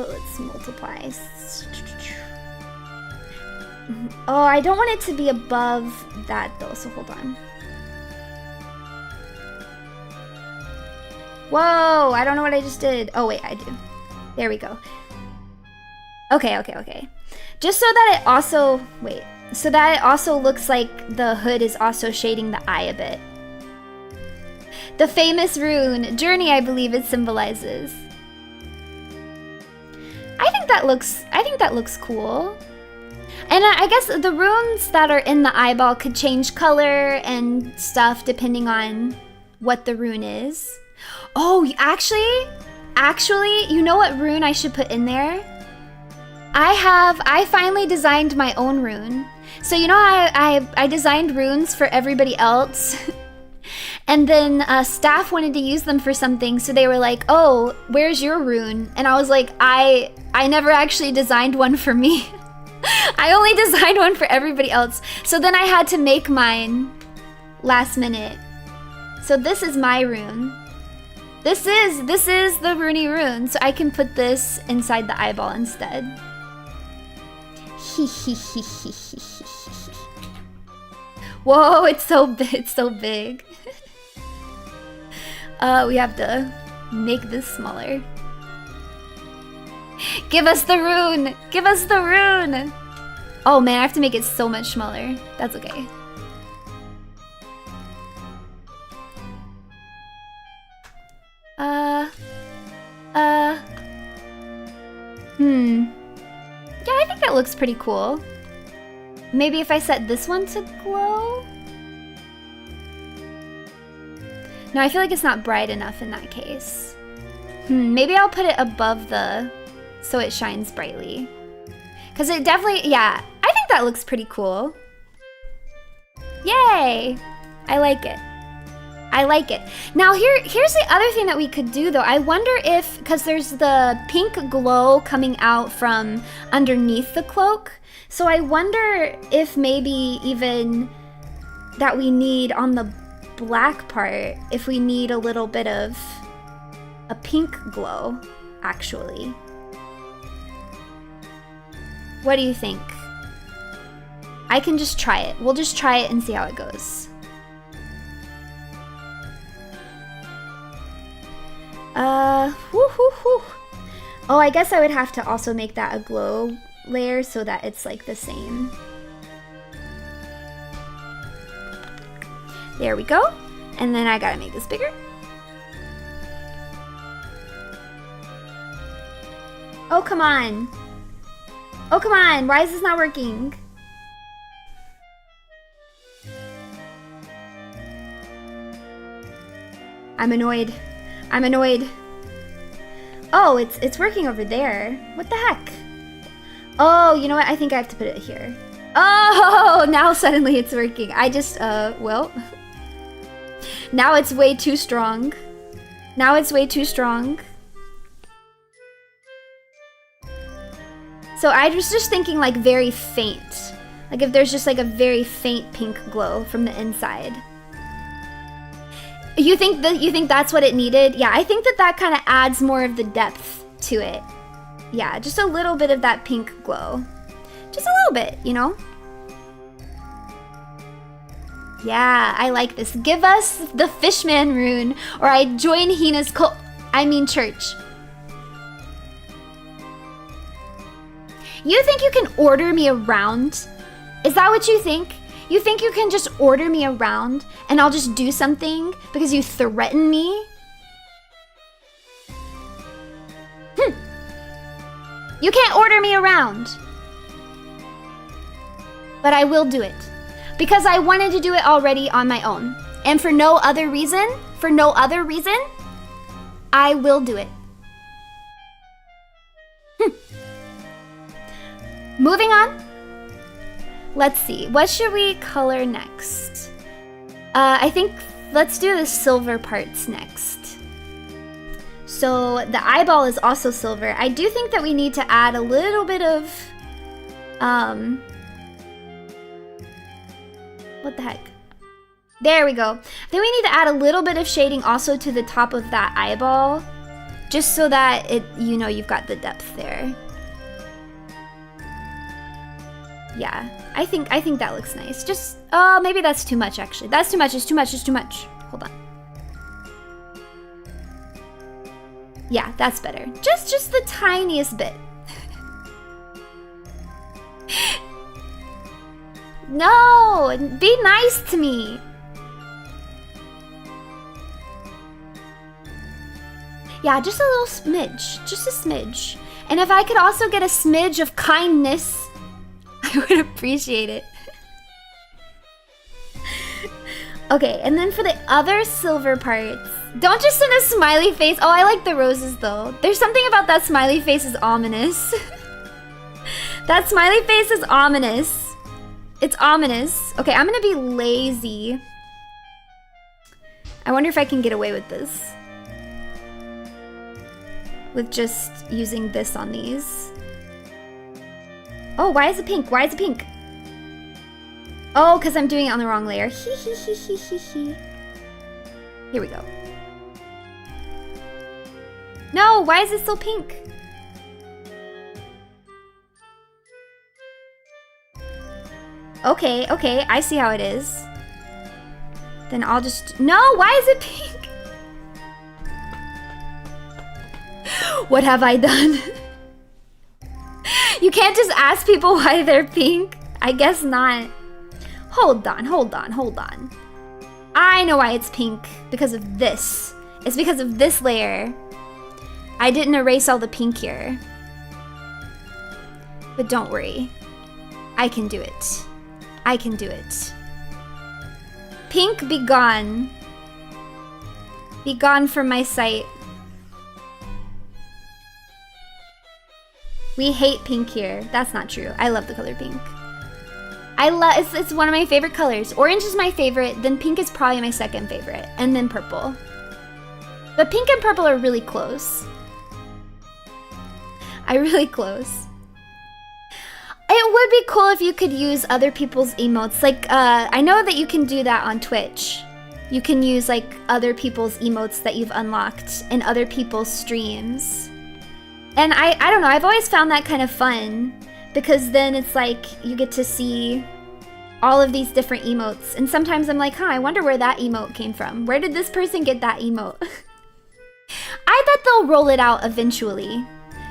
Speaker 1: Let's multiply. Oh, I don't want it to be above that though, so hold on. Whoa, I don't know what I just did. Oh wait, I do. There we go. Okay. Just so that it also, wait. So that it also looks like the hood is also shading the eye a bit. The famous rune, journey, I believe it symbolizes. I think that looks cool. And I guess the runes that are in the eyeball could change color and stuff depending on what the rune is. Oh, actually, you know what rune I should put in there? I finally designed my own rune. So you know I designed runes for everybody else. And then staff wanted to use them for something, so they were like, oh, where's your rune? And I was like, I never actually designed one for me. I only designed one for everybody else. So then I had to make mine last minute. So this is my rune. This is the Runie rune, so I can put this inside the eyeball instead. Whoa, it's so big. We have to make this smaller. Give us the rune! Give us the rune! Oh man, I have to make it so much smaller. That's okay. Yeah, I think that looks pretty cool. Maybe if I set this one to glow? No, I feel like it's not bright enough in that case. Maybe I'll put it above so it shines brightly. Because it definitely, yeah, I think that looks pretty cool. Yay! I like it. I like it. Now here's the other thing that we could do though. I wonder if, because there's the pink glow coming out from underneath the cloak. So I wonder if maybe even that we need on the black part, if we need a little bit of a pink glow, actually. What do you think? I can just try it. We'll just try it and see how it goes. Oh, I guess I would have to also make that a glow layer so that it's like the same. There we go. And then I gotta make this bigger. Oh, come on. Oh, come on. Why is this not working? I'm annoyed. I'm annoyed. Oh, it's working over there. What the heck? Oh, you know what? I think I have to put it here. Oh, now suddenly it's working. I just, well. Now it's way too strong. Now it's way too strong. So I was just thinking like very faint. Like if there's just like a very faint pink glow from the inside. You think that's what it needed? Yeah, I think that kind of adds more of the depth to it. Yeah, just a little bit of that pink glow. Just a little bit, you know? Yeah, I like this. Give us the Fishman rune, or I join Hina's cult. I mean church. You think you can order me around? Is that what you think? You think you can just order me around and I'll just do something because you threaten me? You can't order me around. But I will do it. Because I wanted to do it already on my own. And for no other reason, I will do it. Moving on. Let's see, what should we color next? I think let's do the silver parts next. So the eyeball is also silver. I do think that we need to add a little bit of, what the heck? There we go. I think we need to add a little bit of shading also to the top of that eyeball, just so that it, you know, you've got the depth there. Yeah, I think that looks nice. Just, oh, maybe that's too much actually. That's too much, it's too much, it's too much. Hold on. Yeah, that's better. Just the tiniest bit. No, be nice to me. Yeah, just a little smidge, just a smidge. And if I could also get a smidge of kindness, I would appreciate it. Okay, and then for the other silver parts, don't just send a smiley face. Oh, I like the roses though. There's something about that smiley face is ominous. That smiley face is ominous. It's ominous. Okay, I'm gonna be lazy. I wonder if I can get away with this. With just using this on these. Oh, why is it pink? Why is it pink? Oh, because I'm doing it on the wrong layer. Hee hee hee hee hee hee. Here we go. No, why is it still pink? Okay, okay, I see how it is. Then I'll just... No, why is it pink? What have I done? You can't just ask people why they're pink. I guess not. Hold on, hold on, hold on. I know why it's pink. Because of this. It's because of this layer. I didn't erase all the pink here. But don't worry. I can do it. I can do it. Pink, be gone. Be gone from my sight. We hate pink here. That's not true. I love the color pink. It's one of my favorite colors. Orange is my favorite, then pink is probably my second favorite, and then purple. But pink and purple are really close. Really close. It would be cool if you could use other people's emotes. Like, I know that you can do that on Twitch. You can use, like, other people's emotes that you've unlocked in other people's streams. And I don't know, I've always found that kind of fun. Because then it's like, you get to see all of these different emotes. And sometimes I'm like, huh, I wonder where that emote came from. Where did this person get that emote? I bet they'll roll it out eventually.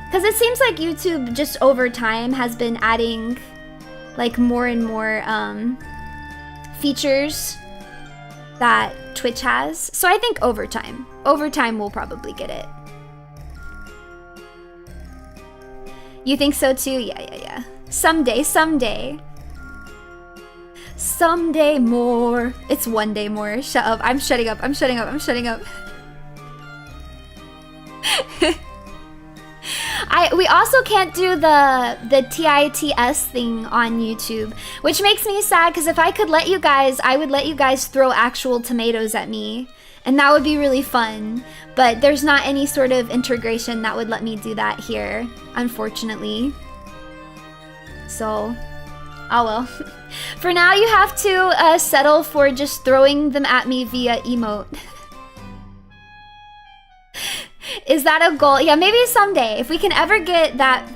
Speaker 1: Because it seems like YouTube just over time has been adding like more and more features that Twitch has. So I think over time we'll probably get it. You think so too? Yeah. Someday. Someday more. It's one day more. Shut up. I'm shutting up. We also can't do the TITS thing on YouTube, which makes me sad because if I could let you guys, I would let you guys throw actual tomatoes at me, and that would be really fun. But there's not any sort of integration that would let me do that here, unfortunately. So, oh well. For now, you have to settle for just throwing them at me via emote. Is that a goal? Yeah, maybe someday. If we can ever get that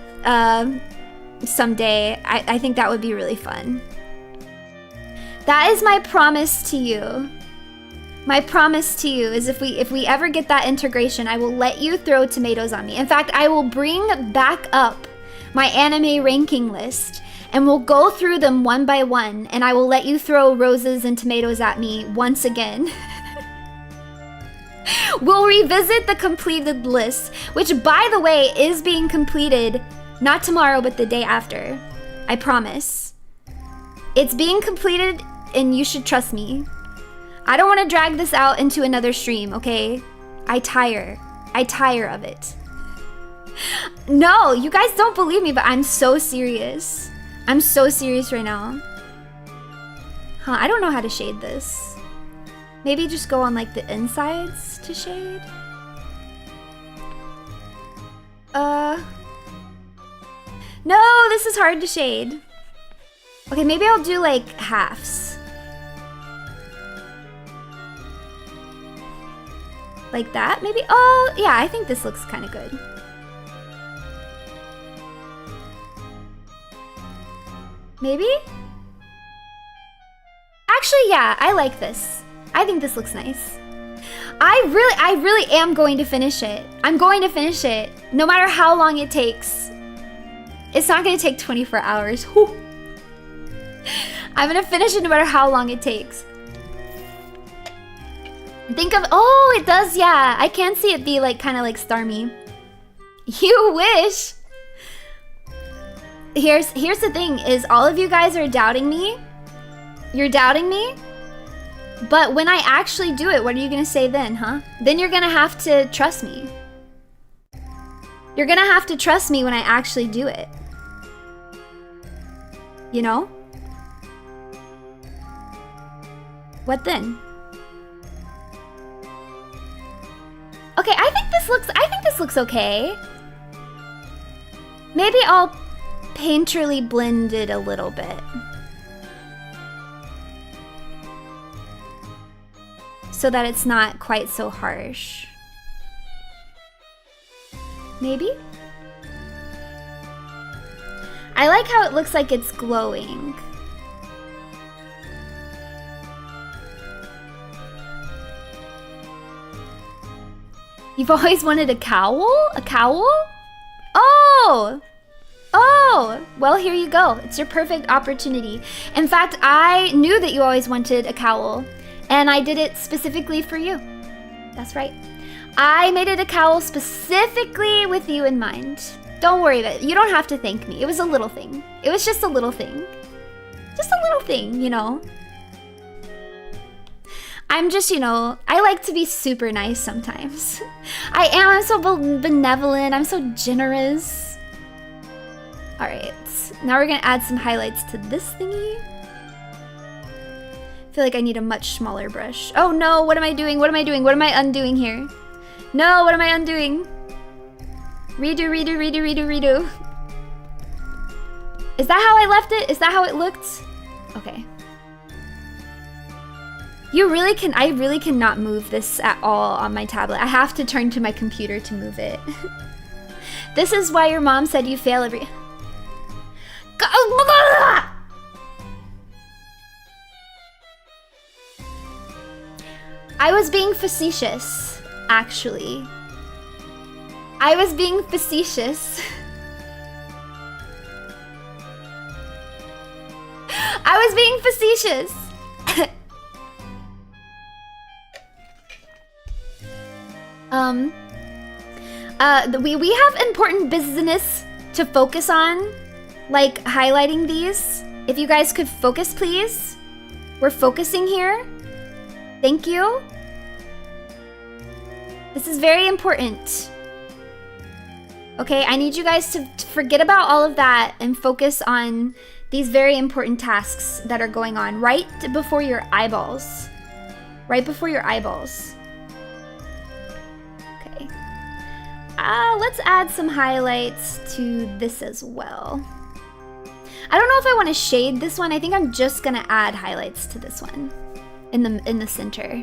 Speaker 1: someday, I think that would be really fun. That is my promise to you. My promise to you is if we ever get that integration, I will let you throw tomatoes on me. In fact, I will bring back up my anime ranking list and we'll go through them one by one, and I will let you throw roses and tomatoes at me once again. We'll revisit the completed list, which, by the way, is being completed not tomorrow, but the day after. I promise. It's being completed, and you should trust me. I don't want to drag this out into another stream, okay? I tire of it. No, you guys don't believe me, but I'm so serious. I'm so serious right now. Huh, I don't know how to shade this. Maybe just go on like the insides to shade. No, this is hard to shade. Okay, maybe I'll do like halves. Like that, maybe? Oh, yeah, I think this looks kind of good. Maybe? Actually, yeah, I like this. I think this looks nice. I really am going to finish it. I'm going to finish it, no matter how long it takes. It's not going to take 24 hours. Whew. I'm going to finish it no matter how long it takes. Think of, oh, it does, yeah. I can see it be like, kind of like Starmie. You wish. Here's the thing, is all of you guys are doubting me. You're doubting me. But when I actually do it, what are you gonna say then, huh? Then you're gonna have to trust me. You're gonna have to trust me when I actually do it. You know? What then? Okay, I think this looks okay. Maybe I'll painterly blend it a little bit. So that it's not quite so harsh. Maybe? I like how it looks like it's glowing. You've always wanted a cowl? A cowl? Oh! Oh! Well, here you go. It's your perfect opportunity. In fact, I knew that you always wanted a cowl, and I did it specifically for you. That's right. I made it a cowl specifically with you in mind. Don't worry about it. You don't have to thank me. It was a little thing. It was just a little thing. Just a little thing, you know? I'm just, you know, I like to be super nice sometimes. I'm so benevolent. I'm so generous. All right, now we're gonna add some highlights to this thingy. I feel like I need a much smaller brush. Oh no, what am I doing? What am I doing? What am I undoing here? No, what am I undoing? Redo, redo, redo, redo, redo. Is that how I left it? Is that how it looked? Okay. I really cannot move this at all on my tablet. I have to turn to my computer to move it. This is why your mom said you fail every... I was being facetious, actually. I was being facetious. I was being facetious. We have important business to focus on, like highlighting these. If you guys could focus, please. We're focusing here. Thank you. This is very important. Okay, I need you guys to forget about all of that and focus on these very important tasks that are going on right before your eyeballs. Right before your eyeballs. Okay. Let's add some highlights to this as well. I don't know if I want to shade this one. I think I'm just gonna add highlights to this one in the center.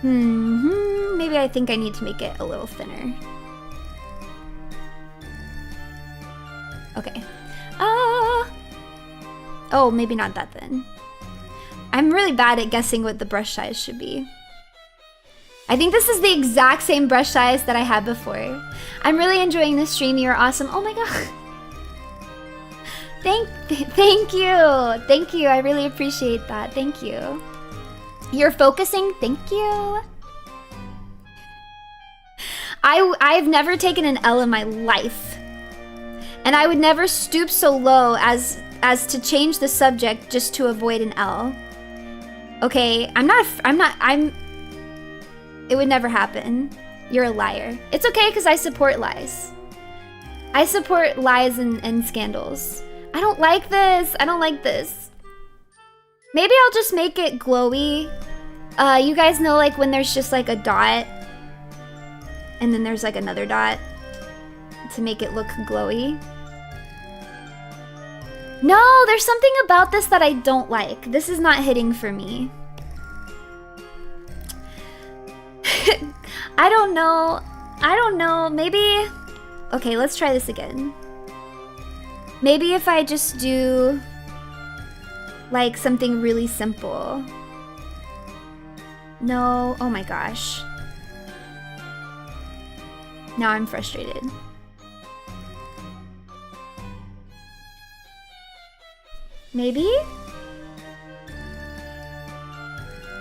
Speaker 1: Maybe I think I need to make it a little thinner. Okay. Oh, maybe not that thin. I'm really bad at guessing what the brush size should be. I think this is the exact same brush size that I had before. I'm really enjoying this stream. You're awesome. Oh my god. Thank you. Thank you. I really appreciate that. Thank you. You're focusing. Thank you. I've never taken an L in my life. And I would never stoop so low as to change the subject just to avoid an L. Okay, it would never happen. You're a liar. It's okay, because I support lies. I support lies and scandals. I don't like this. I don't like this. Maybe I'll just make it glowy. You guys know, like, when there's just, like, a dot. And then there's, like, another dot. To make it look glowy. No, there's something about this that I don't like. This is not hitting for me. I don't know. I don't know. Maybe... Okay, let's try this again. Maybe if I just do... like, something really simple. No. Oh my gosh. Now I'm frustrated. Maybe?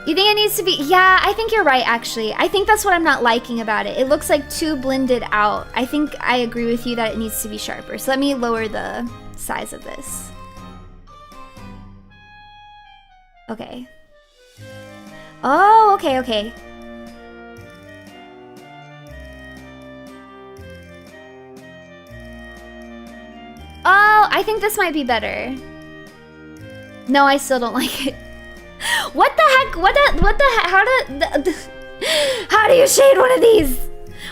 Speaker 1: You think it needs to be... Yeah, I think you're right, actually. I think that's what I'm not liking about it. It looks like too blended out. I think I agree with you that it needs to be sharper. So let me lower the size of this. Okay. Oh, okay, okay. I think this might be better. No, I still don't like it. What the heck? What the heck? How do you shade one of these?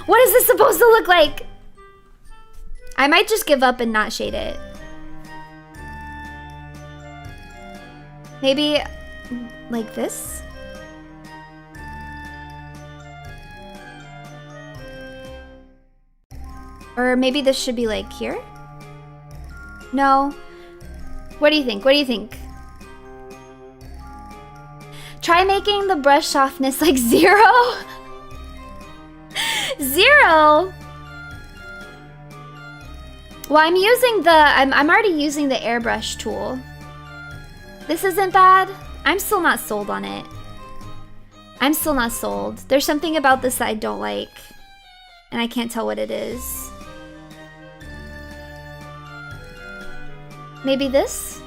Speaker 1: What is this supposed to look like? I might just give up and not shade it. Maybe like this? Or maybe this should be like here? No. What do you think? What do you think? Try making the brush softness like 0. 0? Well, I'm using the, I'm already using the airbrush tool. This isn't bad. I'm still not sold on it. I'm still not sold. There's something about this that I don't like, and I can't tell what it is. Maybe this?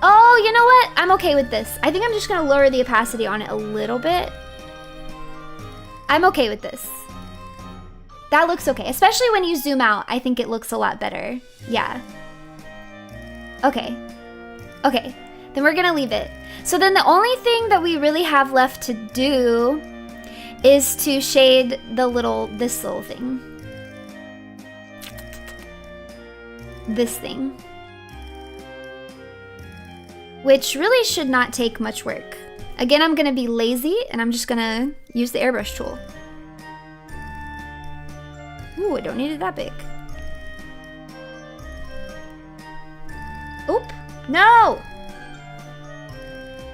Speaker 1: Oh, you know what? I'm okay with this. I think I'm just gonna lower the opacity on it a little bit. I'm okay with this. That looks okay, especially when you zoom out. I think it looks a lot better. Yeah. Okay. Okay, then we're gonna leave it. So then the only thing that we really have left to do is to shade this little thing. This thing. Which really should not take much work. Again, I'm gonna be lazy and I'm just gonna use the airbrush tool. Ooh, I don't need it that big. Oop, no!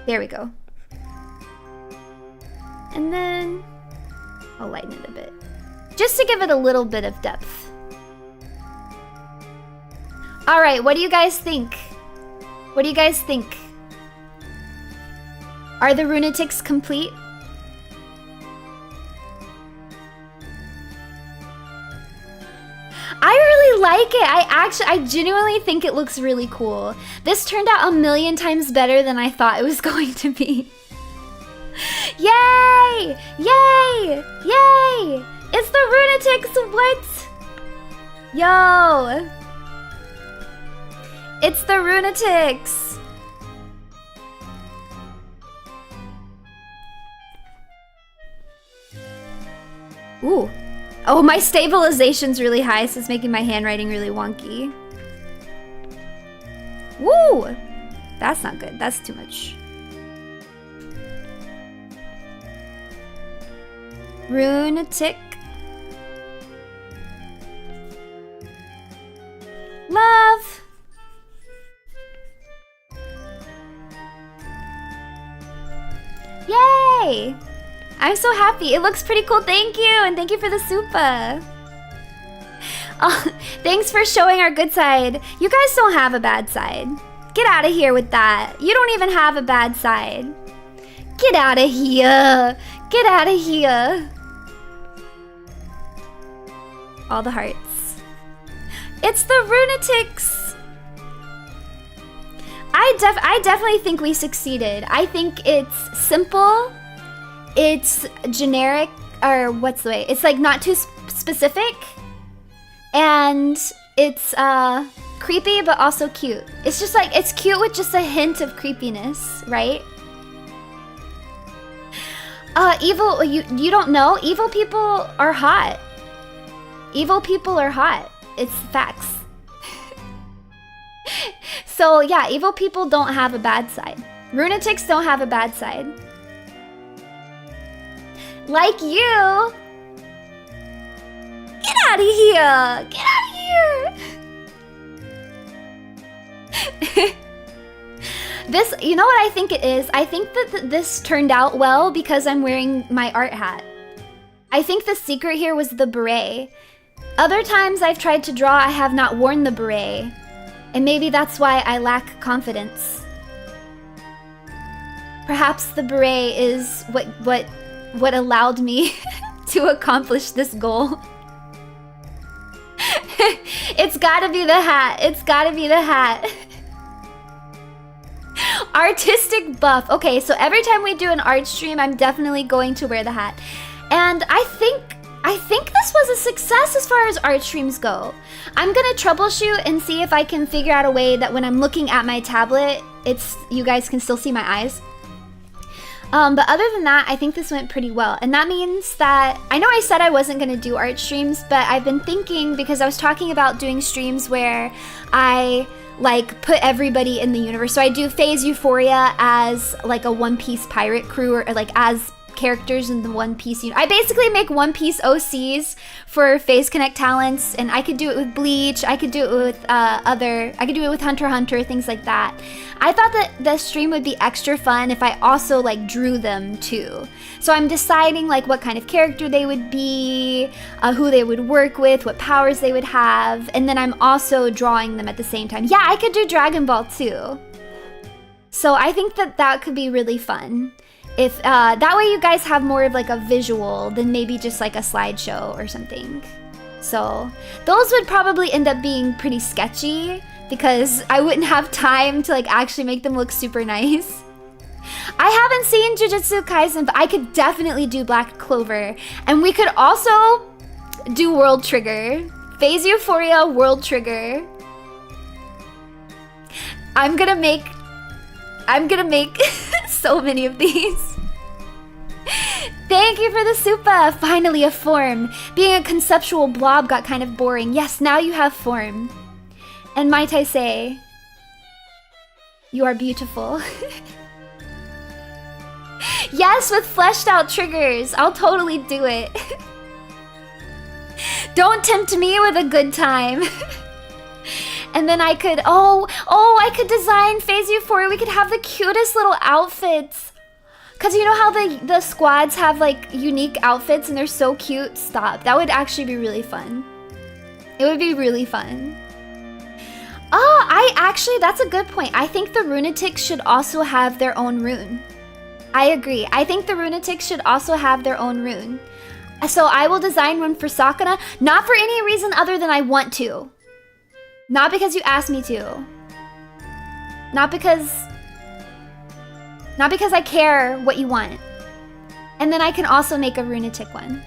Speaker 1: There we go. And then I'll lighten it a bit. Just to give it a little bit of depth. All right, what do you guys think? What do you guys think? Are the runatics complete? I really like it. I genuinely think it looks really cool. This turned out 1,000,000 times better than I thought it was going to be. Yay! Yay! Yay! It's the runatics! What? Yo! It's the runatics! Ooh. Oh, my stabilization's really high, so it's making my handwriting really wonky. Woo! That's not good. That's too much. Runatic. Love. Yay! I'm so happy. It looks pretty cool. Thank you. And thank you for the super. Oh, thanks for showing our good side. You guys don't have a bad side. Get out of here with that. You don't even have a bad side. Get out of here. Get out of here. All the hearts. It's the runatics. I definitely think we succeeded. I think it's simple. It's generic, or what's the way? It's like not too specific. And it's creepy, but also cute. It's just like, it's cute with just a hint of creepiness, right? Evil, you don't know? Evil people are hot. Evil people are hot. It's facts. So yeah, evil people don't have a bad side. Runatics don't have a bad side. Like you. Get out of here. Get out of here. This, you know what I think it is? I think that this turned out well because I'm wearing my art hat. I think the secret here was the beret. Other times I've tried to draw, I have not worn the beret. And maybe that's why I lack confidence. Perhaps the beret is what allowed me to accomplish this goal. It's gotta be the hat. It's gotta be the hat. Artistic buff. Okay, so every time we do an art stream, I'm definitely going to wear the hat. And I I think this was a success as far as art streams go. I'm gonna troubleshoot and see if I can figure out a way that when I'm looking at my tablet, you guys can still see my eyes. But other than that, I think this went pretty well. And that means that, I know I said I wasn't gonna do art streams, but I've been thinking, because I was talking about doing streams where I like put everybody in the universe. So I do phase Euphoria as like a One Piece pirate crew, or like as characters in the One Piece. I basically make One Piece OCs for Phase Connect talents, and I could do it with Bleach, I could do it with I could do it with Hunter x Hunter, things like that. I thought that the stream would be extra fun if I also like drew them too. So I'm deciding like what kind of character they would be, who they would work with, what powers they would have, and then I'm also drawing them at the same time. Yeah, I could do Dragon Ball too. So I think that that could be really fun. If that way you guys have more of like a visual than maybe just like a slideshow or something. So those would probably end up being pretty sketchy because I wouldn't have time to like actually make them look super nice. I haven't seen Jujutsu Kaisen, but I could definitely do Black Clover. And we could also do World Trigger. Phase Euphoria, World Trigger. I'm gonna make so many of these. Thank you for the supa. Finally a form. Being a conceptual blob got kind of boring. Yes, now you have form. And might I say, you are beautiful. Yes, with fleshed out triggers. I'll totally do it. Don't tempt me with a good time. And then I could, I could design Phase Euphoria. We could have the cutest little outfits. Cause you know how the squads have like unique outfits and they're so cute? Stop, that would actually be really fun. It would be really fun. Oh, that's a good point. I think the Runatics should also have their own rune. I agree. I think the Runatics should also have their own rune. So I will design one for Sakura, not for any reason other than I want to. Not because you asked me to. Not because I care what you want. And then I can also make a Runatic one.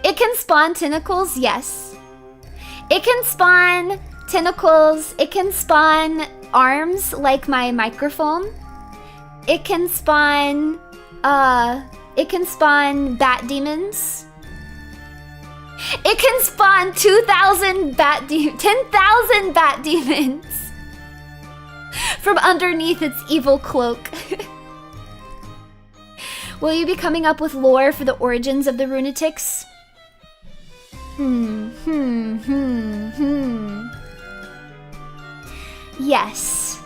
Speaker 1: It can spawn tentacles, yes. It can spawn tentacles. It can spawn arms like my microphone. It can spawn bat demons. It can spawn 10,000 bat demons from underneath its evil cloak. Will you be coming up with lore for the origins of the Runatics? Yes.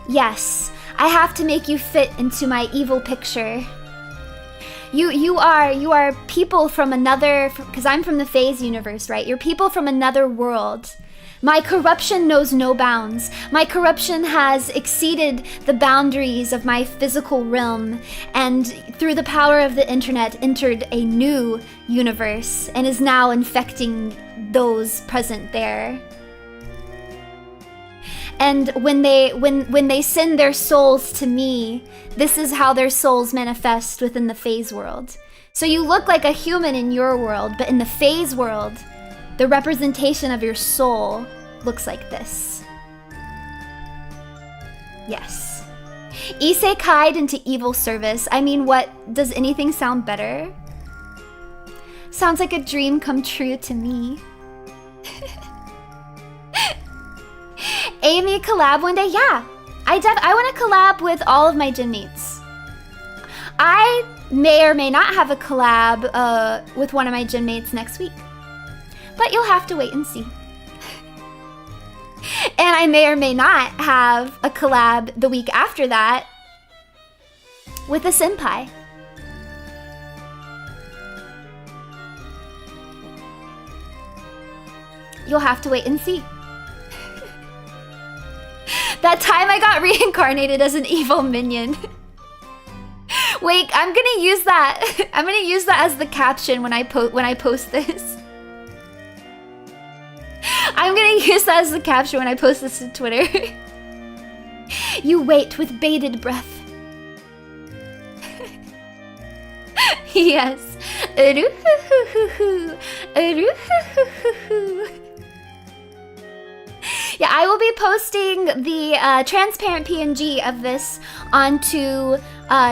Speaker 1: Yes. I have to make you fit into my evil picture. You are people from another, because I'm from the Phase universe, right? You're people from another world. My corruption knows no bounds. My corruption has exceeded the boundaries of my physical realm, and through the power of the internet entered a new universe and is now infecting those present there. And when they send their souls to me, this is how their souls manifest within the Phase world. So you look like a human in your world, but in the Phase world, the representation of your soul looks like this. Yes. Isekai'd into evil service. I mean, what? Does anything sound better? Sounds like a dream come true to me. Amy, collab one day? Yeah. I want to collab with all of my gym mates. I may or may not have a collab with one of my gym mates next week. But you'll have to wait and see. And I may or may not have a collab the week after that with a senpai. You'll have to wait and see. That time I got reincarnated as an evil minion. Wait, I'm gonna use that. I'm gonna use that as the caption when I post this. I'm gonna use that as the caption when I post this to Twitter. You wait with bated breath. Yes. Yeah, I will be posting the transparent PNG of this onto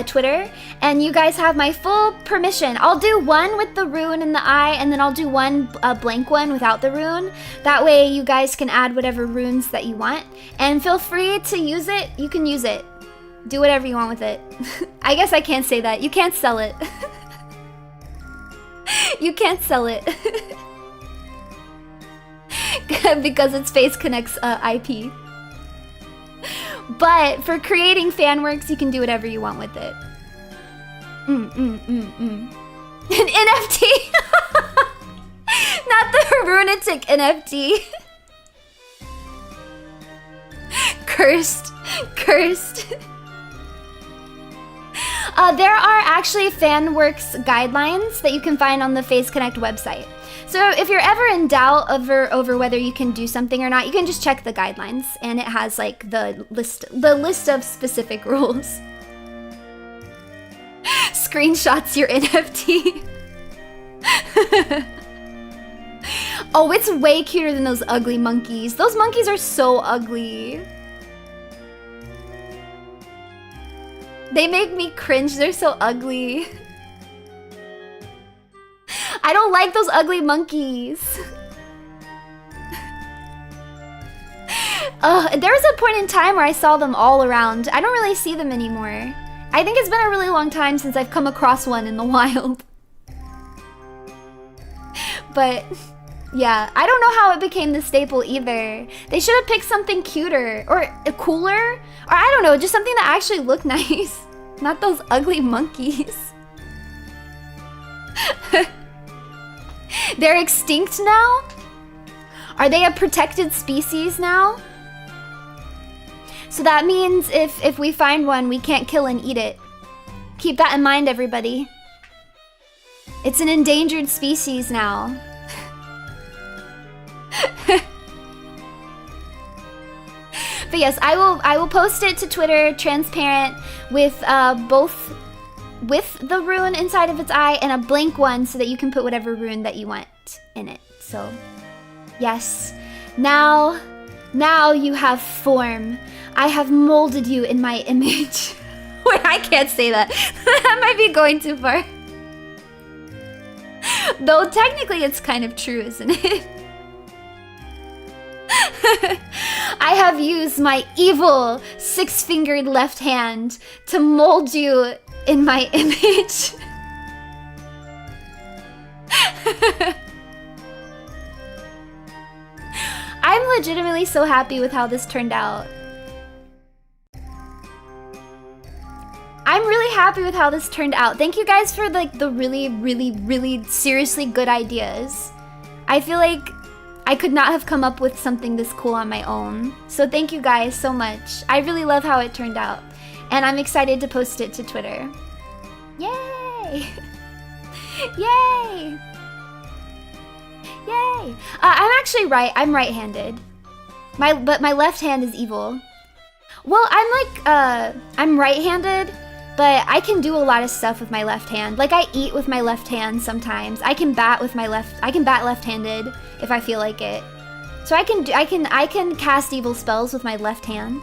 Speaker 1: Twitter, and you guys have my full permission. I'll do one with the rune in the eye, and then I'll do one blank one without the rune. That way you guys can add whatever runes that you want, and feel free to use it. You can use it. Do whatever you want with it. I guess I can't say that. You can't sell it. You can't sell it. Because it's Face Connect's IP. But for creating fan works, you can do whatever you want with it. An NFT! Not the Runatic NFT. Cursed. Cursed. There are actually fan works guidelines that you can find on the Face Connect website. So if you're ever in doubt over whether you can do something or not, you can just check the guidelines, and it has like the list of specific rules. Screenshots your NFT. Oh, it's way cuter than those ugly monkeys. Those monkeys are so ugly. They make me cringe. They're so ugly. I don't like those ugly monkeys. There was a point in time where I saw them all around. I don't really see them anymore. I think it's been a really long time since I've come across one in the wild. But yeah, I don't know how it became the staple either. They should have picked something cuter or cooler, or I don't know, just something that actually looked nice. Not those ugly monkeys. They're extinct now? Are they a protected species now? So that means if we find one, we can't kill and eat it. Keep that in mind, everybody. It's an endangered species now. But yes, I will post it to Twitter, transparent, with both with the rune inside of its eye and a blank one so that you can put whatever rune that you want in it. So, yes. Now you have form. I have molded you in my image. Wait, I can't say that. That might be going too far. Though technically it's kind of true, isn't it? I have used my evil six-fingered left hand to mold you in my image. I'm legitimately so happy with how this turned out. I'm really happy with how this turned out. Thank you guys for like the really, really, really seriously good ideas. I feel like I could not have come up with something this cool on my own. So thank you guys so much. I really love how it turned out. And I'm excited to post it to Twitter. Yay! Yay! Yay! I'm actually I'm right-handed. But my left hand is evil. Well, I'm right-handed, but I can do a lot of stuff with my left hand. Like I eat with my left hand sometimes. I can bat left-handed if I feel like it. So I can cast evil spells with my left hand.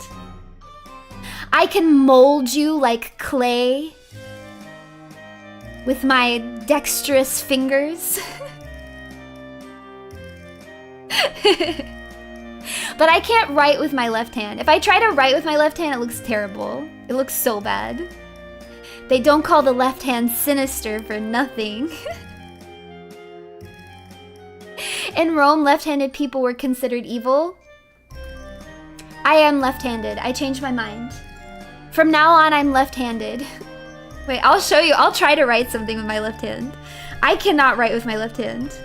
Speaker 1: I can mold you like clay with my dexterous fingers. But I can't write with my left hand. If I try to write with my left hand, it looks terrible. It looks so bad. They don't call the left hand sinister for nothing. In Rome, left-handed people were considered evil. I am left-handed. I changed my mind. From now on, I'm left-handed. Wait, I'll show you. I'll try to write something with my left hand. I cannot write with my left hand.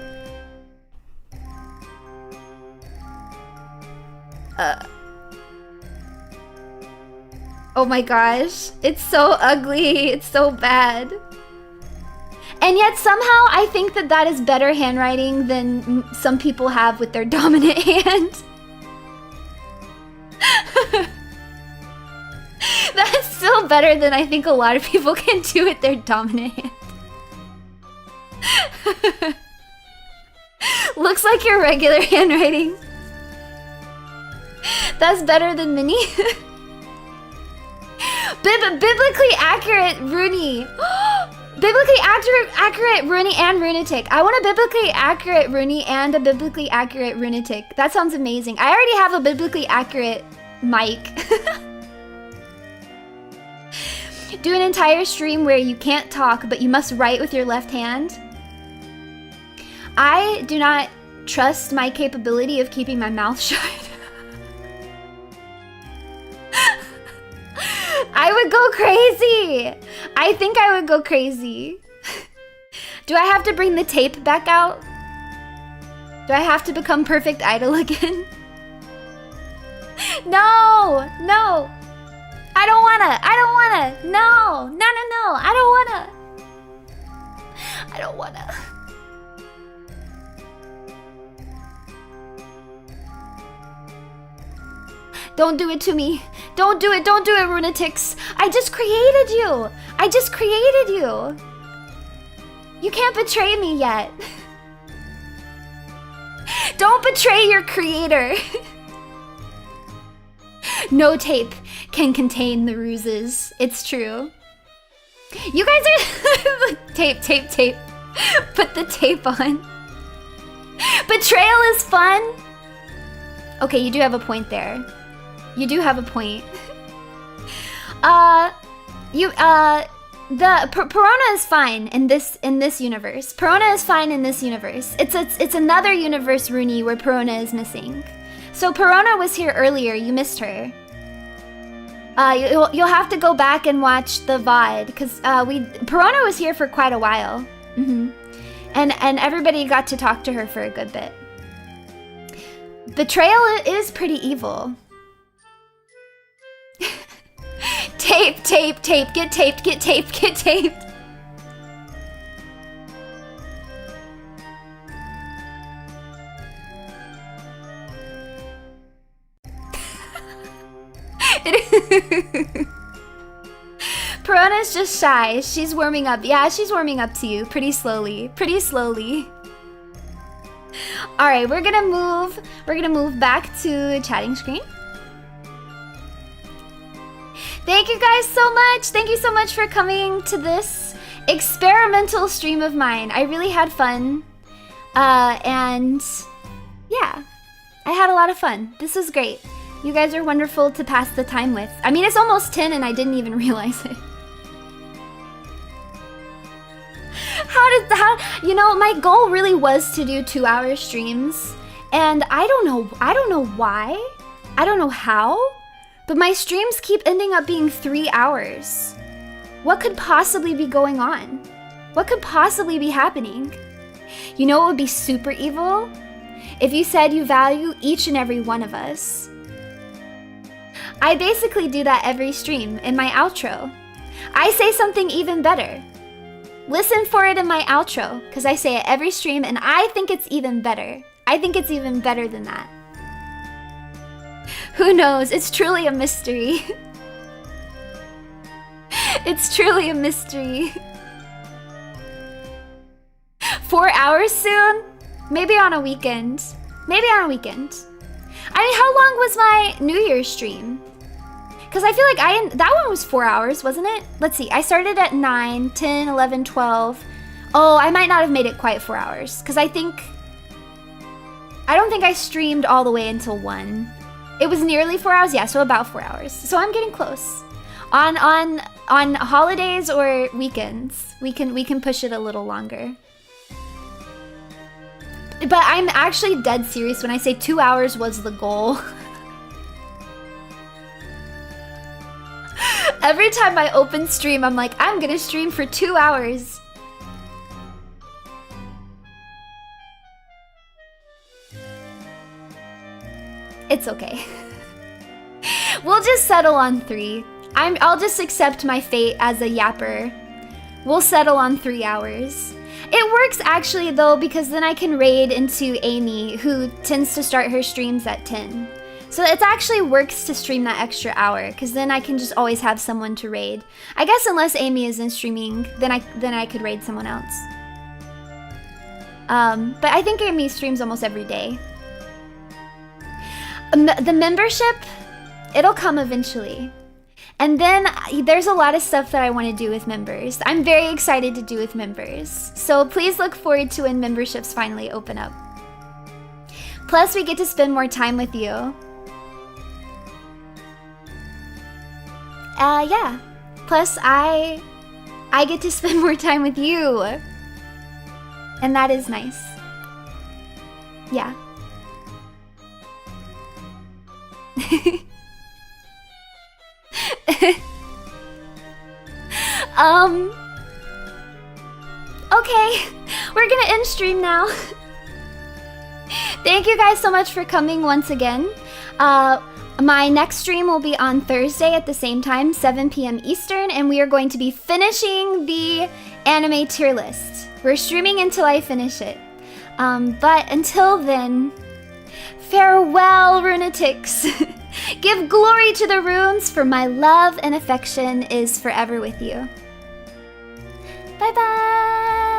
Speaker 1: Oh my gosh. It's so ugly. It's so bad. And yet somehow I think that that is better handwriting than some people have with their dominant hand. That's still better than I think a lot of people can do with their dominant hand. Looks like your regular handwriting. That's better than Minnie. Biblically accurate Runie. Biblically accurate Runie and runatic. I want a biblically accurate Runie and a biblically accurate runatic. That sounds amazing. I already have a biblically accurate mic. Do an entire stream where you can't talk, but you must write with your left hand. I do not trust my capability of keeping my mouth shut. I would go crazy. I think I would go crazy. Do I have to bring the tape back out? Do I have to become Perfect Idol again? No, no. I don't wanna. No, no, no, no. I don't wanna. Don't do it to me. Don't do it, Runatics. I just created you. You can't betray me yet. Don't betray your creator. No tape can contain the ruses. It's true. You guys are... Tape. Put the tape on. Betrayal is fun. Okay, you do have a point there. You do have a point. Perona is fine in this universe. Perona is fine in this universe. It's another universe, Runie, where Perona is missing. So Perona was here earlier. You missed her. You'll have to go back and watch the VOD because Perona was here for quite a while. And everybody got to talk to her for a good bit. Betrayal is pretty evil. Tape. Get taped. Perona's just shy. She's warming up. Yeah, she's warming up to you pretty slowly. All right, we're gonna move back to chatting screen. Thank you guys so much. Thank you so much for coming to this experimental stream of mine. I really had fun. And yeah, I had a lot of fun. This was great. You guys are wonderful to pass the time with. I mean, it's almost 10 and I didn't even realize it. You know, my goal really was to do 2-hour streams. And I don't know why. I don't know how. But my streams keep ending up being 3 hours. What could possibly be going on? What could possibly be happening? You know what would be super evil? If you said you value each and every one of us. I basically do that every stream in my outro. I say something even better. Listen for it in my outro, because I say it every stream and I think it's even better. I think it's even better than that. Who knows? It's truly a mystery. It's truly a mystery. 4 hours soon? Maybe on a weekend. I mean, how long was my New Year's stream? Because I feel like that one was 4 hours, wasn't it? Let's see. I started at 9, 10, 11, 12. Oh, I might not have made it quite 4 hours. Because I don't think I streamed all the way until 1. It was nearly 4 hours, yeah, so about 4 hours. So I'm getting close. On holidays or weekends, we can push it a little longer. But I'm actually dead serious when I say 2 hours was the goal. Every time I open stream, I'm like, I'm gonna stream for 2 hours. It's okay. We'll just settle on 3. I'll just accept my fate as a yapper. We'll settle on 3 hours. It works actually though, because then I can raid into Amy, who tends to start her streams at 10. So it actually works to stream that extra hour, because then I can just always have someone to raid. I guess unless Amy isn't streaming, then I could raid someone else. But I think Amy streams almost every day. The membership, it'll come eventually. And then there's a lot of stuff that I want to do with members. I'm very excited to do with members. So please look forward to when memberships finally open up. Plus, we get to spend more time with you. Yeah. Plus, I get to spend more time with you. And that is nice. Yeah. Okay, we're gonna end stream now. Thank you guys so much for coming once again. My next stream will be on Thursday at the same time, 7 p.m. Eastern, and we are going to be finishing the anime tier list. We're streaming until I finish it. But until then, farewell, Runatics. Give glory to the runes, for my love and affection is forever with you. Bye-bye!